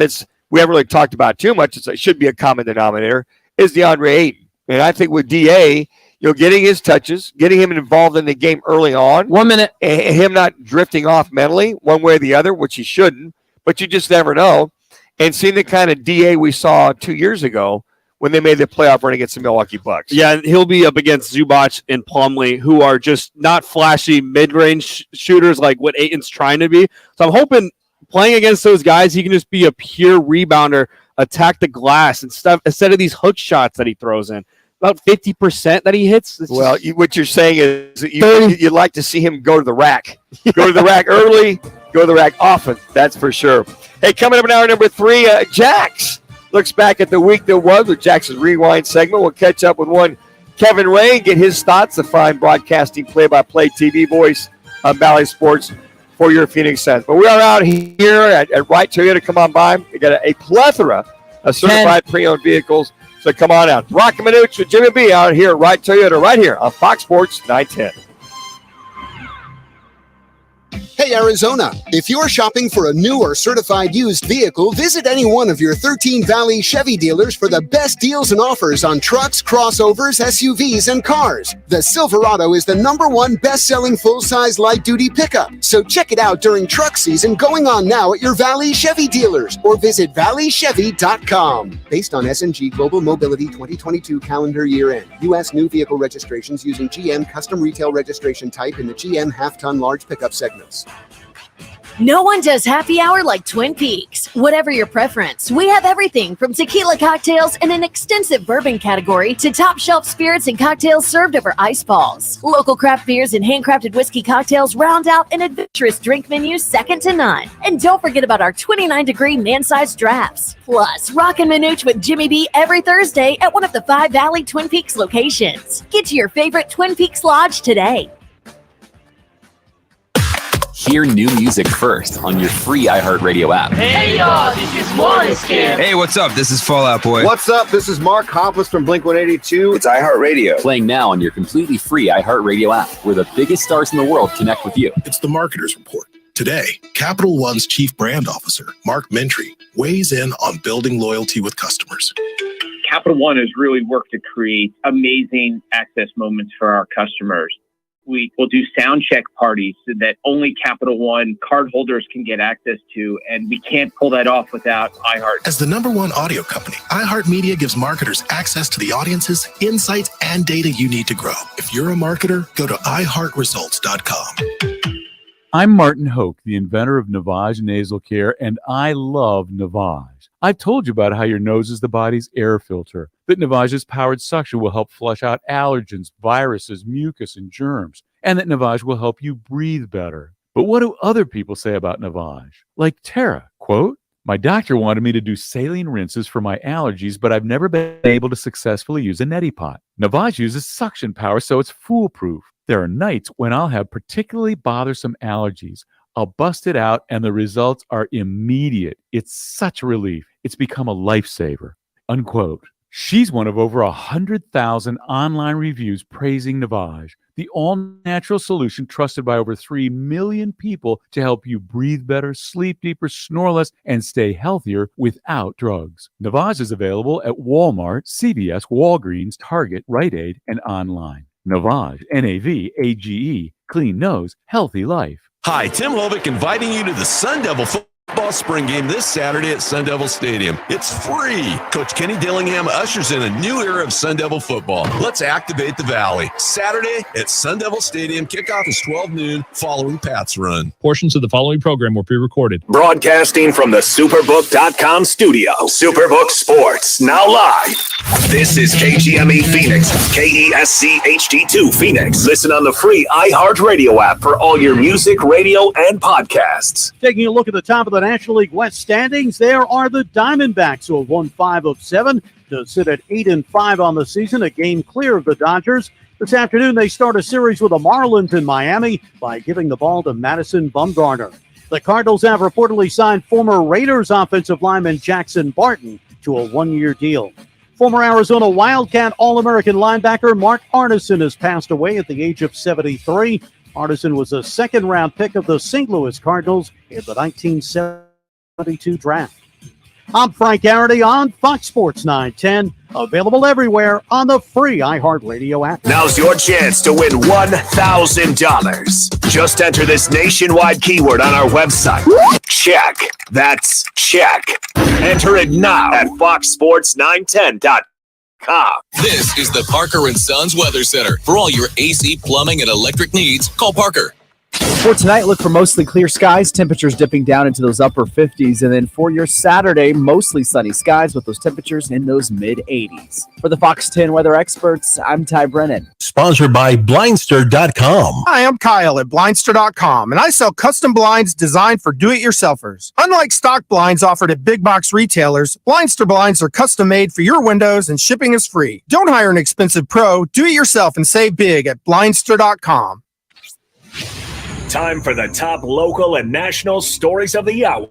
we haven't really talked about too much, it should be a common denominator, is DeAndre Ayton. And I think with DA, getting his touches, getting him involved in the game early on. 1 minute. And him not drifting off mentally one way or the other, which he shouldn't, but you just never know. And seeing the kind of DA we saw 2 years ago when they made the playoff run against the Milwaukee Bucks. Yeah, and he'll be up against Zubac and Plumlee, who are just not flashy mid-range shooters like what Ayton's trying to be. So I'm hoping playing against those guys, he can just be a pure rebounder, attack the glass and stuff instead of these hook shots that he throws in. About 50% that he hits. Well, what you're saying is you'd like to see him go to the rack. Go to the rack early, go to the rack often. That's for sure. Hey, coming up in hour number 3, Jax looks back at the week that was with Jackson's Rewind segment. We'll catch up with one Kevin Ray and get his thoughts, the fine broadcasting play-by-play TV voice of Valley Sports for your Phoenix Suns. But we are out here at Wright Toyota. Come on by. We got a plethora of certified pre-owned vehicles. So come on out. Roc and Manuch with Jimmy B out here at Wright Toyota right here on Fox Sports 910. Hey, Arizona, if you're shopping for a new or certified used vehicle, visit any one of your 13 Valley Chevy dealers for the best deals and offers on trucks, crossovers, SUVs, and cars. The Silverado is the #1 best-selling full-size light-duty pickup. So check it out during truck season going on now at your Valley Chevy dealers or visit valleychevy.com. Based on S&G Global Mobility 2022 calendar year end, U.S. new vehicle registrations using GM custom retail registration type in the GM half-ton large pickup segments. No one does happy hour like Twin Peaks. Whatever your preference, we have everything from tequila cocktails and an extensive bourbon category to top shelf spirits and cocktails served over ice balls. Local craft beers and handcrafted whiskey cocktails round out an adventurous drink menu second to none. And don't forget about our 29-degree man-sized drafts. Plus, Roc and Manuch with Jimmy B every Thursday at one of the 5 Valley Twin Peaks locations. Get to your favorite Twin Peaks Lodge today. Hear new music first on your free iHeartRadio app. Hey y'all, this is Måneskin. Hey, what's up? This is Fall Out Boy. What's up? This is Mark Hoppus from Blink-182. It's iHeartRadio. Playing now on your completely free iHeartRadio app, where the biggest stars in the world connect with you. It's the Marketer's Report. Today, Capital One's Chief Brand Officer, Mark Mentry, weighs in on building loyalty with customers. Capital One has really worked to create amazing access moments for our customers. We will do sound check parties so that only Capital One cardholders can get access to, and we can't pull that off without iHeart. As the #1 audio company, iHeartMedia gives marketers access to the audiences, insights, and data you need to grow. If you're a marketer, go to iHeartResults.com. I'm Martin Hoke, the inventor of Navage Nasal Care, and I love Navage. I've told you about how your nose is the body's air filter, that Navage's powered suction will help flush out allergens, viruses, mucus, and germs, and that Navage will help you breathe better. But what do other people say about Navage? Like Tara, quote, "My doctor wanted me to do saline rinses for my allergies, but I've never been able to successfully use a neti pot. Navage uses suction power, so it's foolproof. There are nights when I'll have particularly bothersome allergies. I'll bust it out, and the results are immediate. It's such a relief. It's become a lifesaver," unquote. She's one of over 100,000 online reviews praising Navage, the all-natural solution trusted by over 3 million people to help you breathe better, sleep deeper, snore less, and stay healthier without drugs. Navage is available at Walmart, CVS, Walgreens, Target, Rite Aid, and online. Navage, N-A-V-A-G-E, clean nose, healthy life. Hi, Tim Lovick inviting you to the Sun Devil football spring game this Saturday at Sun Devil Stadium. It's free. Coach Kenny Dillingham ushers in a new era of Sun Devil football. Let's activate the Valley. Saturday at Sun Devil Stadium. Kickoff is 12 noon following Pat's Run. Portions of the following program were pre-recorded. Broadcasting from the Superbook.com studio. Superbook Sports, now live. This is KGME Phoenix, KESC HD2 Phoenix. Listen on the free iHeartRadio app for all your music, radio, and podcasts. Taking a look at the top of the National League West standings, there are the Diamondbacks, who have won 5 of 7 to sit at 8-5 on the season, a game clear of the Dodgers. This afternoon, they start a series with the Marlins in Miami by giving the ball to Madison Bumgarner. The Cardinals have reportedly signed former Raiders offensive lineman Jackson Barton to a 1-year deal. Former Arizona Wildcat All-American linebacker Mark Arneson has passed away at the age of 73. Arneson was a second-round pick of the St. Louis Cardinals in the 1972 draft. I'm Frank Garrity on Fox Sports 910, available everywhere on the free iHeartRadio app. Now's your chance to win $1,000. Just enter this nationwide keyword on our website. Check. That's check. Enter it now at foxsports910.com. This is the Parker & Sons Weather Center. For all your AC, plumbing, and electric needs, call Parker. For tonight, look for mostly clear skies, temperatures dipping down into those upper 50s. And then for your Saturday, mostly sunny skies with those temperatures in those mid-80s. For the Fox 10 weather experts, I'm Ty Brennan. Sponsored by Blindster.com. Hi, I'm Kyle at Blindster.com, and I sell custom blinds designed for do-it-yourselfers. Unlike stock blinds offered at big box retailers, Blindster blinds are custom made for your windows and shipping is free. Don't hire an expensive pro. Do it yourself and save big at Blindster.com. Time for the top local and national stories of the hour.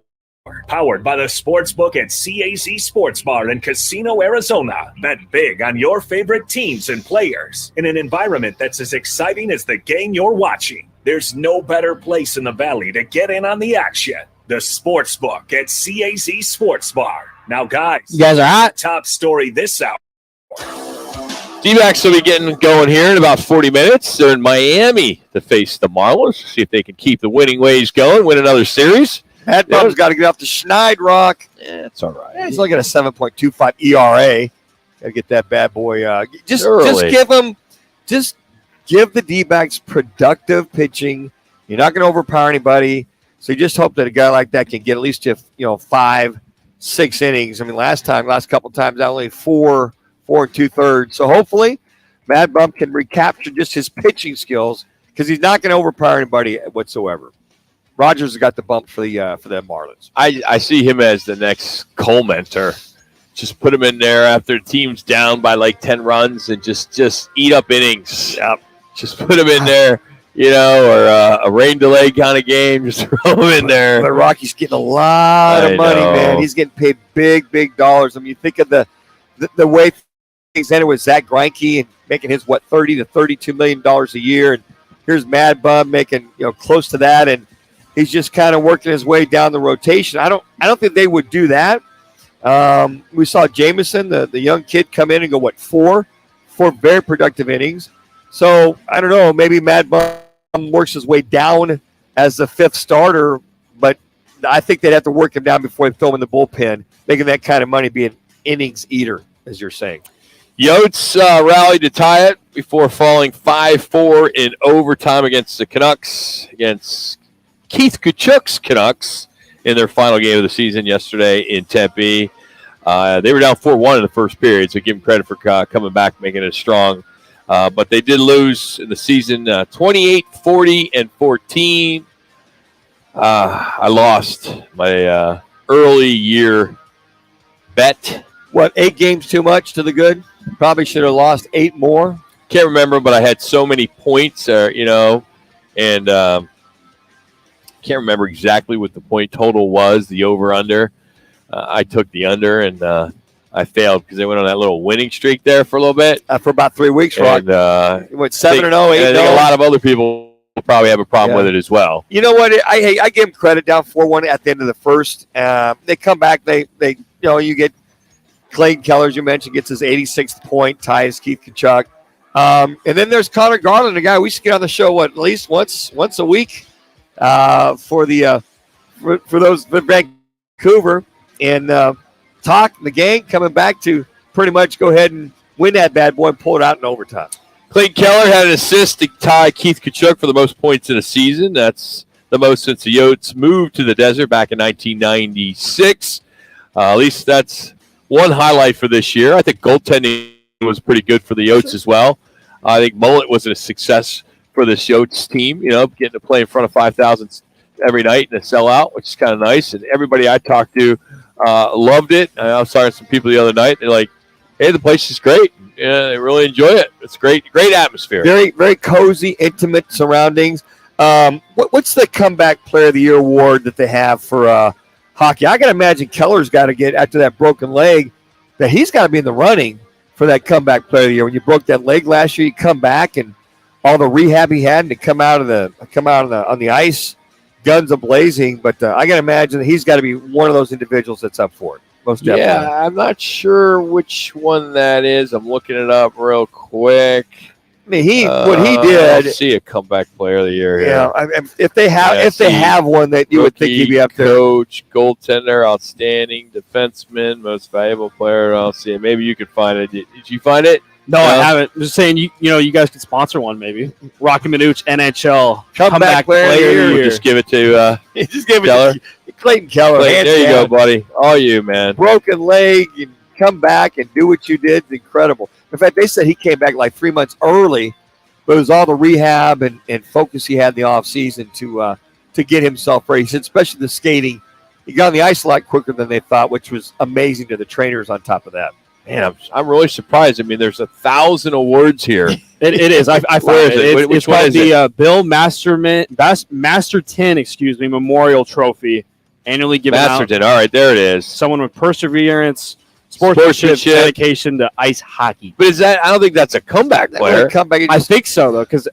Powered by the Sportsbook at CAZ Sports Bar in Casino, Arizona. Bet big on your favorite teams and players in an environment that's as exciting as the game you're watching. There's no better place in the Valley to get in on the action. The Sportsbook at CAZ Sports Bar. Now, guys, you guys are hot. Top story this hour. D-backs will be getting going here in about 40 minutes. They're in Miami to face the Marlins. See if they can keep the winning ways going, win another series. That bum's got to get off the Schneid, Rock. Yeah, it's all right. Yeah, he's looking at a 7.25 ERA. Got to get that bad boy. Just give the D-backs productive pitching. You're not going to overpower anybody. So you just hope that a guy like that can get at least 5-6 innings. I mean, last couple times, only 4 2/3. So hopefully, Mad Bum can recapture just his pitching skills because he's not going to overpower anybody whatsoever. Rogers has got the bump for the Marlins. I see him as the next Cole mentor. Just put him in there after the team's down by like 10 runs and just eat up innings. Yep. Just put him in there, or a rain delay kind of game. Just throw him in there. But Rocky's getting a lot of money, man. He's getting paid big dollars. I mean, you think of the way things ended with Zach Greinke and making his $30 to $32 million a year, and here's Mad Bum making close to that, and he's just kind of working his way down the rotation. I don't think they would do that. We saw Jameson, the young kid, come in and go four very productive innings. So I don't know, maybe Mad Bum works his way down as the 5th starter, but I think they'd have to work him down before they throw him in the bullpen, making that kind of money be an innings eater, as you're saying. Yotes rallied to tie it before falling 5-4 in overtime against the Canucks, against Keith Kachuk's Canucks in their final game of the season yesterday in Tempe. They were down 4-1 in the first period, so give them credit for coming back, making it strong. But they did lose in the season 28-40-14. I lost my early year bet. 8 games too much to the good? Probably should have lost 8 more. Can't remember, but I had so many points, and can't remember exactly what the point total was, the over-under. I took the under, and I I failed because they went on that little winning streak there for a little bit. For about 3 weeks, Rock. And, it went 7-0, 8-0. I think a lot of other people will probably have a problem with it as well. You know what? I give them credit down 4-1 at the end of the first. They come back. They you get Clayton Keller, as you mentioned, gets his 86th point, ties Keith Kachuk. And then there's Connor Garland, a guy we used to get on the show at least once a week for those for Vancouver and talk the gang coming back to pretty much go ahead and win that bad boy and pull it out in overtime. Clayton Keller had an assist to tie Keith Kachuk for the most points in a season. That's the most since the Yotes moved to the desert back in 1996. At least that's one highlight for this year. I think goaltending was pretty good for the Yotes as well. I think Mullet was a success for this Yotes team, getting to play in front of 5,000 every night and a sellout, which is kind of nice. And everybody I talked to loved it. I was talking to some people the other night. They're like, hey, the place is great. Yeah, they really enjoy it. It's great atmosphere. Very, very cozy, intimate surroundings. What's the comeback player of the year award that they have for hockey? I got to imagine Keller's got to get, after that broken leg, that he's got to be in the running for that comeback player of the year. When you broke that leg last year, you come back and all the rehab he had and to come out on the ice, guns a-blazing. But I got to imagine that he's got to be one of those individuals that's up for it. Most definitely. Yeah, I'm not sure which one that is. I'm looking it up real quick. I mean, what he did. I'll see a comeback player of the year here. Yeah, if they have one that you would think he'd be up there. Coach, goaltender, outstanding defenseman, most valuable player. I'll see it. Maybe you could find it. Did you find it? No, I haven't. I'm just saying, you guys could sponsor one maybe. Roc and Manuch NHL comeback player of the year. We'll just give it to just give it Keller. to Clayton Keller. There you go, buddy. All you, man. Broken leg, and come back and do what you did. It's incredible. In fact, they said he came back like 3 months early, but it was all the rehab and focus he had in the offseason to get himself ready. He said, especially the skating, he got on the ice a lot quicker than they thought, which was amazing to the trainers on top of that. Man, I'm really surprised. I mean, there's 1,000 awards here. It is. I found it. It's called the Bill Masterton, Memorial Trophy, annually given out. Masterton. All right, there it is. Someone with perseverance, sportsmanship, dedication to ice hockey. But is that? I don't think that's a comeback player. I think so though, because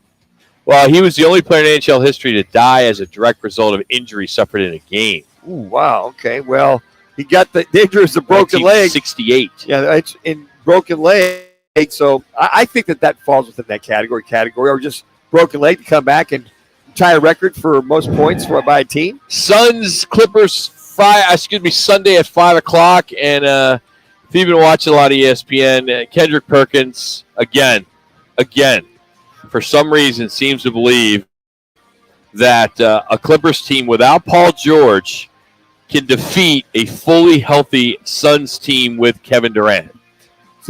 he was the only player in NHL history to die as a direct result of injury suffered in a game. Ooh, wow. Okay. Well, he got the injury as a broken leg. 68. Yeah, it's in broken leg. So I think that falls within that category, or just broken leg to come back and tie a record for most points by a team. Suns Clippers Sunday at 5:00. And if you've been watching a lot of ESPN, Kendrick Perkins again, for some reason seems to believe that a Clippers team without Paul George can defeat a fully healthy Suns team with Kevin Durant.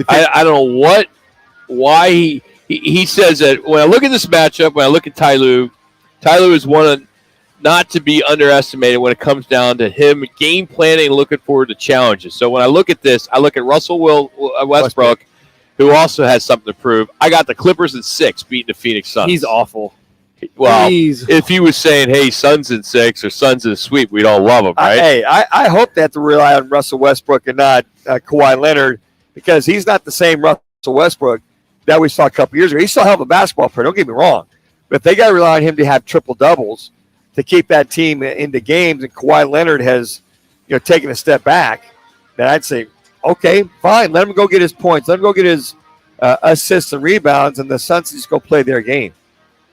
I don't know why he says that. When I look at this matchup, when I look at Ty Lue is one not to be underestimated when it comes down to him game planning and looking forward to challenges. So when I look at this, I look at Russell Westbrook, who also has something to prove. I got the Clippers in 6 beating the Phoenix Suns. He's awful. Well, if he was saying, hey, Suns in 6 or Suns in a sweep, we'd all love him, right? I hope they have to rely on Russell Westbrook and not Kawhi Leonard, because he's not the same Russell Westbrook that we saw a couple years ago. He's still a hell of a basketball player, don't get me wrong. But if they got to rely on him to have triple-doubles to keep that team into games, and Kawhi Leonard has taken a step back, then I'd say, okay, fine, let him go get his points. Let him go get his assists and rebounds, and the Suns just go play their game.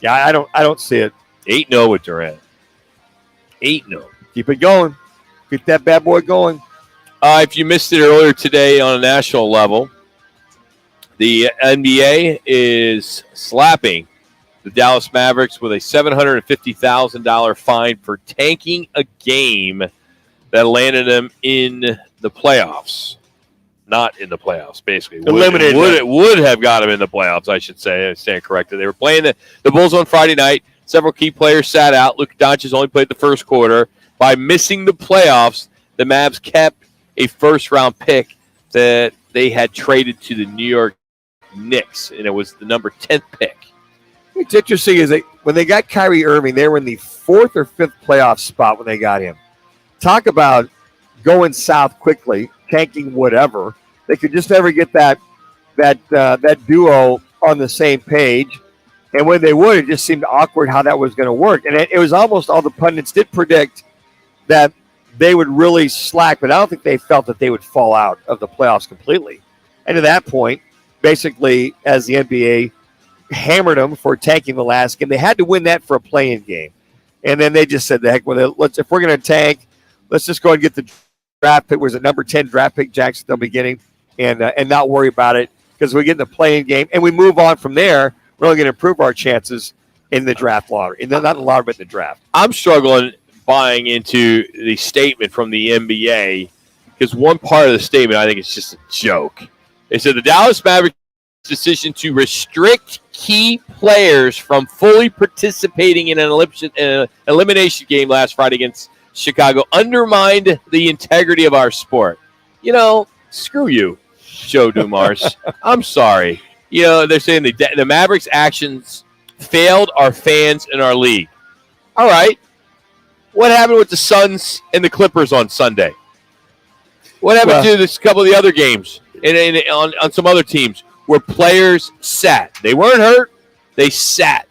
Yeah, I don't see it. 8-0 with Durant. 8-0. Keep it going. Keep that bad boy going. If you missed it earlier today on a national level, the NBA is slapping the Dallas Mavericks with a $750,000 fine for tanking a game that landed them in the playoffs. Not in the playoffs, basically. Eliminated. Would have got them in the playoffs, I should say. I stand corrected. They were playing the Bulls on Friday night. Several key players sat out. Luka Doncic only played the first quarter. By missing the playoffs, the Mavs kept a first-round pick that they had traded to the New York Knicks, and it was the number 10th pick. What's interesting is when they got Kyrie Irving, they were in the 4th or 5th playoff spot when they got him. Talk about going south quickly, tanking whatever. they could just never get that duo on the same page. And when they would, it just seemed awkward how that was going to work. And it was almost all the pundits did predict that they would really slack, but I don't think they felt that they would fall out of the playoffs completely. And at that point, basically, as the NBA hammered them for tanking the last game, they had to win that for a play-in game. And then they just said, the heck with it. If we're going to tank, let's just go and get the draft pick. It was a number 10 draft pick, Jacksonville beginning, and not worry about it because we get in the play-in game and we move on from there. We're only going to improve our chances in the draft lottery. And not in the lottery, but in the draft. I'm struggling buying into the statement from the NBA because one part of the statement I think is just a joke. They said the Dallas Mavericks' decision to restrict key players from fully participating in an elimination game last Friday against Chicago undermined the integrity of our sport. Screw you, Joe Dumars. I'm sorry. They're saying the Mavericks' actions failed our fans and our league. All right. What happened with the Suns and the Clippers on Sunday? What happened to this couple of the other games and on some other teams where players sat? They weren't hurt. They sat.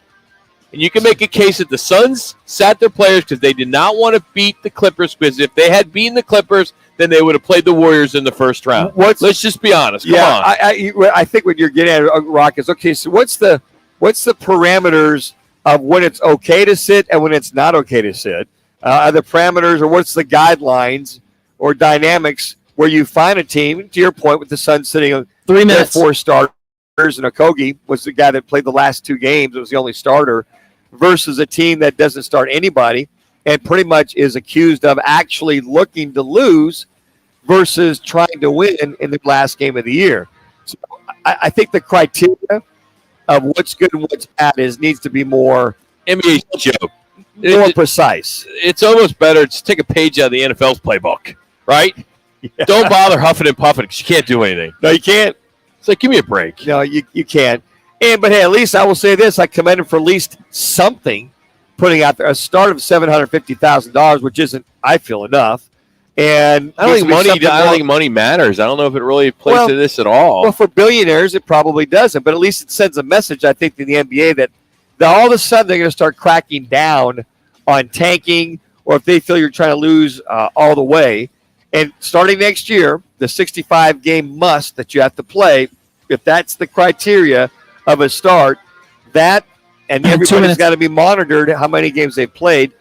And you can make a case that the Suns sat their players because they did not want to beat the Clippers, because if they had beaten the Clippers, then they would have played the Warriors in the first round. Let's just be honest. Come on. I think what you're getting at, Rock, is okay. So what's the parameters of when it's okay to sit and when it's not okay to sit? Are the parameters, or what's the guidelines or dynamics where you find a team? To your point, with the Suns sitting on 3 minutes, 4 starters, and Okogie was the guy that played the last 2 games. It was the only starter, versus a team that doesn't start anybody and pretty much is accused of actually looking to lose versus trying to win in the last game of the year. So I think the criteria of what's good and what's bad needs to be more NBA joke. More precise. It's almost better to take a page out of the NFL's playbook, right? Yeah. Don't bother huffing and puffing because you can't do anything. No, you can't. It's like, give me a break. No, you can't. But hey, at least I will say this: I commend him for at least something, putting out there a start of $750,000, which isn't, I feel, enough. And I don't think money matters. I don't know if it really plays to this at all. Well, for billionaires, it probably doesn't. But at least it sends a message, I think, to the NBA that all of a sudden they're going to start cracking down on tanking, or if they feel you're trying to lose all the way. And starting next year, the 65-game must that you have to play, if that's the criteria of a start, that and everybody's got to be monitored how many games they've played,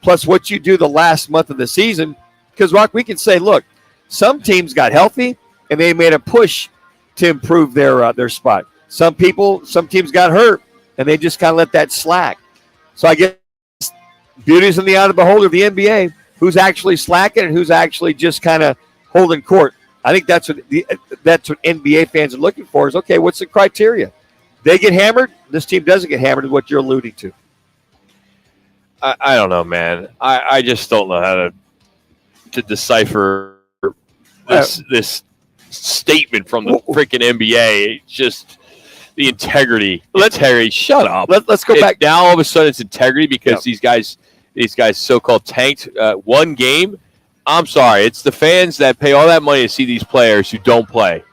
plus what you do the last month of the season. Because, Rock, we can say, look, some teams got healthy and they made a push to improve their spot. Some teams got hurt and they just kind of let that slack. So I guess beauty's in the eye of the beholder of the NBA. Who's actually slacking and who's actually just kind of holding court. I think that's what NBA fans are looking for is, okay, what's the criteria? They get hammered. This team doesn't get hammered is what you're alluding to. I don't know, man. I just don't know how to decipher this statement from the freaking NBA. It's just the integrity. Shut up. Let's go back. Now all of a sudden it's integrity because these guys so-called tanked one game. I'm sorry. It's the fans that pay all that money to see these players who don't play.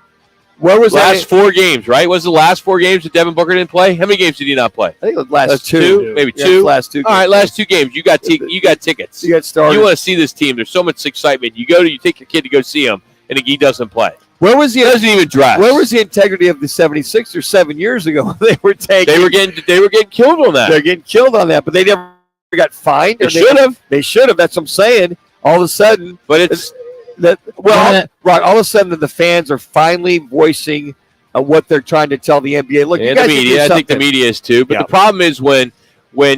Where was last 4 games, right? Was the last 4 games that Devin Booker didn't play? How many games did he not play? I think it was last 2. Maybe yeah, 2. Last 2 games. All right, last 2 games. You got tickets. You got started. You want to see this team. There's so much excitement. You take your kid to go see him, and he doesn't play. Where was he? Doesn't even dress. Where was the integrity of the 76ers 7 years ago? They were tanking. They were getting killed on that. They're getting killed on that, but they never got fined. They should have. They should have. That's what I'm saying. All of a sudden, but it's right. All of a sudden, the fans are finally voicing what they're trying to tell the NBA. Look, and the media. I think the media is too. But the problem is when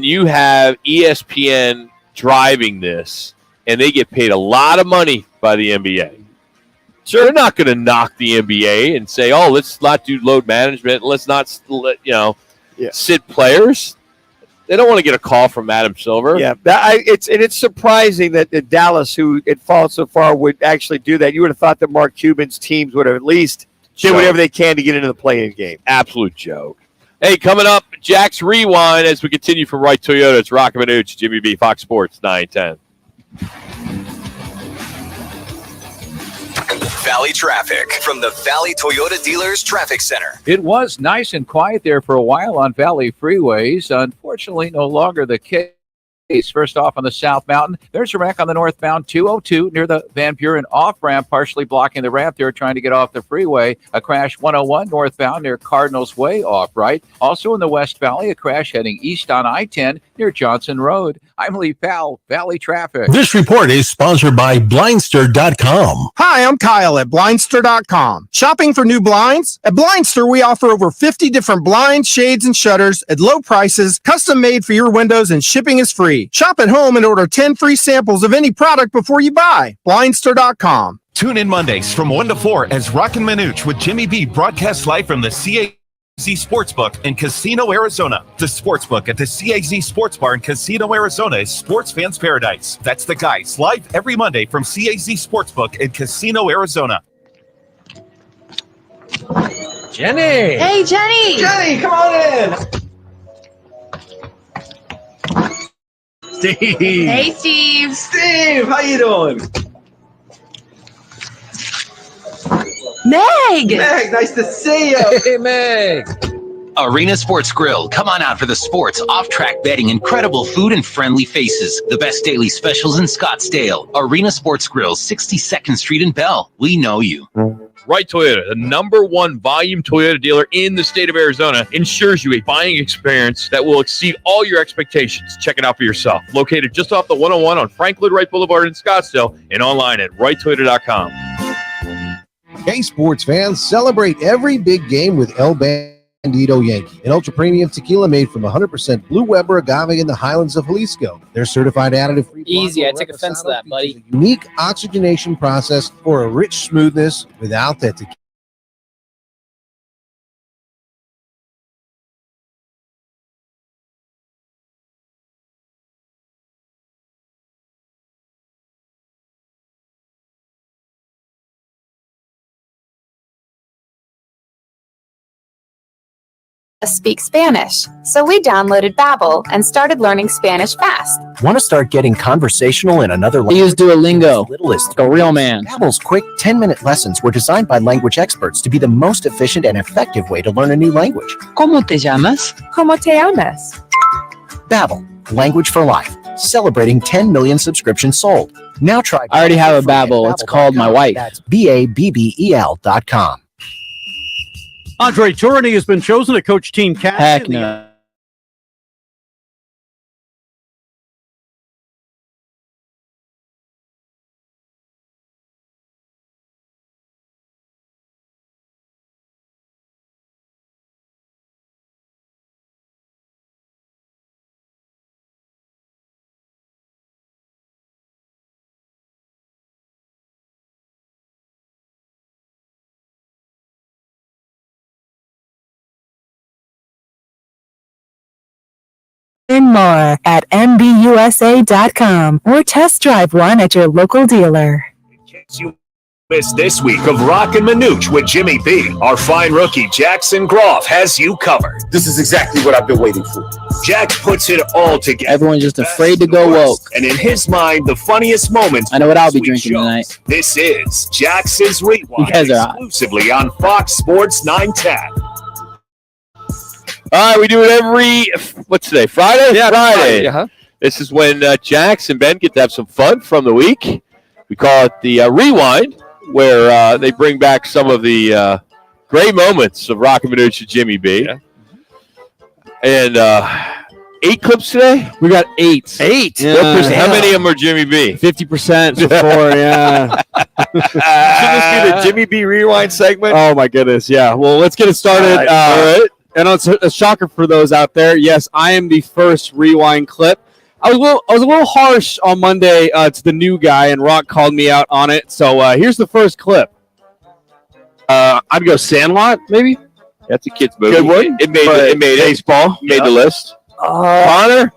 you have ESPN driving this, and they get paid a lot of money by the NBA. Sure, they're not going to knock the NBA and say, "Oh, let's not do load management. Let's not, sit players." They don't want to get a call from Adam Silver. Yeah, it's surprising that Dallas, who had fallen so far, would actually do that. You would have thought that Mark Cuban's teams would have at least did whatever they can to get into the play-in game. Absolute joke. Hey, coming up, Jack's Rewind as we continue from Wright Toyota. It's Roc and Manuch, Jimmy B, Fox Sports 910. Valley traffic from the Valley Toyota Dealers Traffic Center. It was nice and quiet there for a while on Valley freeways. Unfortunately, no longer the case. First off on the South Mountain, there's a wreck on the northbound 202 near the Van Buren off-ramp, partially blocking the ramp there, trying to get off the freeway. A crash 101 northbound near Cardinals Way off right. Also in the West Valley, a crash heading east on I-10 near Johnson Road. I'm Lee Powell, Valley Traffic. This report is sponsored by Blindster.com. Hi, I'm Kyle at Blindster.com. Shopping for new blinds? At Blindster, we offer over 50 different blinds, shades, and shutters at low prices, custom made for your windows, and shipping is free. Shop at home and order 10 free samples of any product before you buy. Blindster.com. Tune in Mondays from 1 to 4 as Roc and Manuch with Jimmy B broadcasts live from the CAZ Sportsbook in Casino, Arizona. The Sportsbook at the CAZ Sports Bar in Casino, Arizona is sports fans' paradise. That's the guys live every Monday from CAZ Sportsbook in Casino, Arizona. Jenny! Hey, Jenny! Jenny, come on in! Steve! Hey, Steve! Steve, how you doing? Meg! Meg, nice to see you! Hey, Meg! Arena Sports Grill. Come on out for the sports, off-track betting, incredible food, and friendly faces. The best daily specials in Scottsdale. Arena Sports Grill, 62nd Street in Bell. We know you. Right Toyota, the #1 volume Toyota dealer in the state of Arizona, ensures you a buying experience that will exceed all your expectations. Check it out for yourself. Located just off the 101 on Franklin Wright Boulevard in Scottsdale and online at righttoyota.com. Hey, sports fans, celebrate every big game with El Bandito Yankee, an ultra-premium tequila made from 100% Blue Weber agave in the highlands of Jalisco. Their certified additive-free Easy, I take offense to that, buddy. unique oxygenation process for a rich smoothness without that tequila. Speak Spanish, so we downloaded Babbel and started learning Spanish fast. Want to start getting conversational in another language? Use Duolingo. Like a real man. Babbel's quick 10-minute lessons were designed by language experts to be the most efficient and effective way to learn a new language. ¿Cómo te llamas? ¿Cómo te llamas? Babbel, language for life. Celebrating 10 million subscriptions sold. Now try. I already have a Babbel. It's called my wife. That's BABBEL.com. Andre Tourney has been chosen to coach Team Cat. Heck no. Learn more at MBUSA.com or test drive one at your local dealer. You missed this week of Roc and Manuch with Jimmy B. Our fine rookie Jackson Groff has you covered. This is exactly what I've been waiting for. Jack puts it all together. Everyone's just afraid to go woke. And in his mind, the funniest moments. I know what I'll be drinking tonight. This is Jackson's Rewind, You guys are exclusively on Fox Sports 910. All right, we do it every, what's today, Friday? Yeah, Friday. Uh-huh. This is when Jax and Ben get to have some fun from the week. We call it the Rewind, where they bring back some of the great moments of Roc and Manuch and Jimmy B. Yeah. And 8 clips today? We got 8. 8? Yeah. How many of them are Jimmy B? 50% before, yeah. Should this be the Jimmy B Rewind segment? Oh, my goodness, yeah. Well, let's get it started. All right. And it's a shocker for those out there. Yes, I am the first Rewind clip. I was a little harsh on Monday to the new guy, and Rock called me out on it. So here's the first clip. I'd go Sandlot, maybe. That's a kid's movie. Good one. It made baseball. Made the list. Connor.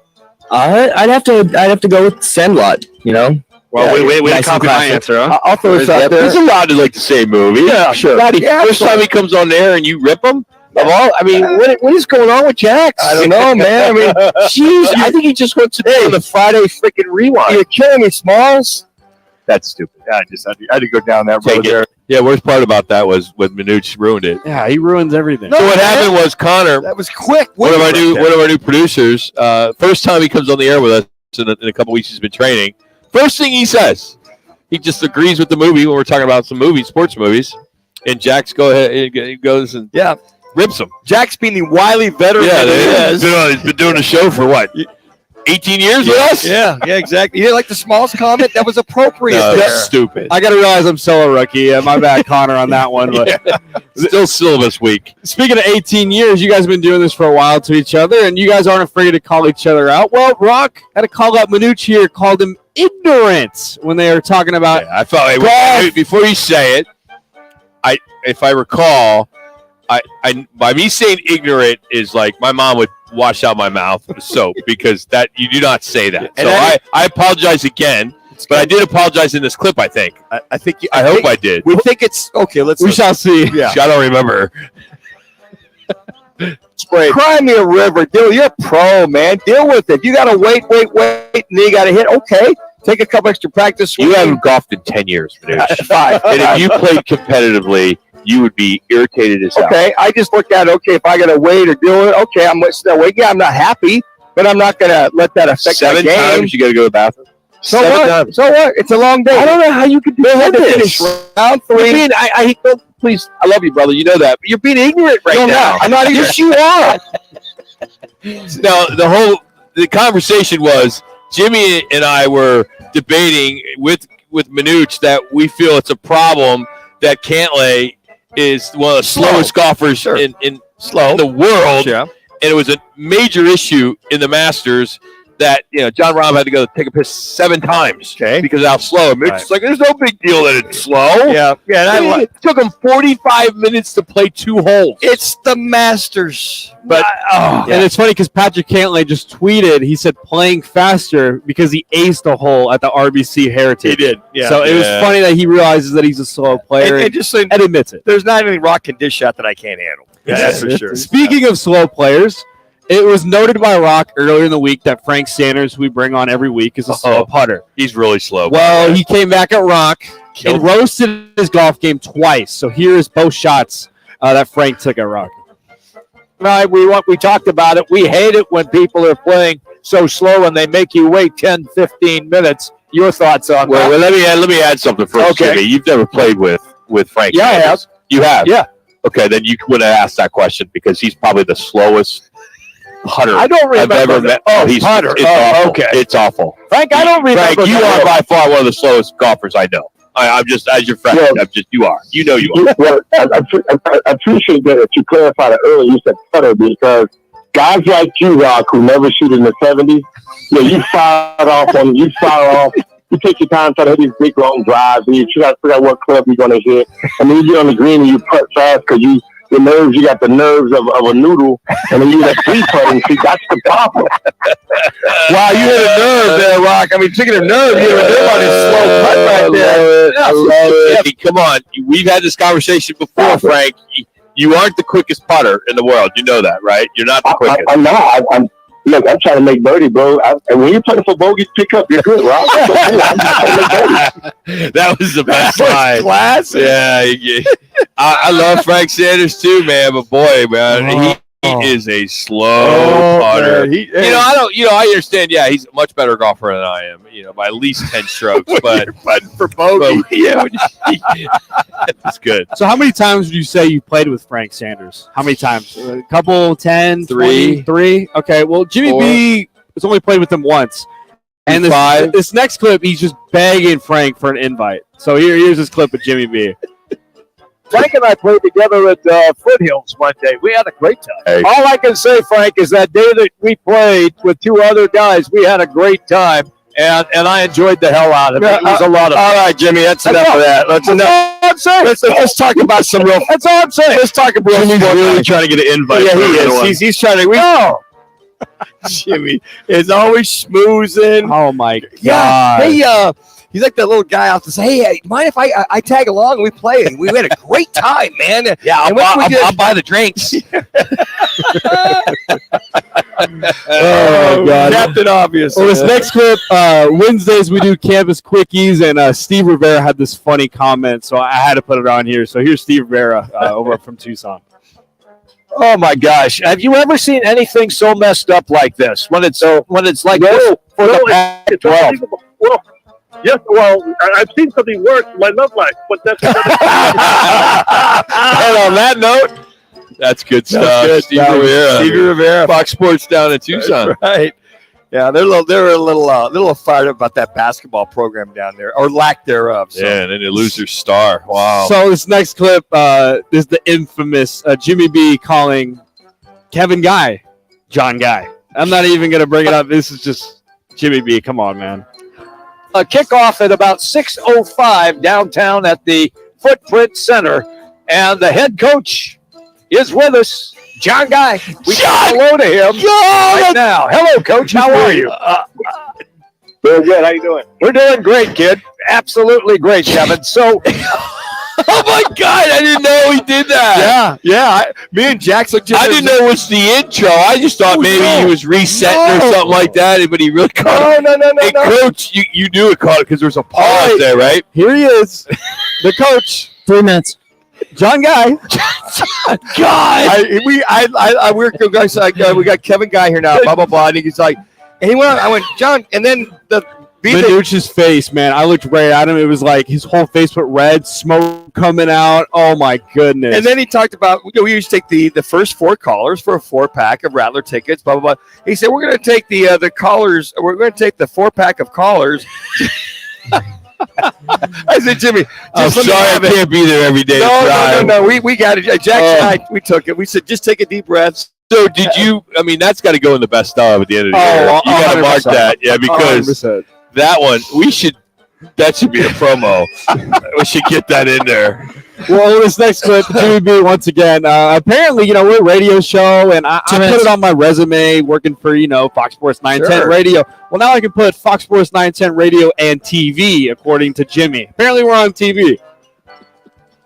I'd have to go with Sandlot. You know. Well, yeah, wait, nice copy my answer, huh? I'll throw this out there. He's allowed to like the same movie. Yeah, sure. First time he comes on there and you rip him. Of all, I mean, what is going on with Jax? I don't know, man. I mean, jeez, I think he just wants to do the Friday freaking Rewind. You're killing me, Smalls. That's stupid. I had to go down that road there. Yeah, worst part about that was when Manuch ruined it. Yeah, he ruins everything. So what happened was Connor, That was quick. one of our new producers, first time he comes on the air with us in a couple weeks, he's been training. First thing he says, he just agrees with the movie when we're talking about some movies, sports movies, and Jack's he goes and rips him. Jack's being the wily veteran. Yeah, he's been doing the show for what? 18 years with us? Yeah, exactly. You didn't like the Smalls comment? That was appropriate. No, there. that's stupid. I got to realize I'm still a rookie. Yeah, my bad, Connor, on that one. But Still syllabus week. Speaking of 18 years, you guys have been doing this for a while to each other, and you guys aren't afraid to call each other out. Well, Rock had to call out Manuch here, called him ignorant when they were talking about. I felt before you say it, if I recall, by me saying ignorant is like my mom would wash out my mouth with soap because that you do not say that. So I apologize again, but I did apologize in this clip. I think. I hope I did. We think it's okay. We shall see. Yeah. I don't remember. Cry me a river. You're a pro, man. Deal with it. You got to wait, and then you got to hit. Okay. Take a couple extra practice. You haven't golfed in 10 years, Manuch. 5. And if you played competitively, you would be irritated as hell. Okay, I just looked at if I got to wait or do it. Okay, I'm still waiting. Yeah, I'm not happy, but I'm not going to let that affect my game. 7 times you got to go to the bathroom. So what? So what? It's a long day. I don't know how you could do this. Round 3. Please, I love you, brother. You know that. But you're being ignorant right now. I'm not ignorant. Yes, you are. Now, the conversation was Jimmy and I were debating with Manuch that we feel it's a problem that Cantlay is one of the slowest golfers in the world. Yeah. And it was a major issue in the Masters that John Rahm had to go take a piss 7 times because of how slow. And Mitch's like, there's no big deal that it's slow. Yeah. And it took him 45 minutes to play 2 holes. It's the Masters. But and it's funny because Patrick Cantlay just tweeted. He said playing faster because he aced a hole at the RBC Heritage. He did. Yeah. So it was funny that he realizes that he's a slow player and just saying, and admits it. There's not any Rock can dish shot that I can't handle. Yeah, that's for sure. Speaking of slow players, it was noted by Rock earlier in the week that Frank Sanders, who we bring on every week, is a slow putter. He's really slow. Well, he came back at Rock and roasted his golf game twice. So here is both shots that Frank took at Rock. Right, we talked about it. We hate it when people are playing so slow and they make you wait 10, 15 minutes. Your thoughts on that? Well, let me add something first, Jimmy. You've never played with Frank. Yeah, Sanders. I have. You have? Yeah. Okay, then you would have asked that question because he's probably the slowest putter I don't remember I've ever met. he's putter. It's awful. Okay. It's awful. Frank, I don't remember. Frank, you are by far one of the slowest golfers I know. I'm just, as your friend, you are. You know you are. Well, I appreciate that you clarified it earlier. You said putter because guys like you, Rock, who never shoot in the 70s, you fire off. You take your time trying to hit these big long drives, and you try to figure out what club you're going to hit. And then you get on the green and you putt fast because you got the nerves of a noodle, and then you got 3-putting. See, that's the problem. Wow, you hit a nerve there, Rock. I mean, speaking of nerve, you hit a nerve on his slow putt right there. I love it. Come on. We've had this conversation before, Frank. You aren't the quickest putter in the world. You know that, right? You're not the quickest. I'm not. Look, I'm trying to make birdie, bro. And when you're playing for bogeys, pick up. You're good, Rock. That was the best line. Classic. Yeah. I love Frank Sanders too, man. But boy, man, he is a slow putter. I understand. Yeah, he's a much better golfer than I am. By at least 10 strokes. But for bogey, it's good. So how many times would you say you played with Frank Sanders? How many times? A couple, 10, 3. 3? Okay, well, Jimmy 4. B has only played with him once. And this next clip, he's just begging Frank for an invite. So here's this clip of Jimmy B. Frank and I played together at Foothills one day. We had a great time. Hey. All I can say, Frank, is that day that we played with 2 other guys, we had a great time, and I enjoyed the hell out of it. It was a lot of fun. All right, Jimmy, that's enough of that. Let's talk about some real. That's all I'm saying. Let's talk about Jimmy's really trying to get an invite. Yeah, he is. He's trying to. No. Jimmy is always schmoozing. Oh my God! Yeah. Hey, He's like that little guy out to say, "Hey, mind if I tag along and we play?" And we had a great time, man. Yeah, I'll buy the drinks. Oh, God. Captain Obvious. Well, this next clip, Wednesdays we do campus quickies, and Steve Rivera had this funny comment, so I had to put it on here. So here's Steve Rivera over from Tucson. Oh my gosh! Have you ever seen anything so messed up like this? When it's like this for the Pac-12. unbelievable. Well, yes, well, I've seen something worse in my love life, but that's And on that note, that's good stuff. Good. Steve Rivera. Steve Rivera. Fox Sports down in Tucson. That's right. Yeah, they're a little fired up about that basketball program down there, or lack thereof. So. Yeah, and then they lose their star. Wow. So this next clip is the infamous Jimmy B calling Kevin Guy John Guy. I'm not even going to bring it up. This is just Jimmy B. Come on, man. A kickoff at about 6:05 downtown at the Footprint Center, and the head coach is with us, John Guy. We say hello to him right now. Hello, Coach. How are you? very good. How you doing? We're doing great, kid. Absolutely great, Kevin. So, Oh my God! I didn't know he did that. Yeah. Me and Jax looked. I didn't know it was the intro. I just thought maybe he was resetting or something like that, but he really caught it. No. Hey, Coach, you knew it caught it because there's a pause there, right? Here he is, the coach. 3 minutes. John Guy. God. We got Kevin Guy here now. Blah blah blah. And he's like, and he went on. I went, John, and then the Manuch's face, man. I looked right at him. It was like his whole face went red, smoke coming out. Oh my goodness! And then he talked about we used to take the first 4 callers for a 4-pack of Rattler tickets. Blah blah blah. He said we're going to take the callers. We're going to take the 4-pack of callers. I said, Jimmy, I'm sorry I can't be there every day. No. We got it. Jackson and I, we took it. We said, just take a deep breath. So did you? I mean, that's got to go in the best of at the end of the year. You got to mark that, yeah, because 100%. that one that should be a promo. We should get that in there. Well, this next clip, Jimmy B once again. Apparently, we're a radio show, and I put it on my resume working for, Fox Sports 910 Radio. Well, now I can put Fox Sports 910 Radio and TV, according to Jimmy. Apparently, we're on TV.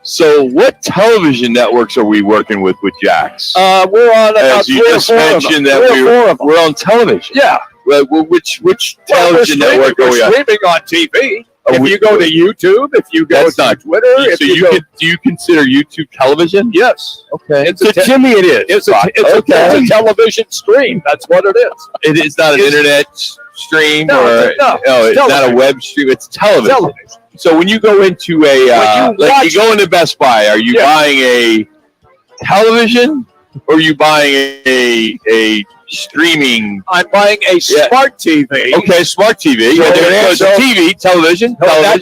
So what television networks are we working with Jax? We're on As you just mentioned that we're on television. Yeah. Well, which television network are we on? We're streaming on TV. If you go to YouTube, if you go to Twitter, do you consider YouTube television? Yes. Okay. Jimmy, it is. It's a television stream. That's what it is. It is not an internet stream it's not a web stream. It's television. So when you go into you go into Best Buy, are you buying a television or are you buying a streaming? I'm buying a smart TV. Okay, smart TV. So TV, television. That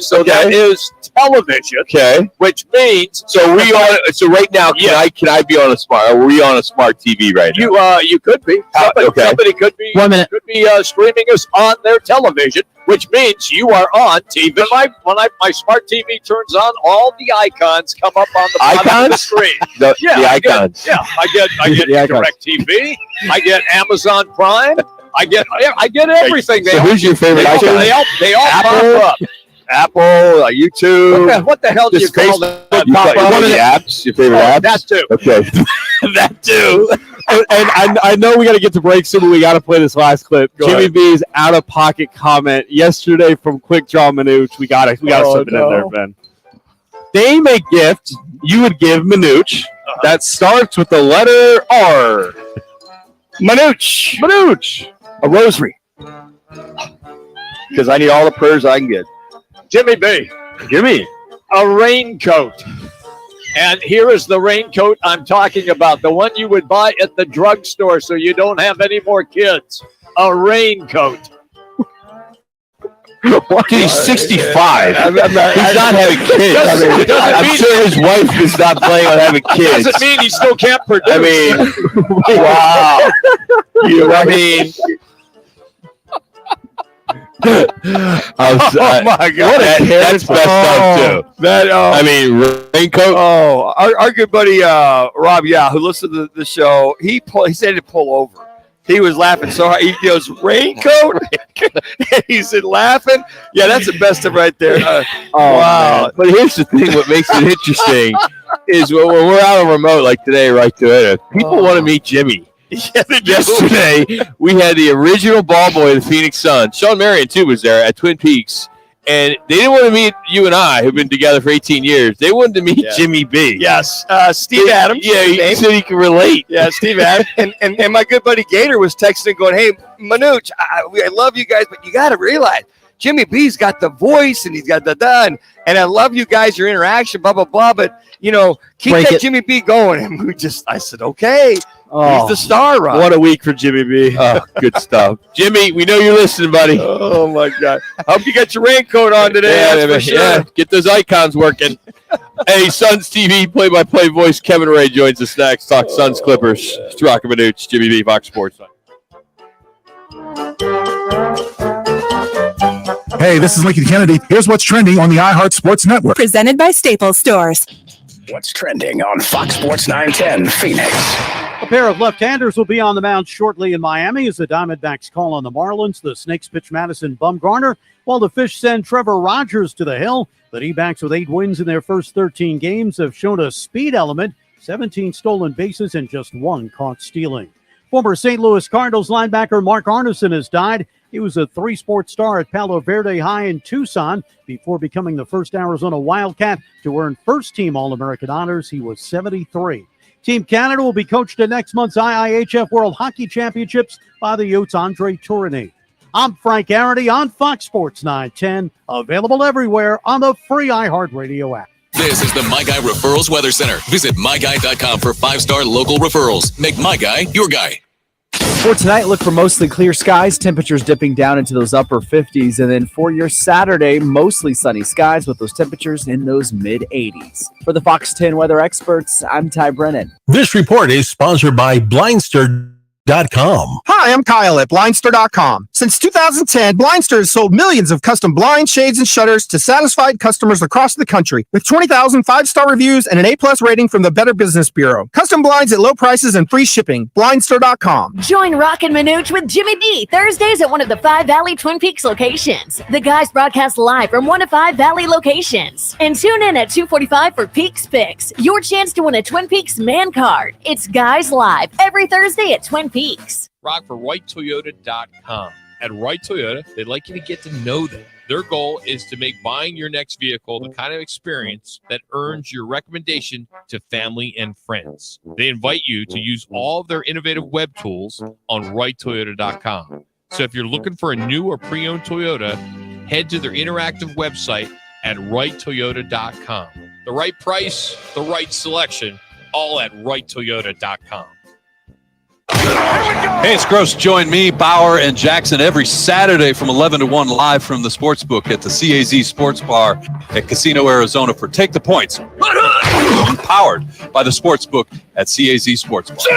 is television. Okay. Which means so right now can I be on a smart? Are we on a smart TV right now? You could be. Somebody could be. 1 minute. Could be streaming us on their television, which means you are on TV. When my smart TV turns on, all the icons come up on the bottom of the screen. The icons. I get DirecTV. I get Amazon Prime. I get everything. So who's your favorite icon? They all pop up. Apple, YouTube. What the hell do you call that? One of the apps. Your favorite apps? That too. Okay. That too. And I know we got to get to break soon, but we got to play this last clip. Jimmy B's out of pocket comment yesterday from Quick Draw Manuch. We got to slip it in there, Ben. Name a gift you would give Manuch that starts with the letter R. Manuch. A rosary. Because I need all the prayers I can get. Jimmy B. Jimmy. A raincoat. And here is the raincoat I'm talking about. The one you would buy at the drugstore so you don't have any more kids. A raincoat. He's 65. He's not having kids. I'm sure his wife is not planning on having kids. Doesn't mean he still can't produce. I mean, wow. Oh my God! That's best of too. I mean, raincoat. Oh, our good buddy Rob, who listened to the show, he said to pull over He was laughing so hard. He goes, raincoat? And he's laughing. Yeah, that's the best of right there. Wow. Man. But here's the thing, what makes it interesting is when we're out on remote like today, right to it, people want to meet Jimmy. Yeah, yesterday, we had the original ball boy of the Phoenix Suns. Sean Marion, too, was there at Twin Peaks. And they didn't want to meet you and I, who've been together for 18 years. They wanted to meet Jimmy B. Yes. Steve Adams. Yeah, he said he could relate. Yeah, Steve Adams. And my good buddy Gator was texting going, hey, Manuch, I love you guys, but you got to realize Jimmy B's got the voice and he's got the done. And I love you guys, your interaction, blah, blah, blah. But, keep that Jimmy B going. And I said, okay. He's the star, Rob. What a week for Jimmy B. Oh, good stuff. Jimmy, we know you're listening, buddy. Oh, my God. Hope you got your raincoat on today. Yeah, sure. Get those icons working. Hey, Suns TV play-by-play voice Kevin Ray joins us next. Talk Suns Clippers. It's Roc and Manuch, Jimmy B, Fox Sports. Hey, this is Lincoln Kennedy. Here's what's trending on the iHeart Sports Network. Presented by Staples Stores. What's trending on Fox Sports 910 Phoenix? A pair of left-handers will be on the mound shortly in Miami as the Diamondbacks call on the Marlins. The Snakes pitch Madison Bumgarner, while the Fish send Trevor Rogers to the hill. The D-backs with 8 wins in their first 13 games have shown a speed element, 17 stolen bases and just 1 caught stealing. Former St. Louis Cardinals linebacker Mark Arneson has died. He was a 3-sport star at Palo Verde High in Tucson before becoming the first Arizona Wildcat to earn first-team All-American honors. He was 73. Team Canada will be coached at next month's IIHF World Hockey Championships by the Utes' Andre Tourigny. I'm Frank Arity on Fox Sports 910, available everywhere on the free iHeartRadio app. This is the My Guy Referrals Weather Center. Visit myguy.com for 5-star local referrals. Make My Guy your guy. For tonight, look for mostly clear skies, temperatures dipping down into those upper 50s. And then for your Saturday, mostly sunny skies with those temperatures in those mid-80s. For the Fox 10 weather experts, I'm Ty Brennan. This report is sponsored by Blindster.com. Hi, I'm Kyle at Blindster.com. Since 2010, Blindster has sold millions of custom blinds, shades, and shutters to satisfied customers across the country with 20,000 5-star reviews and an A+ rating from the Better Business Bureau. Custom blinds at low prices and free shipping. Blindster.com. Join Roc and Manuch with Jimmy B Thursdays at one of the 5 Valley Twin Peaks locations. The guys broadcast live from 1 to 5 Valley locations. And tune in at 2:45 for Peaks Picks, your chance to win a Twin Peaks man card. It's Guys Live every Thursday at Twin Peaks. Rock for WrightToyota.com. At Wright Toyota, they'd like you to get to know them. Their goal is to make buying your next vehicle the kind of experience that earns your recommendation to family and friends. They invite you to use all of their innovative web tools on WrightToyota.com. So if you're looking for a new or pre-owned Toyota, head to their interactive website at WrightToyota.com. The right price, the right selection, all at WrightToyota.com. Hey, it's Gross. Join me, Bauer, and Jackson every Saturday from 11 to 1 live from the Sportsbook at the CAZ Sports Bar at Casino, Arizona for Take the Points. Powered by the Sportsbook at CAZ Sports Bar.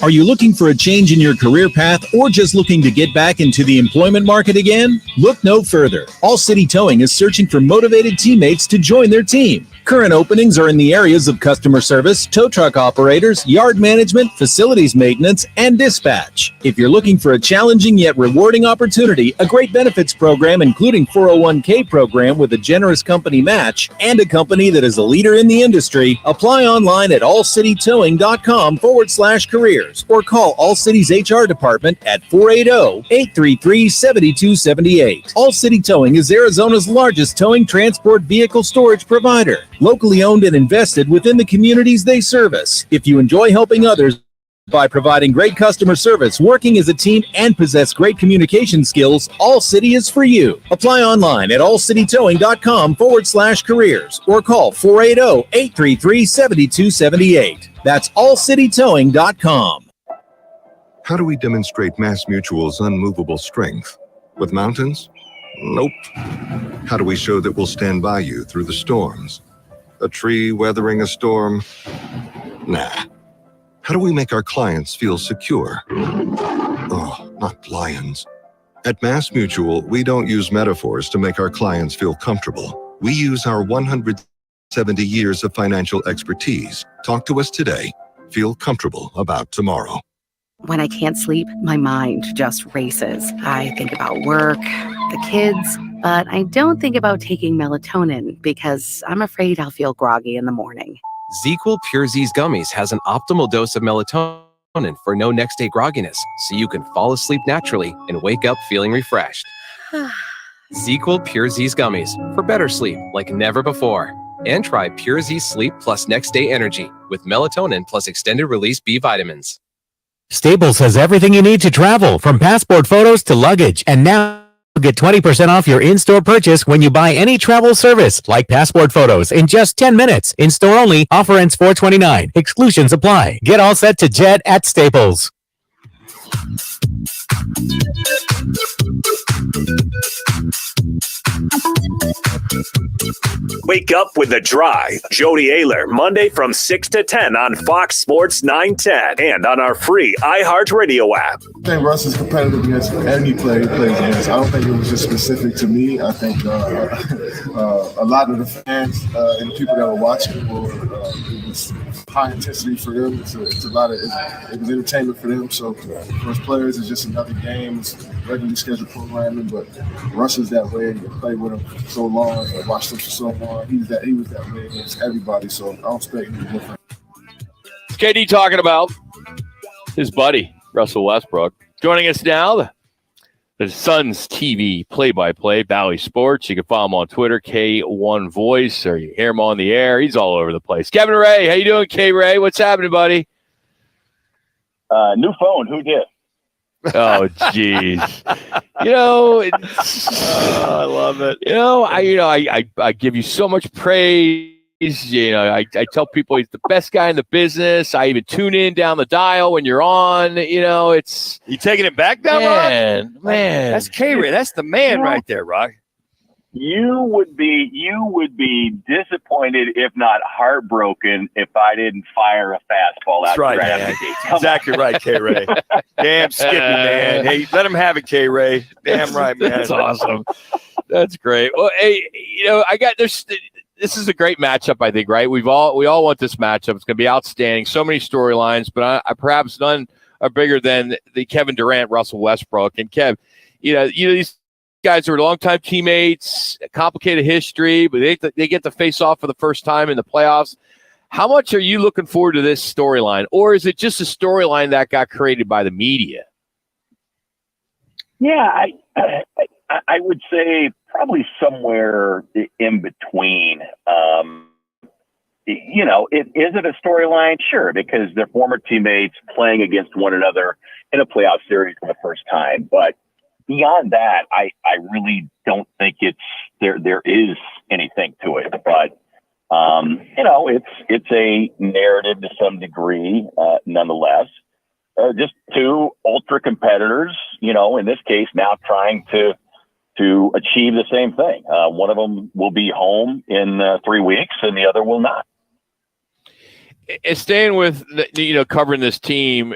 Are you looking for a change in your career path or just looking to get back into the employment market again? Look no further. All City Towing is searching for motivated teammates to join their team. Current openings are in the areas of customer service, tow truck operators, yard management, facilities maintenance, and dispatch. If you're looking for a challenging yet rewarding opportunity, a great benefits program including 401k program with a generous company match, and a company that is a leader in the industry, apply online at allcitytowing.com/careers or call All City's HR department at 480-833-7278. All City Towing is Arizona's largest towing transport vehicle storage provider. Locally owned and invested within the communities they service. If you enjoy helping others by providing great customer service, working as a team, and possess great communication skills, All City is for you. Apply online at allcitytowing.com/careers or call 480-833-7278. That's allcitytowing.com. How do we demonstrate MassMutual's unmovable strength? With mountains? Nope. How do we show that we'll stand by you through the storms? A tree weathering a storm? Nah. How do we make our clients feel secure? Oh, not lions. At MassMutual, we don't use metaphors to make our clients feel comfortable. We use our 170 years of financial expertise. Talk to us today. Feel comfortable about tomorrow. When I can't sleep, my mind just races. I think about work, the kids, but I don't think about taking melatonin because I'm afraid I'll feel groggy in the morning. ZzzQuil Pure Z's Gummies has an optimal dose of melatonin for no next day grogginess, so you can fall asleep naturally and wake up feeling refreshed. ZzzQuil Pure Z's Gummies for better sleep like never before. And try Pure Z Sleep Plus Next Day Energy with melatonin plus extended release B vitamins. Staples has everything you need to travel, from passport photos to luggage. And now get 20% off your in-store purchase when you buy any travel service, like passport photos, in just 10 minutes. In-store only. Offer ends $4.29. Exclusions apply. Get all set to jet at Staples. Wake up with The Drive. Jody Ayler, Monday from 6 to 10 on Fox Sports 910 and on our free iHeartRadio app. I think Russ is competitive against any player he plays against. I don't think it was just specific to me. I think a lot of the fans and the people that were watching it was high intensity for them. It's a lot of it was entertainment for them. So for us players, it's just another game. It's regularly scheduled programming, but Russ is that way. You play with him for so long, I watched him for so long. He was that way against everybody. So I don't expect him to be different. It's KD talking about his buddy Russell Westbrook. Joining us now, the Suns TV play-by-play, Bally Sports. You can follow him on Twitter, K1 Voice, or you hear him on the air. He's all over the place. Kevin Ray, how you doing, K-Ray? What's happening, buddy? New phone. Who did? Oh, jeez. I love it. I give you so much praise. I tell people he's the best guy in the business. I even tune in down the dial when you're on. It's you taking it back now, man. Rock? Man, that's K-Ray. That's the man right there, Rock. You would be disappointed, if not heartbroken, if I didn't fire a fastball out. That's right, man. Exactly right, K-Ray. Damn Skippy, man. Hey, let him have it, K-Ray. Damn right, man. That's awesome. That's great. Well, hey, this is a great matchup, I think, right? We all want this matchup. It's going to be outstanding. So many storylines, but I perhaps none are bigger than the Kevin Durant, Russell Westbrook. And Kev, these guys are longtime teammates, a complicated history, but they get to face off for the first time in the playoffs. How much are you looking forward to this storyline, or is it just a storyline that got created by the media? Yeah, I would say probably somewhere in between. Is it a storyline? Sure, because they're former teammates playing against one another in a playoff series for the first time. But beyond that, I really don't think there is anything to it. But it's a narrative to some degree, nonetheless. Just two ultra competitors, in this case, now trying to achieve the same thing. One of them will be home in 3 weeks, and the other will not. And staying with covering this team,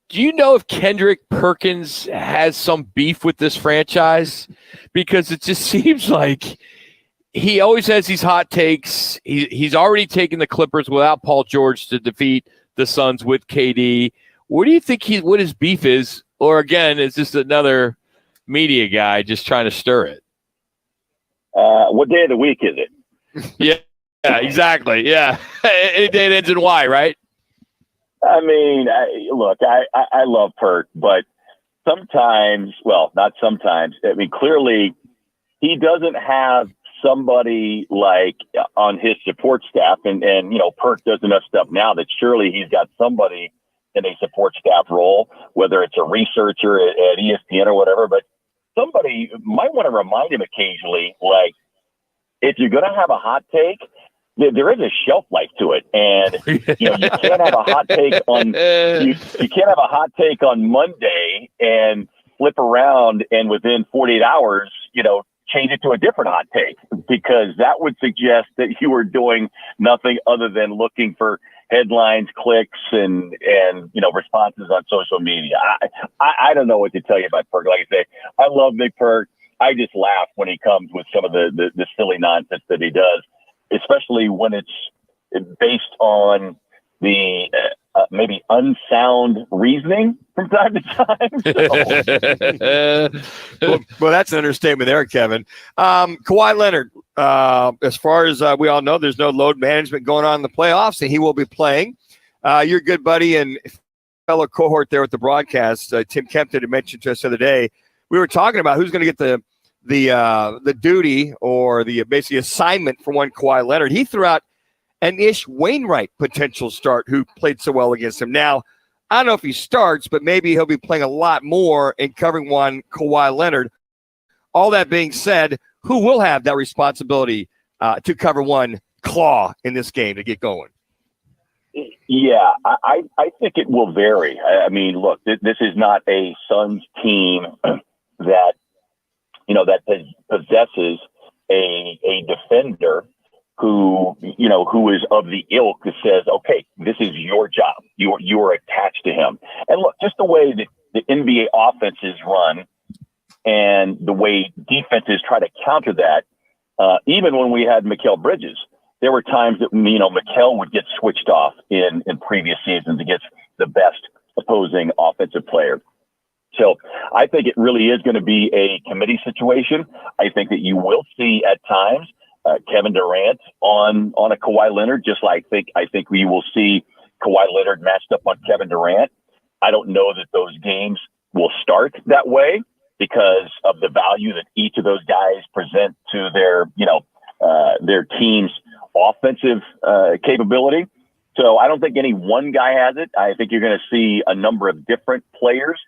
do you know if Kendrick Perkins has some beef with this franchise? Because it just seems like he always has these hot takes. He's already taken the Clippers without Paul George to defeat the Suns with KD. What do you think what his beef is? Or again, is this another media guy just trying to stir it? What day of the week is it? Yeah, exactly. Yeah. Any day that ends in Y, right? I mean, I love Perk, but sometimes, well, not sometimes. I mean, clearly he doesn't have somebody like on his support staff, and Perk does enough stuff now that surely he's got somebody in a support staff role, whether it's a researcher at ESPN or whatever, but somebody might want to remind him occasionally, like, if you're going to have a hot take, there is a shelf life to it. And, you can't have a hot take on, you can't have a hot take on Monday and flip around and within 48 hours, change it to a different hot take, because that would suggest that you were doing nothing other than looking for headlines, clicks, and responses on social media. I don't know what to tell you about Perk. Like I say, I love Big Perk. I just laugh when he comes with some of the silly nonsense that he does, especially when it's based on the maybe unsound reasoning from time to time. well, that's an understatement there, Kevin. Kawhi Leonard, as far as we all know, there's no load management going on in the playoffs, and he will be playing. Your good buddy and fellow cohort there with the broadcast, Tim Kempton, had mentioned to us the other day, we were talking about who's going to get the duty or the basically assignment for one Kawhi Leonard. He threw out an Ish Wainwright potential start who played so well against him. Now, I don't know if he starts, but maybe he'll be playing a lot more and covering one Kawhi Leonard. All that being said, who will have that responsibility to cover one Claw in this game to get going? Yeah, I think it will vary. I mean, look, this is not a Suns team that, that possesses a defender who is of the ilk that says, okay, this is your job. You are attached to him. And look, just the way that the NBA offenses run and the way defenses try to counter that, even when we had Mikal Bridges, there were times that, Mikal would get switched off in previous seasons against the best opposing offensive player. So I think it really is going to be a committee situation. I think that you will see at times Kevin Durant on a Kawhi Leonard, just like I think we will see Kawhi Leonard matched up on Kevin Durant. I don't know that those games will start that way because of the value that each of those guys present to their team's offensive capability. So I don't think any one guy has it. I think you're going to see a number of different players.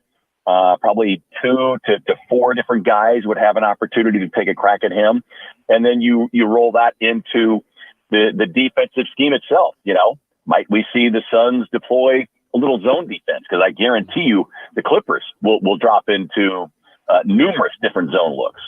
Probably 2 to 4 different guys would have an opportunity to take a crack at him. And then you roll that into the defensive scheme itself. Might we see the Suns deploy a little zone defense? Because I guarantee you the Clippers will drop into numerous different zone looks.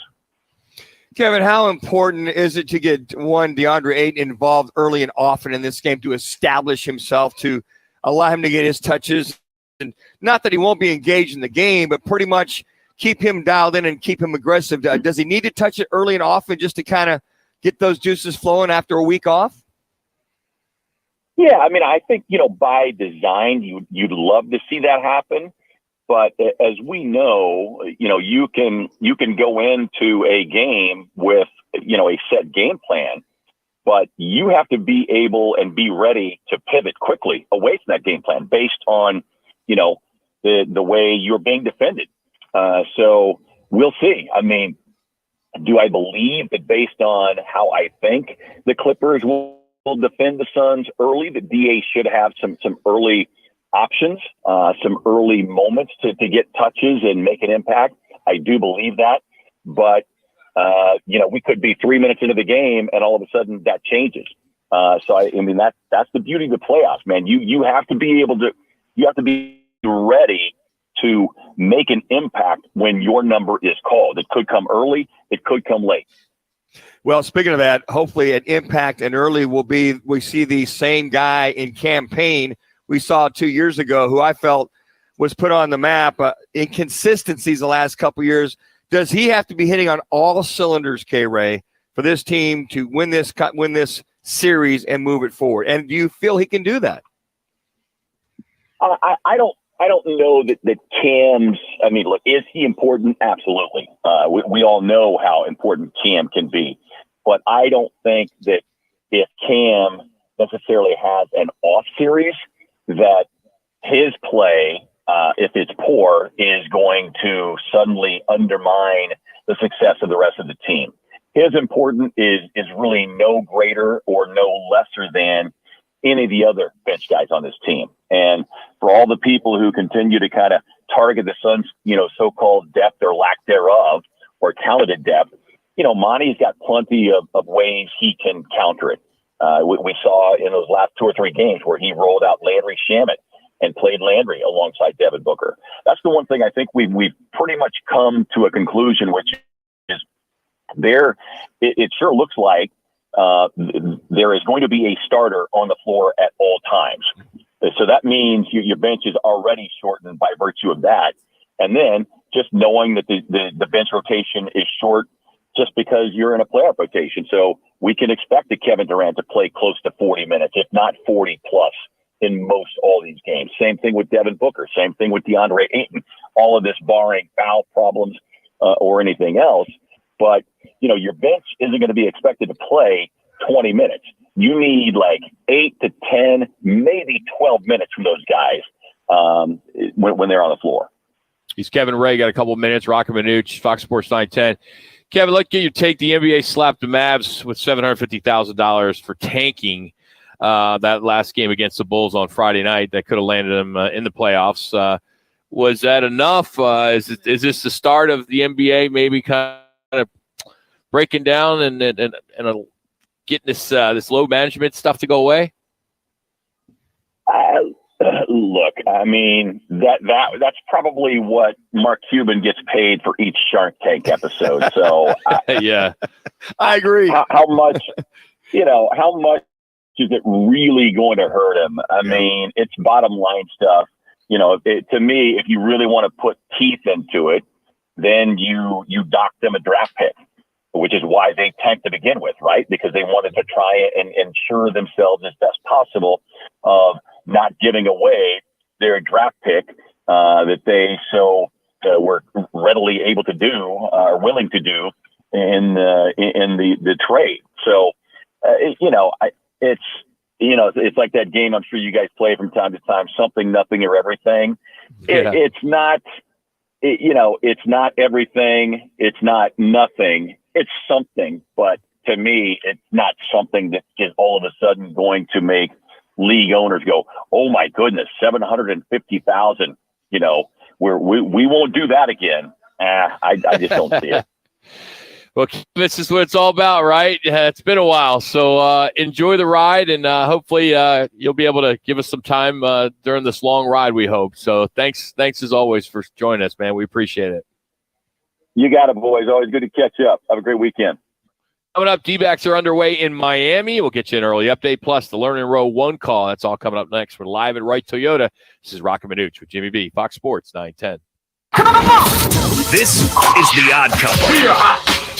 Kevin, how important is it to get DeAndre Ayton involved early and often in this game to establish himself, to allow him to get his touches? And not that he won't be engaged in the game, but pretty much keep him dialed in and keep him aggressive. Does he need to touch it early and often just to kind of get those juices flowing after a week off? Yeah, I mean, I think, by design, you'd love to see that happen. But as we know, you can go into a game with, a set game plan, but you have to be able and be ready to pivot quickly away from that game plan based on, the way you're being defended. So we'll see. I mean, do I believe that based on how I think the Clippers will defend the Suns early, the DA should have some early options, some early moments to get touches and make an impact? I do believe that. But, we could be 3 minutes into the game and all of a sudden that changes. So, I mean, that's the beauty of the playoffs, man. You have to be ready to make an impact when your number is called. It could come early. It could come late. Well, speaking of that, hopefully an impact and early will be, we see the same guy in campaign we saw 2 years ago, who I felt was put on the map. Inconsistencies the last couple of years. Does he have to be hitting on all cylinders, K-Ray, for this team to win this series and move it forward? And do you feel he can do that? I don't know that Cam's. I mean, look, is he important? Absolutely. We all know how important Cam can be, but I don't think that if Cam necessarily has an off series, that his play, if it's poor, is going to suddenly undermine the success of the rest of the team. His importance is really no greater or no lesser than any of the other bench guys on this team. And for all the people who continue to kind of target the Suns, so-called depth or lack thereof, or talented depth, Monty's got plenty of ways he can counter it. We saw in those last 2 or 3 games where he rolled out Landry Shamet and played Landry alongside Devin Booker. That's the one thing I think we've pretty much come to a conclusion, which is it sure looks like there is going to be a starter on the floor at all times. So that means your bench is already shortened by virtue of that. And then just knowing that the bench rotation is short just because you're in a playoff rotation. So we can expect the Kevin Durant to play close to 40 minutes, if not 40 plus in most all these games. Same thing with Devin Booker. Same thing with DeAndre Ayton. All of this barring foul problems or anything else. But, your bench isn't going to be expected to play 20 minutes. You need like 8 to 10, maybe 12 minutes from those guys when they're on the floor. He's Kevin Ray. Got a couple of minutes. Roc and Manuch, Fox Sports 910. Kevin, let's get your take. The NBA slapped the Mavs with $750,000 for tanking that last game against the Bulls on Friday night. That could have landed them in the playoffs. Was that enough? Is this the start of the NBA maybe kind of breaking down and getting this load management stuff to go away? Look, I mean, that's probably what Mark Cuban gets paid for each Shark Tank episode. So yeah, I agree. How much is it really going to hurt him? I mean, it's bottom line stuff. To me, if you really want to put teeth into it, then you dock them a draft pick, which is why they tanked to begin with, right? Because they wanted to try and ensure themselves as best possible of not giving away their draft pick that they were readily able to do or willing to do in the trade. So, it's like that game I'm sure you guys play from time to time, something, nothing, or everything. Yeah. It's not everything. It's not nothing. It's something. But to me, it's not something that is all of a sudden going to make league owners go, oh my goodness, 750,000. We won't do that again. I just don't see it. Well, this is what it's all about, right? It's been a while, so enjoy the ride, and hopefully you'll be able to give us some time during this long ride, we hope. So thanks as always for joining us, man. We appreciate it. You got it, boys. Always good to catch up. Have a great weekend. Coming up, D-backs are underway in Miami. We'll get you an early update, plus the Learning Row 1 call. That's all coming up next. We're live at Wright Toyota. This is Roc and Manuch with Jimmy B, Fox Sports 910. This is The Odd Couple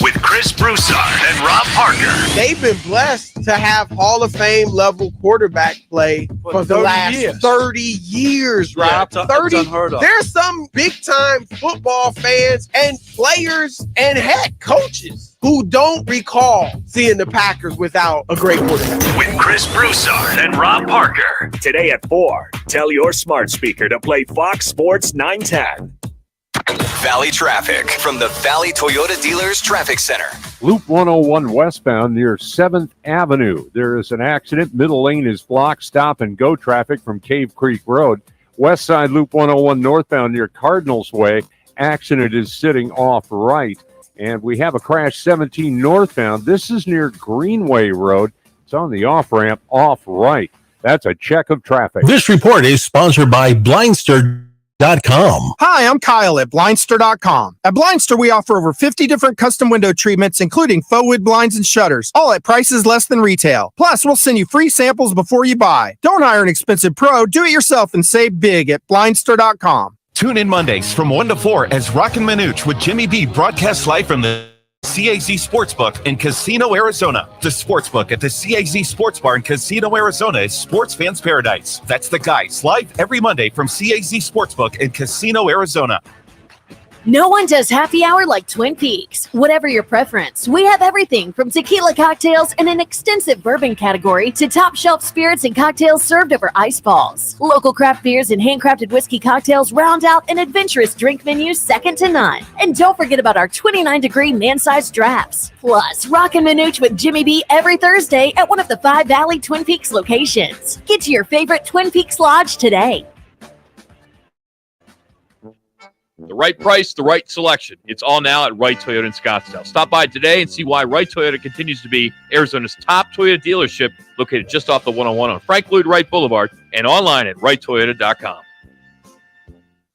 with Chris Broussard and Rob Parker. They've been blessed to have Hall of Fame level quarterback play for the last 30 years, Rob. Yeah, 30. it's unheard of. There's some big time football fans and players and heck coaches who don't recall seeing the Packers without a great quarterback. With Chris Broussard and Rob Parker. Today at 4, tell your smart speaker to play Fox Sports 910. Valley traffic from the Valley Toyota Dealers Traffic Center. Loop 101 westbound near 7th Avenue. There is an accident. Middle lane is blocked. Stop and go traffic from Cave Creek Road. West side Loop 101 northbound near Cardinals Way. Accident is sitting off right. And we have a crash 17 northbound. This is near Greenway Road. It's on the off-ramp off right. That's a check of traffic. This report is sponsored by Blindster.com. Hi, I'm Kyle at Blindster.com. At Blindster, we offer over 50 different custom window treatments, including faux wood blinds and shutters, all at prices less than retail. Plus, we'll send you free samples before you buy. Don't hire an expensive pro. Do it yourself and save big at Blindster.com. Tune in Mondays from 1 to 4 as Roc and Manuch with Jimmy B broadcasts live from the CAZ Sportsbook in Casino, Arizona. The Sportsbook at the CAZ Sports Bar in Casino, Arizona is sports fans' paradise. That's the guys live every Monday from CAZ Sportsbook in Casino, Arizona. No one does happy hour like Twin Peaks. Whatever your preference, we have everything from tequila cocktails and an extensive bourbon category to top shelf spirits and cocktails served over ice balls. Local craft beers and handcrafted whiskey cocktails round out an adventurous drink menu second to none. And don't forget about our 29-degree man-sized drafts. Plus, Roc and Manuch with Jimmy B every Thursday at one of the 5 Valley Twin Peaks locations. Get to your favorite Twin Peaks Lodge today. The right price, the right selection. It's all now at Wright Toyota in Scottsdale. Stop by today and see why Wright Toyota continues to be Arizona's top Toyota dealership, located just off the 101 on Frank Lloyd Wright Boulevard and online at WrightToyota.com.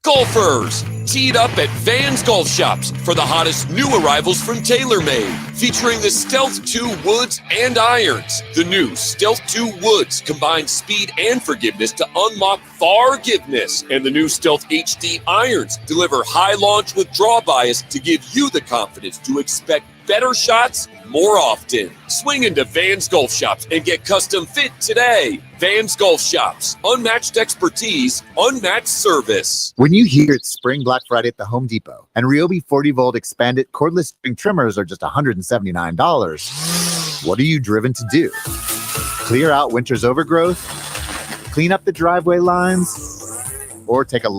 Golfers, teed up at Vans Golf Shops for the hottest new arrivals from TaylorMade, featuring the Stealth 2 Woods and Irons. The new Stealth 2 Woods combines speed and forgiveness to unlock forgiveness, and the new Stealth HD Irons deliver high launch with draw bias to give you the confidence to expect better shots more often. Swing into Vans Golf Shops and get custom fit today. Vans Golf Shops. Unmatched expertise, unmatched service. When you hear it's Spring Black Friday at the Home Depot and Ryobi 40-volt expanded cordless string trimmers are just $179, what are you driven to do? Clear out winter's overgrowth? Clean up the driveway lines? Or take a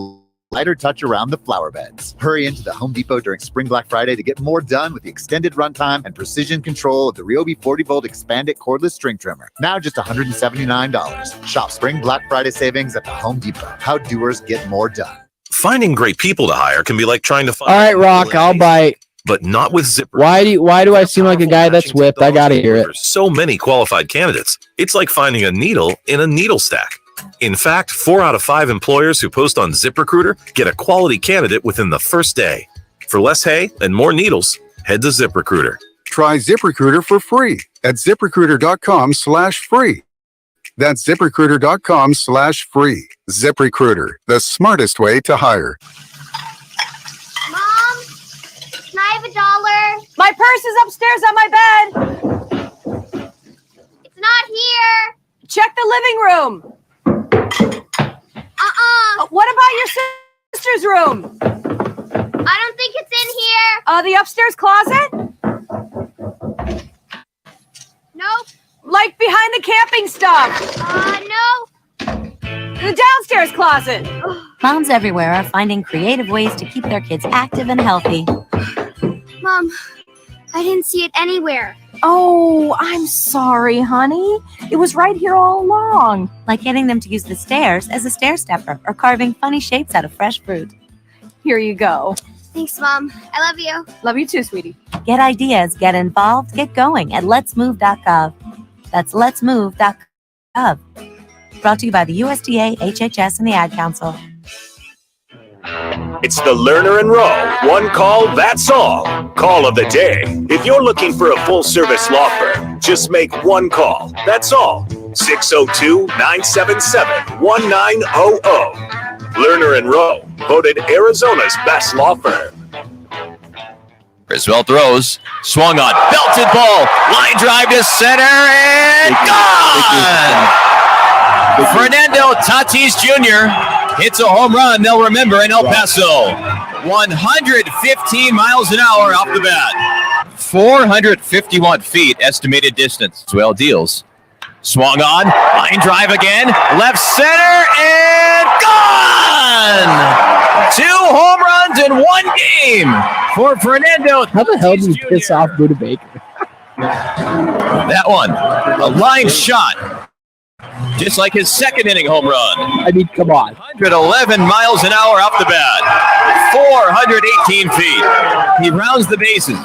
lighter touch around the flower beds? Hurry into the Home Depot during Spring Black Friday to get more done with the extended runtime and precision control of the Ryobi 40-volt expanded cordless string trimmer. Now just $179. Shop Spring Black Friday savings at the Home Depot. How doers get more done. Finding great people to hire can be like trying to find. All right, Rock, I'll bite. But not with Zipper. Why do I seem like a guy that's whipped? I gotta hear it. There's so many qualified candidates. It's like finding a needle in a needle stack. In fact, 4 out of 5 employers who post on ZipRecruiter get a quality candidate within the first day. For less hay and more needles, head to ZipRecruiter. Try ZipRecruiter for free at ZipRecruiter.com/free. That's ZipRecruiter.com/free. ZipRecruiter, the smartest way to hire. Mom, can I have $1? My purse is upstairs on my bed. It's not here. Check the living room. What about your sister's room? I don't think it's in here. The upstairs closet? Nope. Like behind the camping stuff? No. The downstairs closet? Moms everywhere are finding creative ways to keep their kids active and healthy. Mom, I didn't see it anywhere. Oh, I'm sorry, honey. It was right here all along. Like getting them to use the stairs as a stair stepper or carving funny shapes out of fresh fruit. Here you go. Thanks, Mom. I love you. Love you too, sweetie. Get ideas, get involved, get going at letsmove.gov. That's letsmove.gov. Brought to you by the USDA, HHS, and the Ad Council. It's the Lerner and Rowe one call, that's all. Call of the day. If you're looking for a full-service law firm, just make one call. That's all. 602-977-1900. Lerner and Rowe, voted Arizona's best law firm. Griswold throws, swung on, belted ball, line drive to center, and gone! Fernando Tatis Jr. hits a home run they'll remember in El Paso. 115 miles an hour off the bat. 451 feet estimated distance. Well deals. Swung on, line drive again, left center, and gone! 2 home runs in 1 game for Fernando. How the hell did you piss off Buda Baker? That one, a line shot. Just like his second inning home run. I mean, come on. 111 miles an hour off the bat. 418 feet. He rounds the bases.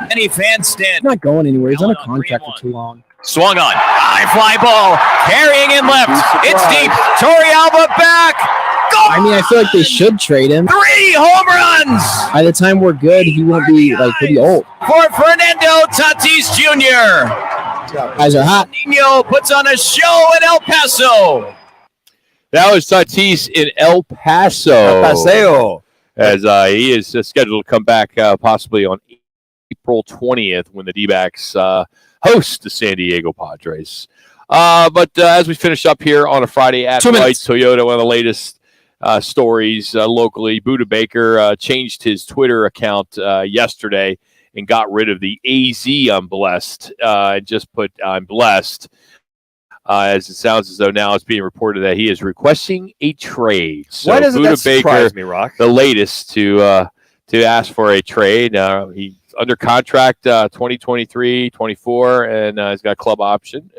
Many fans stand. He's not going anywhere. He's on a contract for too long. Swung on. High fly ball. Carrying in left. It's deep. Torrealba back. Go! I mean, I feel like they should trade him. 3 home runs. By the time we're good, he won't be like pretty old. For Fernando Tatis Jr. Guys are hot. Nino puts on a show in El Paso. That was Tatis in El Paso. As he is scheduled to come back possibly on April 20th when the D-backs host the San Diego Padres. But as we finish up here on a Friday at White's Toyota, one of the latest stories locally, Buda Baker changed his Twitter account yesterday and got rid of the AZ I'm blessed and just put I'm blessed. As it sounds as though now it's being reported that he is requesting a trade. So Why doesn't Buda that surprise me, Rock? The latest to ask for a trade. He's under contract 2023-24, and he's got a club option.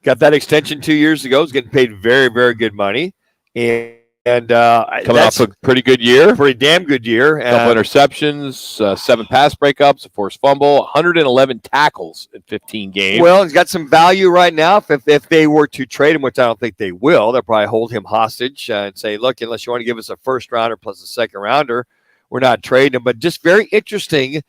Got that extension 2 years ago. He's getting paid very, very good money. And coming off a pretty good year. Pretty damn good year. Couple interceptions, 7 pass breakups, a forced fumble, 111 tackles in 15 games. Well, he's got some value right now. If they were to trade him, which I don't think they will, they'll probably hold him hostage and say, look, unless you want to give us a first rounder plus a second rounder, we're not trading him. But just very interesting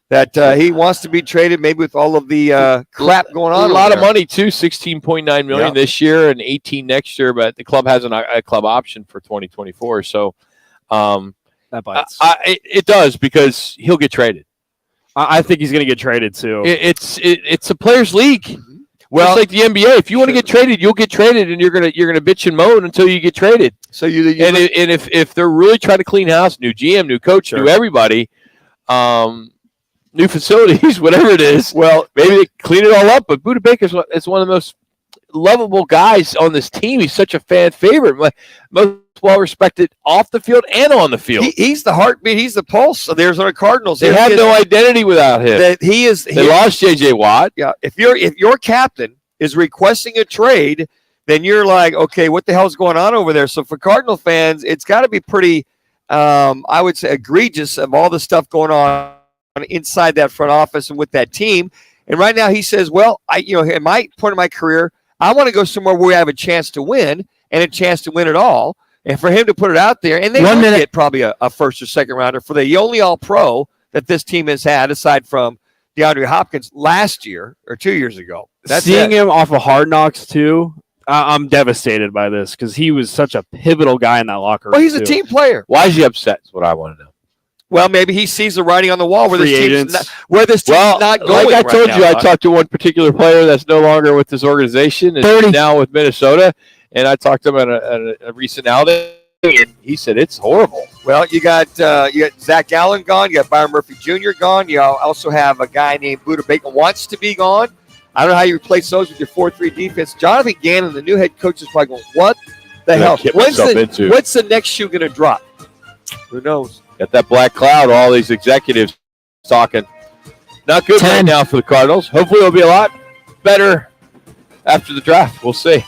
that he wants to be traded, maybe with all of the crap going on. A lot of money, too, $16.9 million this year and $18 next year, but the club has a club option for 2024. So that bites. It does, because he'll get traded. I think he's going to get traded too. It's a players' league. Well, it's like the NBA. If you want to get traded, you'll get traded, and you're gonna bitch and moan until you get traded. So if they're really trying to clean house, new GM, new coach, new everybody, new facilities, whatever it is. Well, maybe they clean it all up. But Budda Baker is one of the most lovable guys on this team. He's such a fan favorite, most well respected off the field and on the field. He's the heartbeat. He's the pulse of the Arizona Cardinals. They have no identity without him. They lost J.J. Watt. Yeah, if your captain is requesting a trade, then you're like, okay, what the hell's going on over there? So for Cardinal fans, it's got to be pretty, I would say, egregious of all the stuff going on inside that front office and with that team. And right now he says, well, at my point in my career, I want to go somewhere where we have a chance to win and a chance to win it all. And for him to put it out there, and they will get probably a first or second rounder for the only All-Pro that this team has had, aside from DeAndre Hopkins last year or 2 years ago. Seeing him off of Hard Knocks too, I'm devastated by this because he was such a pivotal guy in that locker room. Well, he's a team player. Why is he upset? Is what I want to know. Well, maybe he sees the writing on the wall where this team's not going. Like I told right you, now, I talked to one particular player that's no longer with this organization and now with Minnesota, and I talked to him at a recent outing, and he said it's horrible. Well, you got Zach Allen gone. You got Byron Murphy Jr. gone. You also have a guy named Budda Baker wants to be gone. I don't know how you replace those with your 4-3 defense. Jonathan Gannon, the new head coach, is probably going, what the hell? What's the next shoe going to drop? Who knows? Got that black cloud, all these executives talking. Not good right now for the Cardinals. Hopefully it'll be a lot better after the draft. We'll see.